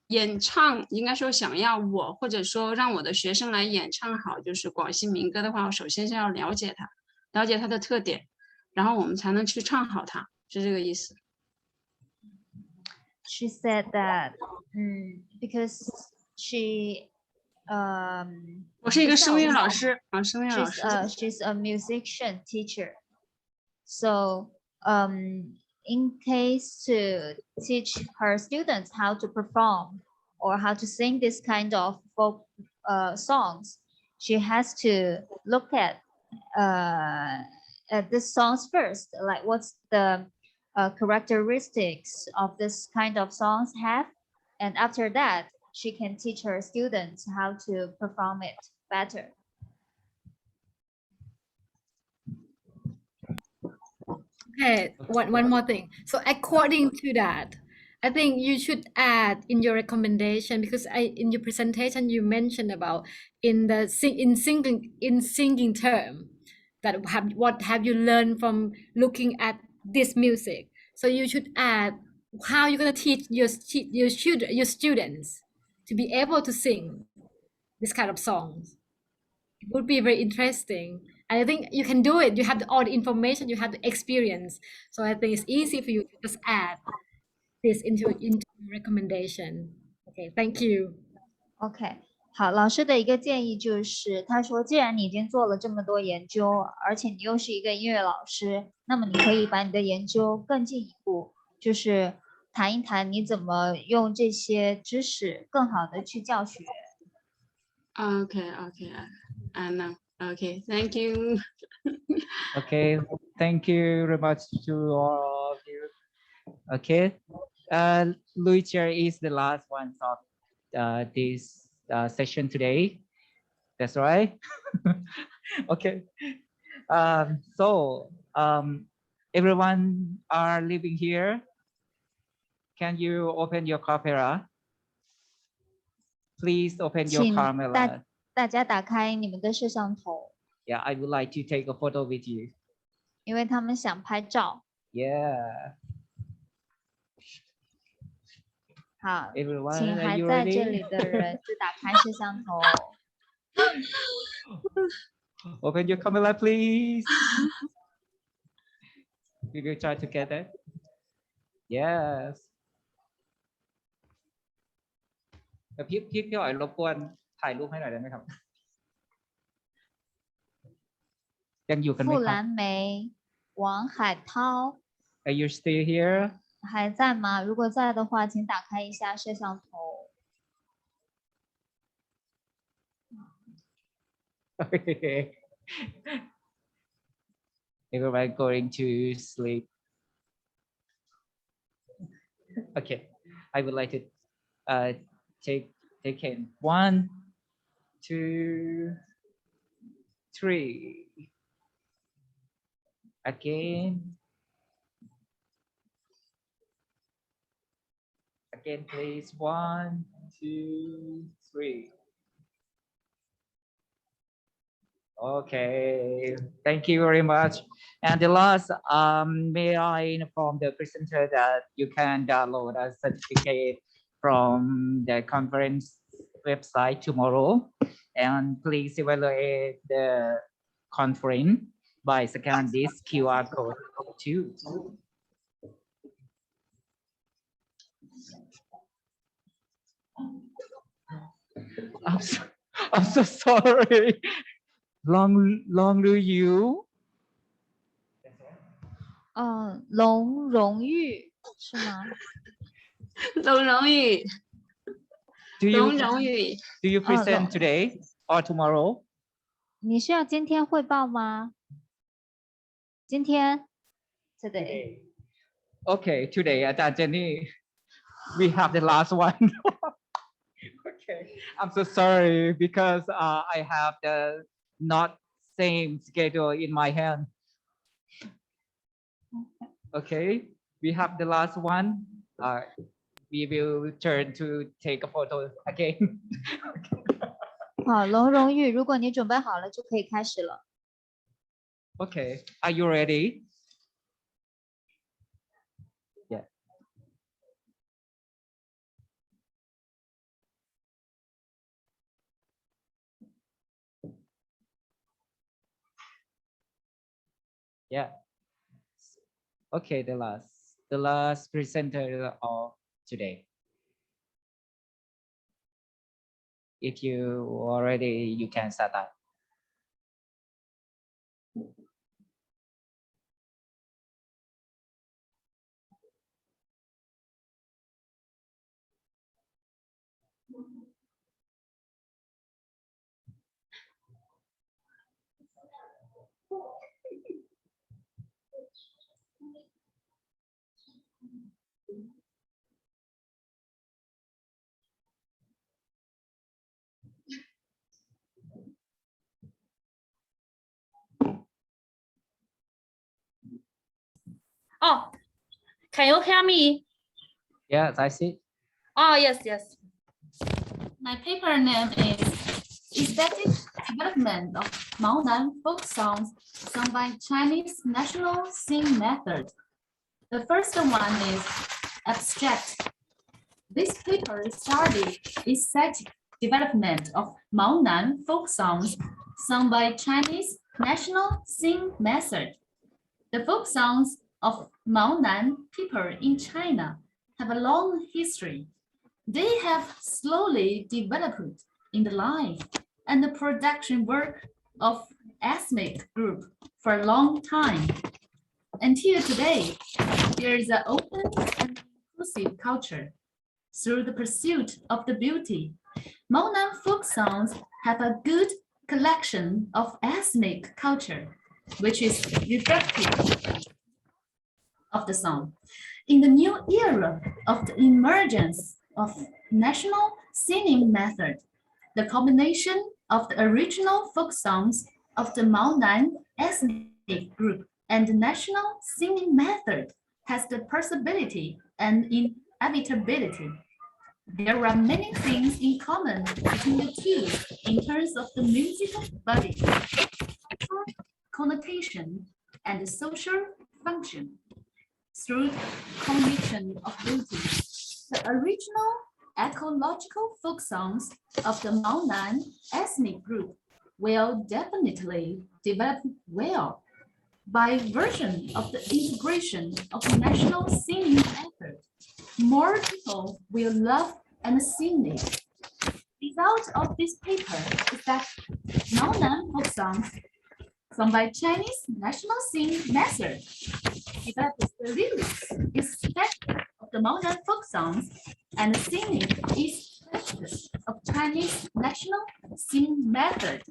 演唱，应该说想要我或者说让我的学生来演唱好，就是广西民歌的话，我首先是要了解它，了解它的特点，然后我们才能去唱好它，是这个意思。She said that, because she, 我是一个声乐老师啊，声乐老师。She's a musician teacher. So, in case to teach her students how to perform or how to sing this kind of folk songs, she has to look at the songs first, like what's the characteristics of this kind of songs have, and after that she can teach her students how to perform it better. Okay, one more thing. So according to that, I think you should add in your recommendation, because in your presentation you mentioned about in singing term that what have you learned from looking at this music. So you should add how you're gonna teach your students to be able to sing this kind of songs. It would be very interesting. And I think you can do it. You have all the information, you have the experience. So I think it's easy for you to just add this into your recommendation. Okay, thank you. OK, 好，老师的一个建议就是，他说，既然你已经做了这么多研究，而且你又是一个音乐老师，那么你可以把你的研究更进一步，就是谈一谈你怎么用这些知识更好的去教学。Okay, I know. Okay, thank you. Okay, thank you very much to all of you. Okay, Lucia is the last one of this session today. That's right. Okay. So everyone are living here. Can you open your camera? Please open your camera. 大家打开你们的摄像头。Yeah, I would like to take a photo with you. 因为他们想拍照。Yeah. 好， Everyone, 请还在这里的人就打开摄像头。Open your camera, please. We will try together. Yes. พี่อ๋อยรบกวนถ่ายรูปให้หน่อยได้ไหมครับยังอยู่กันไหมครับ 傅兰梅、王海涛 Are you still here? 还在吗？如果在的话，请打开一下摄像头。Okay. Everyone going to sleep. Okay. I would like to take in 1, 2, 3. Again. Again, please. 1, 2, 3. Okay, thank you very much. And the last, may I inform the presenter that you can download a certificate from the conference website tomorrow, and please evaluate the conference by scanning this QR code too. I'm so sorry. Long Lu Yu. 龙荣玉是吗？龙荣玉。龙荣玉。Do you present today or tomorrow? 你是要今天汇报吗？今天 today. Okay, today, อาจารย์เจนนี่ we have the last one. Okay, I'm so sorry because I have the not same schedule in my hand. Okay, we have the last one. We will turn to take a photo again. พ好，龙荣玉，如果你准备好了，就可以开始了。 Okay, are you ready? Yeah. Yeah. Okay, the last presenter of today. If you are ready, you can start that. Oh, can you hear me? Yes, I see. Oh, yes. My paper name is Aesthetic Development of Maonan Folk Songs sung by Chinese National Sing Method. The first one is abstract. This paper studies aesthetic development of Maonan folk songs sung by Chinese National Sing Method. The folk songs of Maonan people in China have a long history. They have slowly developed in the life and the production work of ethnic group for a long time. Until today, there is an open and inclusive culture. Through the pursuit of the beauty, Maonan folk songs have a good collection of ethnic culture, which is reflective of the song. In the new era of the emergence of national singing method, the combination of the original folk songs of the Maonan ethnic group and the national singing method has the possibility and inevitability. There are many things in common between the two in terms of the musical body, connotation, and social function. Through combination of beauty, the original ecological folk songs of the Maonan ethnic group will definitely develop well by virtue of the integration of the national singing method. More people will love and sing it. The result of this paper is that Maonan folk songs sung by Chinese national singing method develops the lyrics aesthetic of the Maonan folk songs and the singing aesthetic of Chinese national singing method.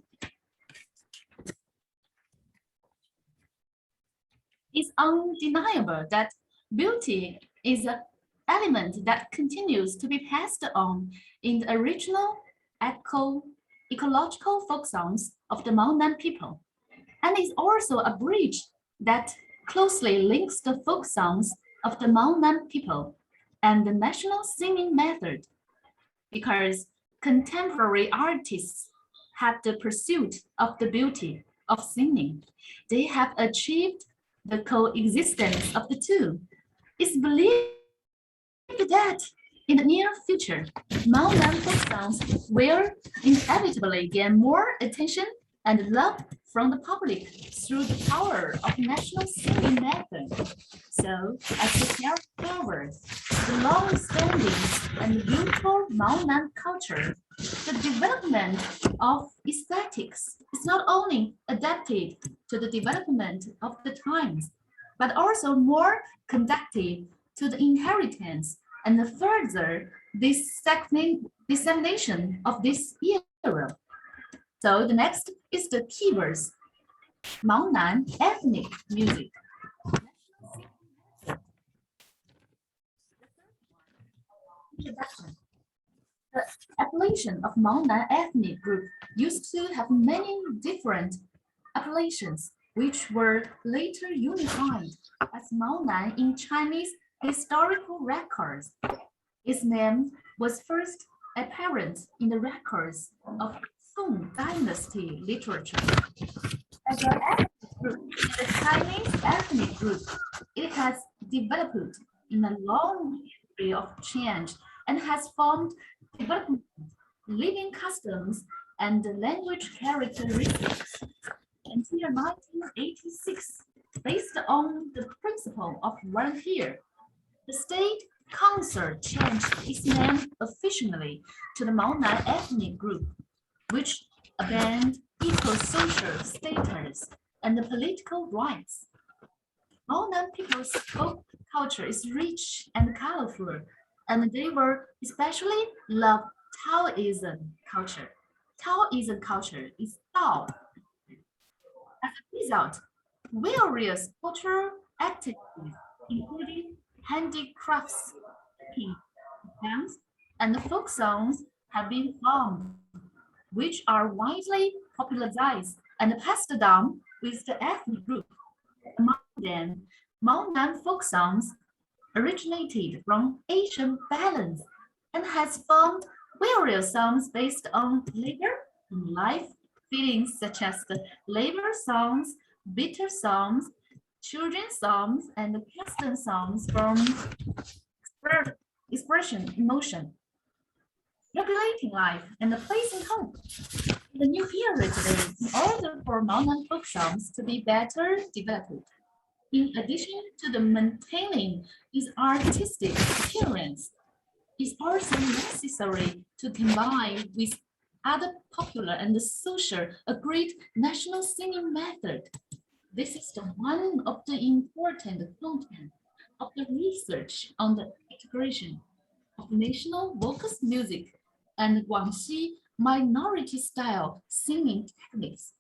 It's undeniable that beauty is an element that continues to be passed on in the original ecological folk songs of the Maonan people, and is also a bridge that closely links the folk songs of the Maonan people and the national singing method, because contemporary artists have the pursuit of the beauty of singing. They have achieved the coexistence of the two. It's believed that in the near future, Maonan folk songs will inevitably gain more attention and love from the public through the power of national singing method. So, as we carry forward the long-standing and beautiful Maonan culture, the development of aesthetics is not only adapted to the development of the times, but also more conducive to the inheritance and the further dissemination of this era. So the next is the keywords, Maonan ethnic music. Introduction. The appellation of Maonan ethnic group used to have many different appellations, which were later unified as Maonan in Chinese historical records. Its name was first apparent in the records of Song Dynasty literature. As an ethnic group, the Chinese ethnic group, it has developed in a long history of change and has formed development, living customs, and language characteristics until 1986, based on the principle of one here. The state council changed its name officially to the Maonan ethnic group, which abandoned equal social status and the political rights. Maonan people's folk culture is rich and colorful, and they were especially love Taoism culture. Taoism culture is Tao. As a result, various cultural activities, including handicrafts, dance, and folk songs, have been formed, which are widely popularized and passed down with the ethnic group. Among them, Maonan folk songs originated from Asian balance and has formed various songs based on labor and life feelings, such as the labor songs, bitter songs, children's songs, and Western songs from expression, emotion, regulating life, and placing hope. In the new era today, in order for Maonan folk songs to be better developed, in addition to the maintaining its artistic appearance, it's also necessary to combine with other popular and social agreed national singing method. This is the one of the important content of the research on the integration of national vocal music and Guangxi minority style singing techniques,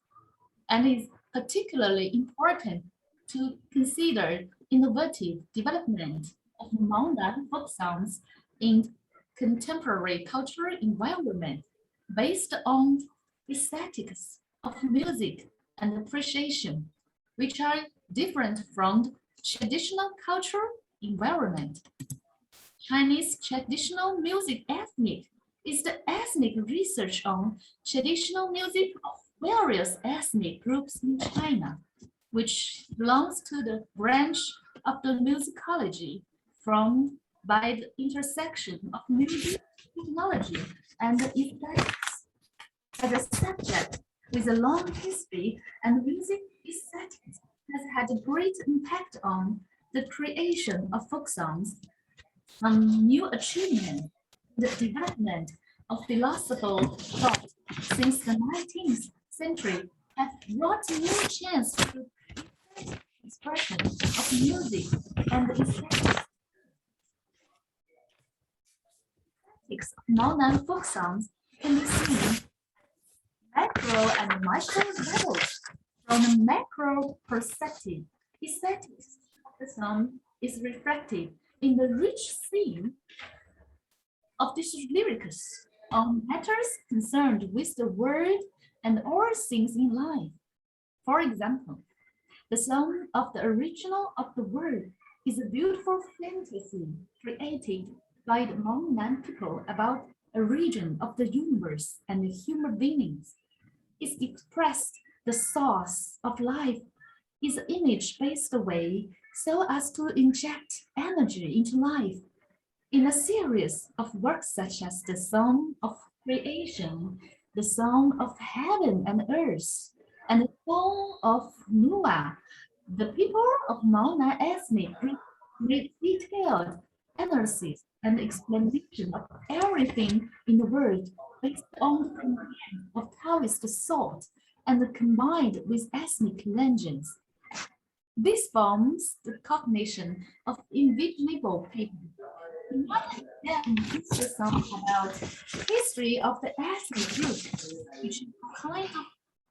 and is particularly important to consider innovative development of Maonan folk songs in contemporary cultural environment based on aesthetics of music and appreciation, which are different from traditional cultural environment. Chinese traditional music ethnic is the ethnic research on traditional music of various ethnic groups in China, which belongs to the branch of the musicology formed by the intersection of music, technology, and aesthetics. As a subject with a long history, and music aesthetics has had a great impact on the creation of folk songs, on new achievements, the development of philosophical thought since the 19th century have brought new chance to expression of music and aesthetics. Of Maonan folk songs can be seen macro and micro levels. From a macro perspective, aesthetics of the song is reflected in the rich theme of these lyrics on matters concerned with the world and all things in life. For example, the song of the original of the world is a beautiful fantasy created by the Maonan people about a region of the universe and the human beings. It expressed the source of life is an image-based way so as to inject energy into life. In a series of works such as the Song of Creation, the Song of Heaven and Earth, and the Song of Noah, the people of Maonan ethnic group made detailed analysis and explanation of everything in the world based on the command of Taoist thought and combined with ethnic legends. This forms the cognition of invisible people. One of them is the song about the history of the ethnic group, which kind of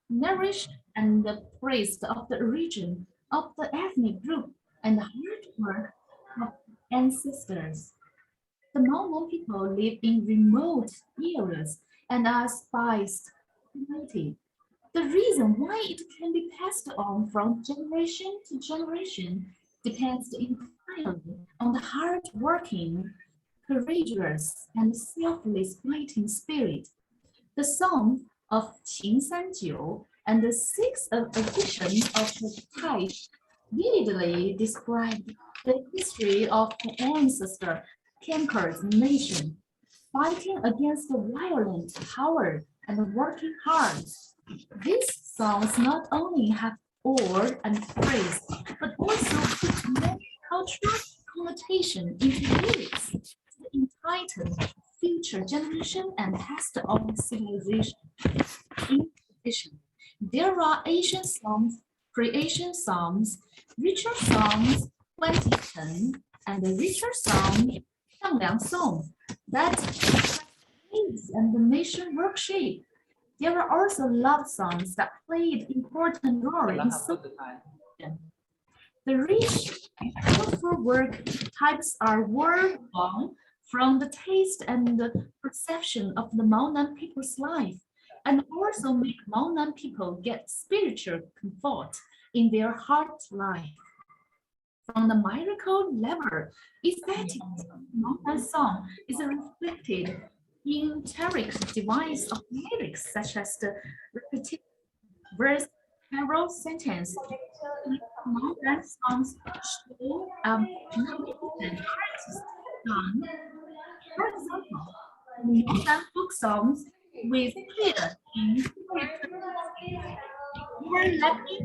nourished and praised of the origin of the ethnic group and the hard work of ancestors. The Maonan people live in remote areas and are spiced community. The reason why it can be passed on from generation to generation depends entirely on the hard-working, courageous, and selfless fighting spirit. The song of Qin Sanjiu and the 6th edition of the type vividly described the history of the ancestor conquered nation, fighting against the violent power and working hard. These songs not only have ode and praise, but also put many cultural connotation into lyrics to entitle future generation and test of civilization. In addition, there are Asian songs, pre-Asian songs, ritual songs, 2010, and the ritual song, Xiangliang Song, that plays and the nation worship. There are also love songs that played important role in social. The rich and colorful work types are word born from the taste and the perception of the Maonan people's life, and also make Maonan people get spiritual comfort in their heart life. From the miracle level, aesthetic Maonan song is reflected in lyric device of lyrics such as the repetitive verse, parallel sentence. Maonan songs show magnificent artists. For example, Maonan folk songs with clear overlapping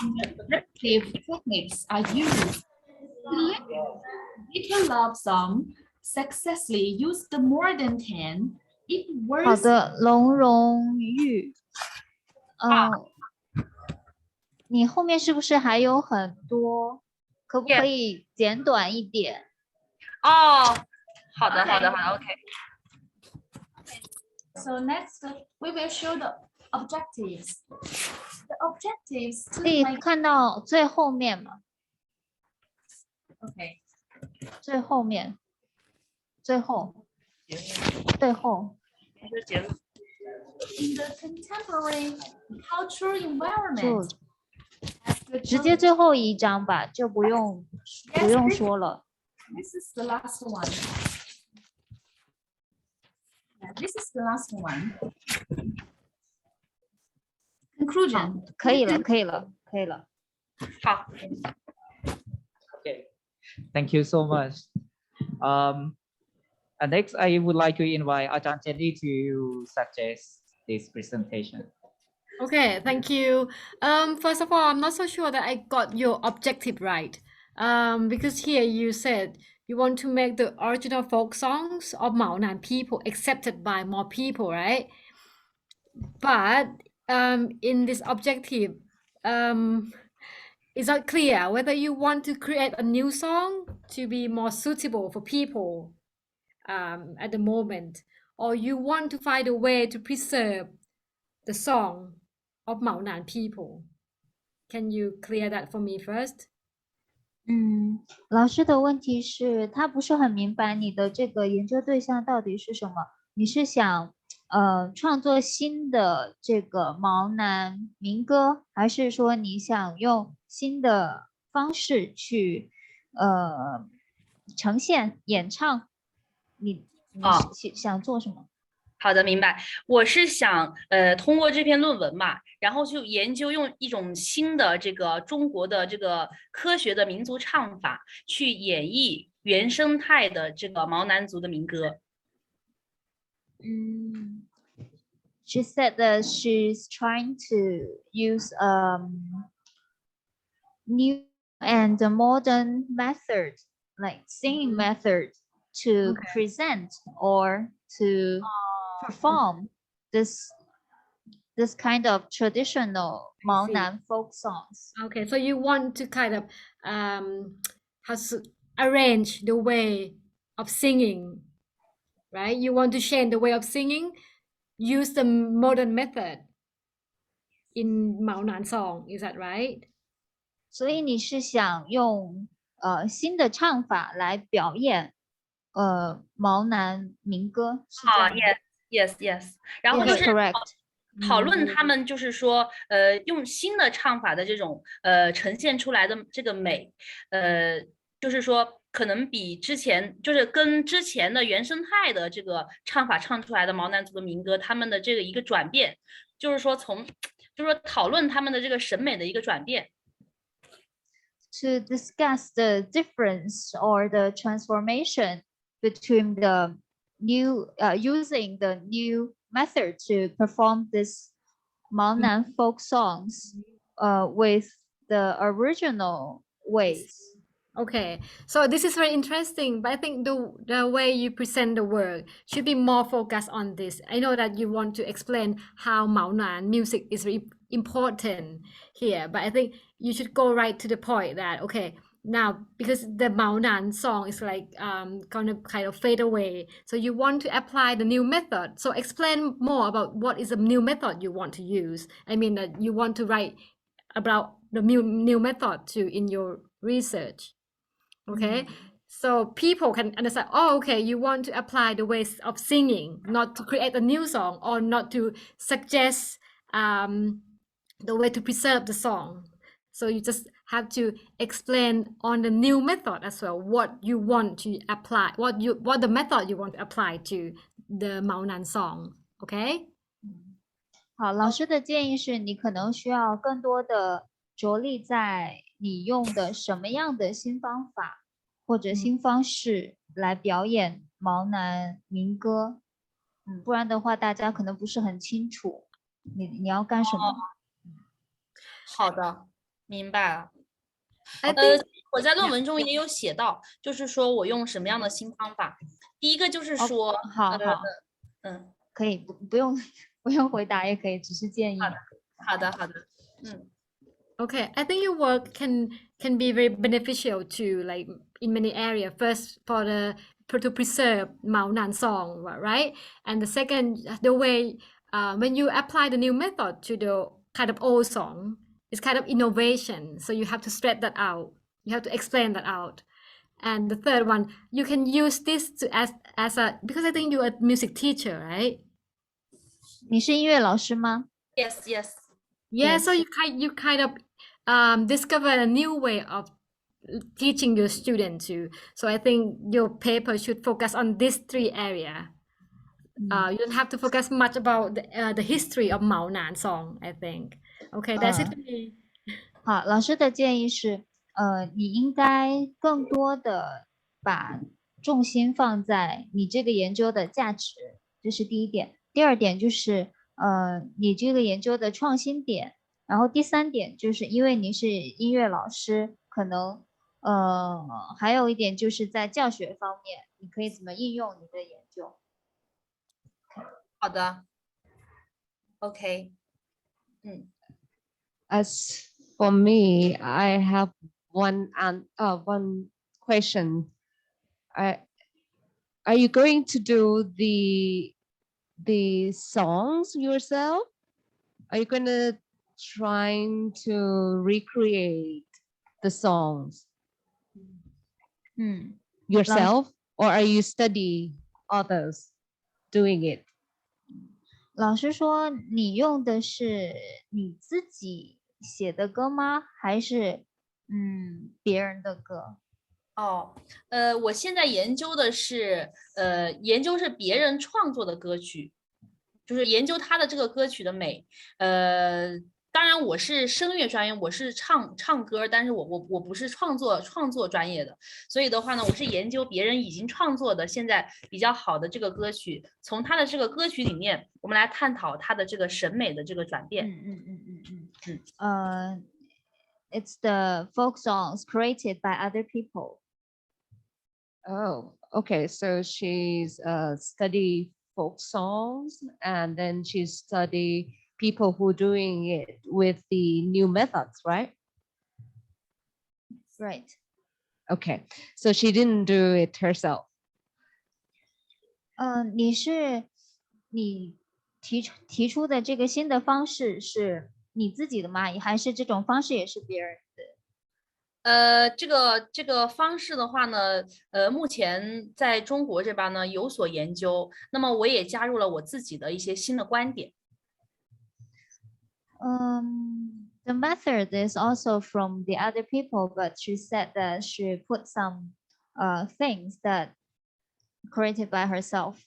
and repetitive techniques are used. Little love song successfully used more than 10. It 好 was 的，龙荣玉，你后面是不是还有很多？可不可以简短一点？哦，好的，好的，好的 ，OK。 So next, we will show the objectives. The objectives 可以 to make 看到最后面吗？ okay. 最后面，最后，最后。 In the contemporary cultural environment, 直接最后一张吧，就不用说了。 this is the last one. Yeah, this is the last one. Conclusion. 可以了，可以了，可以了。好。 Okay, thank you so much. And next, I would like to invite Ajahn Jenny to suggest this presentation. Okay, thank you. First of all, I'm not so sure that I got your objective right. Because here you said you want to make the original folk songs of Maonan people accepted by more people, right? But in this objective, it's not clear whether you want to create a new song to be more suitable for people at the moment, or you want to find a way to preserve the song of Maonan people. Can you clear that for me first? 老师的问题是，他不是很明白你的这个研究对象到底是什么？你是想创作新的这个毛南民歌，还是说你想用新的方式去呈现演唱？你想做什么？ 好的，明白。我是想，通过这篇论文嘛，然后就研究用一种新的这个中国的这个科学的民族唱法，去演绎原生态的这个毛南族的民歌。She said that she's trying to use new and modern method, like singing method, to present or to perform this kind of traditional Maonan folk songs. Okay, so you want to kind of arrange the way of singing, right? You want to change the way of singing, use the modern method in Maonan song, is that right? 所以你是想用新的唱法来表演毛南民歌，是这样吗？ Yes. 然后就是讨论他们就是说，用新的唱法的这种呈现出来的这个美，就是说可能比之前就是跟之前的原生态的这个唱法唱出来的毛南族的民歌，他们的这个一个转变，就是说讨论他们的这个审美的一个转变。To discuss the difference or the transformation between the new using the new method to perform this Maonan folk songs with the original ways. Okay, so this is very interesting, but I think the way you present the work should be more focused on this. I know that you want to explain how Maonan music is very important here, but I think you should go right to the point that, okay, now because the Maonan song is like gonna kind of fade away, so you want to apply the new method. So explain more about what is the new method you want to use. I mean that you want to write about the new method too in your research. Okay, so people can understand, oh, okay, you want to apply the ways of singing, not to create a new song or not to suggest the way to preserve the song. So you just have to explain on the new method as well, what you want to apply, what the method you want to apply to the Maonan song. Okay? 好，老师的建议是你可能需要更多的着力在你用的什么样的新方法或者新方式来表演毛南民歌，不然的话大家可能不是很清楚你要干什么。好的，明白了。我在论文中也有写到，就是说我用什么样的新方法。第一个就是说，好，可以不用回答也可以，只是建议。好的。Okay, I think your work can be very beneficial to like in many areas. First, to preserve Maonan song, right? And the second, the way when you apply the new method to the kind of old song, it's kind of innovation. So you have to spread that out. You have to explain that out. And the third one, you can use this to as a because I think you're a music teacher, right? 你是音乐老师吗？ Yes. Yeah, so you kind of discover a new way of teaching your students too. So I think your paper should focus on these three areas. You don't have to focus much about the history of Maonan song, I think. Okay, that's it for me. 好，老师的建议是，你应该更多的把重心放在你这个研究的价值，这是第一点。第二点就是，你这个研究的创新点。然后第三点就是因为你是音乐老师，可能还有一点就是在教学方面，你可以怎么应用你的研究。好的 ，OK， As for me, I have one question. Are you going to do the songs yourself? Are you going to trying to recreate the songs yourself, or are you study others doing it? 老师说你用的是你自己写的歌吗？还是别人的歌？我现在研究的是别人创作的歌曲，就是研究他的这个歌曲的美。当然我是声乐专业，我是唱歌，但是我不是创作专业的，所以的话呢，我是研究别人已经创作的现在比较好的这个歌曲，从他的这个歌曲里面，我们来探讨他的这个审美的这个转变。It's the folk songs created by other people. Oh, okay. So she's study folk songs, and then she study people who doing it with the new methods, right? Right. Okay. So she didn't do it herself. 你提出的这个新的方式是你自己的吗？还是这种方式也是别人的？这个方式的话呢，目前在中国这边呢有所研究，那么我也加入了我自己的一些新的观点。The method is also from the other people, but she said that she put some things that created by herself.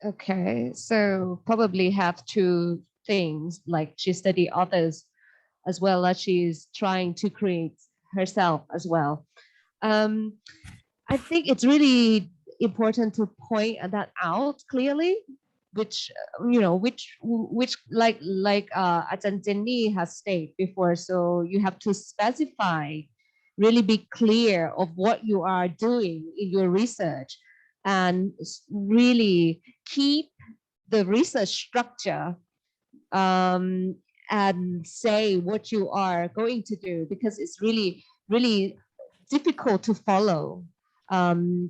Okay, so probably have two things, like she studied others as well as she's trying to create herself as well. I think it's really important to point that out clearly, which like Ajahn Jenny has stated before. So you have to specify, really be clear of what you are doing in your research, and really keep the research structure, and say what you are going to do, because it's really difficult to follow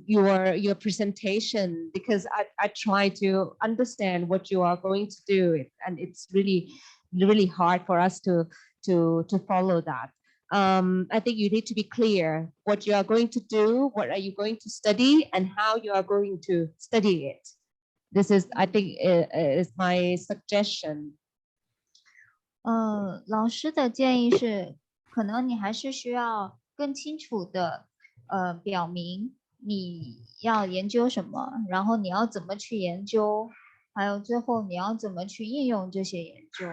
your presentation, because I try to understand what you are going to do, and it's really hard for us to follow that. I think you need to be clear what you are going to do, what are you going to study, and how you are going to study it. This is, I think, is my suggestion. 老师的建议是，可能你还是需要更清楚的表明你要研究什么，然后你要怎么去研究，还有最后你要怎么去应用这些研究。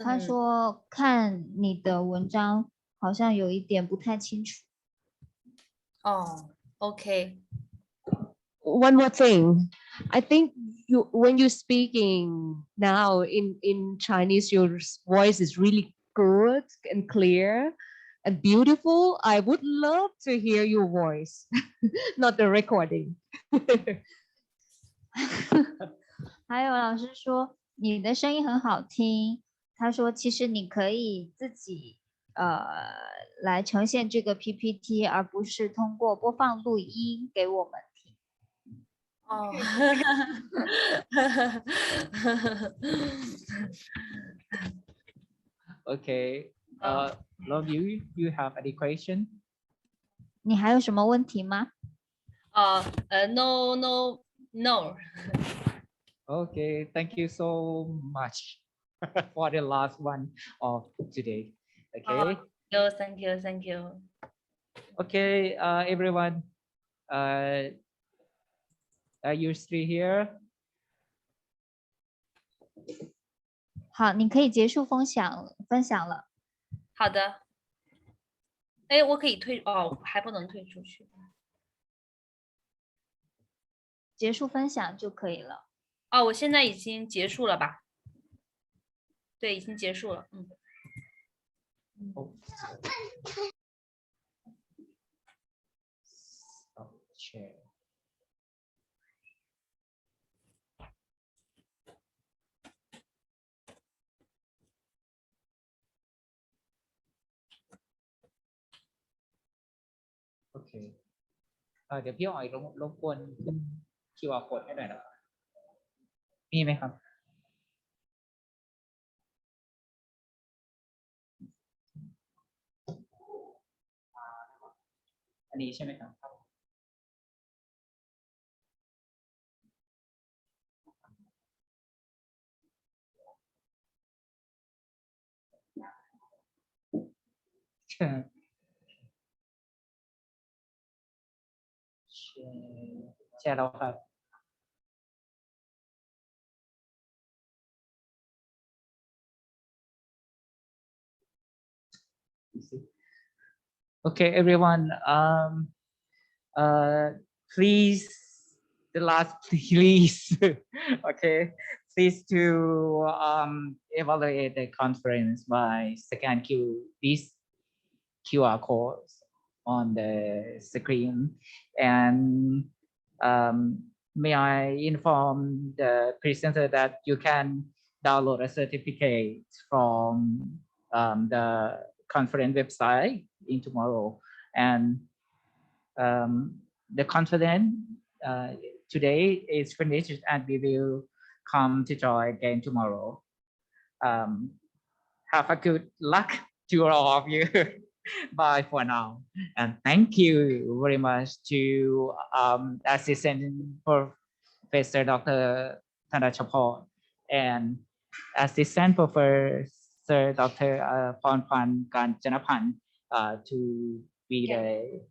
他说看你的文章好像有一点不太清楚。哦 ，OK。 One more thing, I think when you're speaking now in Chinese, your voice is really good and clear and beautiful. I would love to hear your voice, not the recording. 还有老师说你的声音很好听，他说其实你可以自己来呈现这个 PPT， 而不是通过播放录音给我们。哦，Okay. Love you. You have any question? 你还有什么问题吗？No. Okay. Thank you so much for the last one of today. Okay. Thank you. Okay. Everyone. Are you still here? 好，你可以结束分享了。好的。哎，我可以退哦，还不能退出去。结束分享就可以了。哦，我现在已经结束了吧？对，已经结束了。โอเคเดี๋ยวพี่อ๋อยรบกวนขึ้น QR code ให้หน่อยนะครับมีไหมครับอันนี้ใช่ไหมครับแชร์แล้วครับ Okay, everyone. Please, the last please. Okay, please to evaluate the conference by scan this QR codes on the screen, and may I inform the presenter that you can download a certificate from the conference website in tomorrow, and the conference today is finished, and we will come to join again tomorrow. Have a good luck to all of you. Bye for now, and thank you very much to Assistant Professor Dr. Thanachaport and Assistant Professor Dr. Pornpan Kanchanapan to be the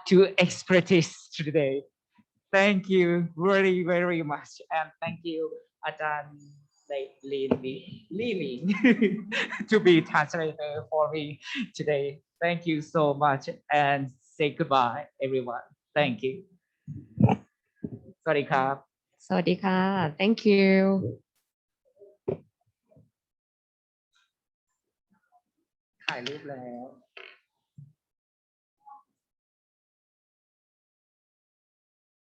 to expertise today. Thank you very, very much. And thank you, Ajahn Li to be translator for me today. Thank you so much and say goodbye, everyone. Thank you. สวัสดีครับ สวัสดีค่ะ thank you ถ่ายรูปแล้ว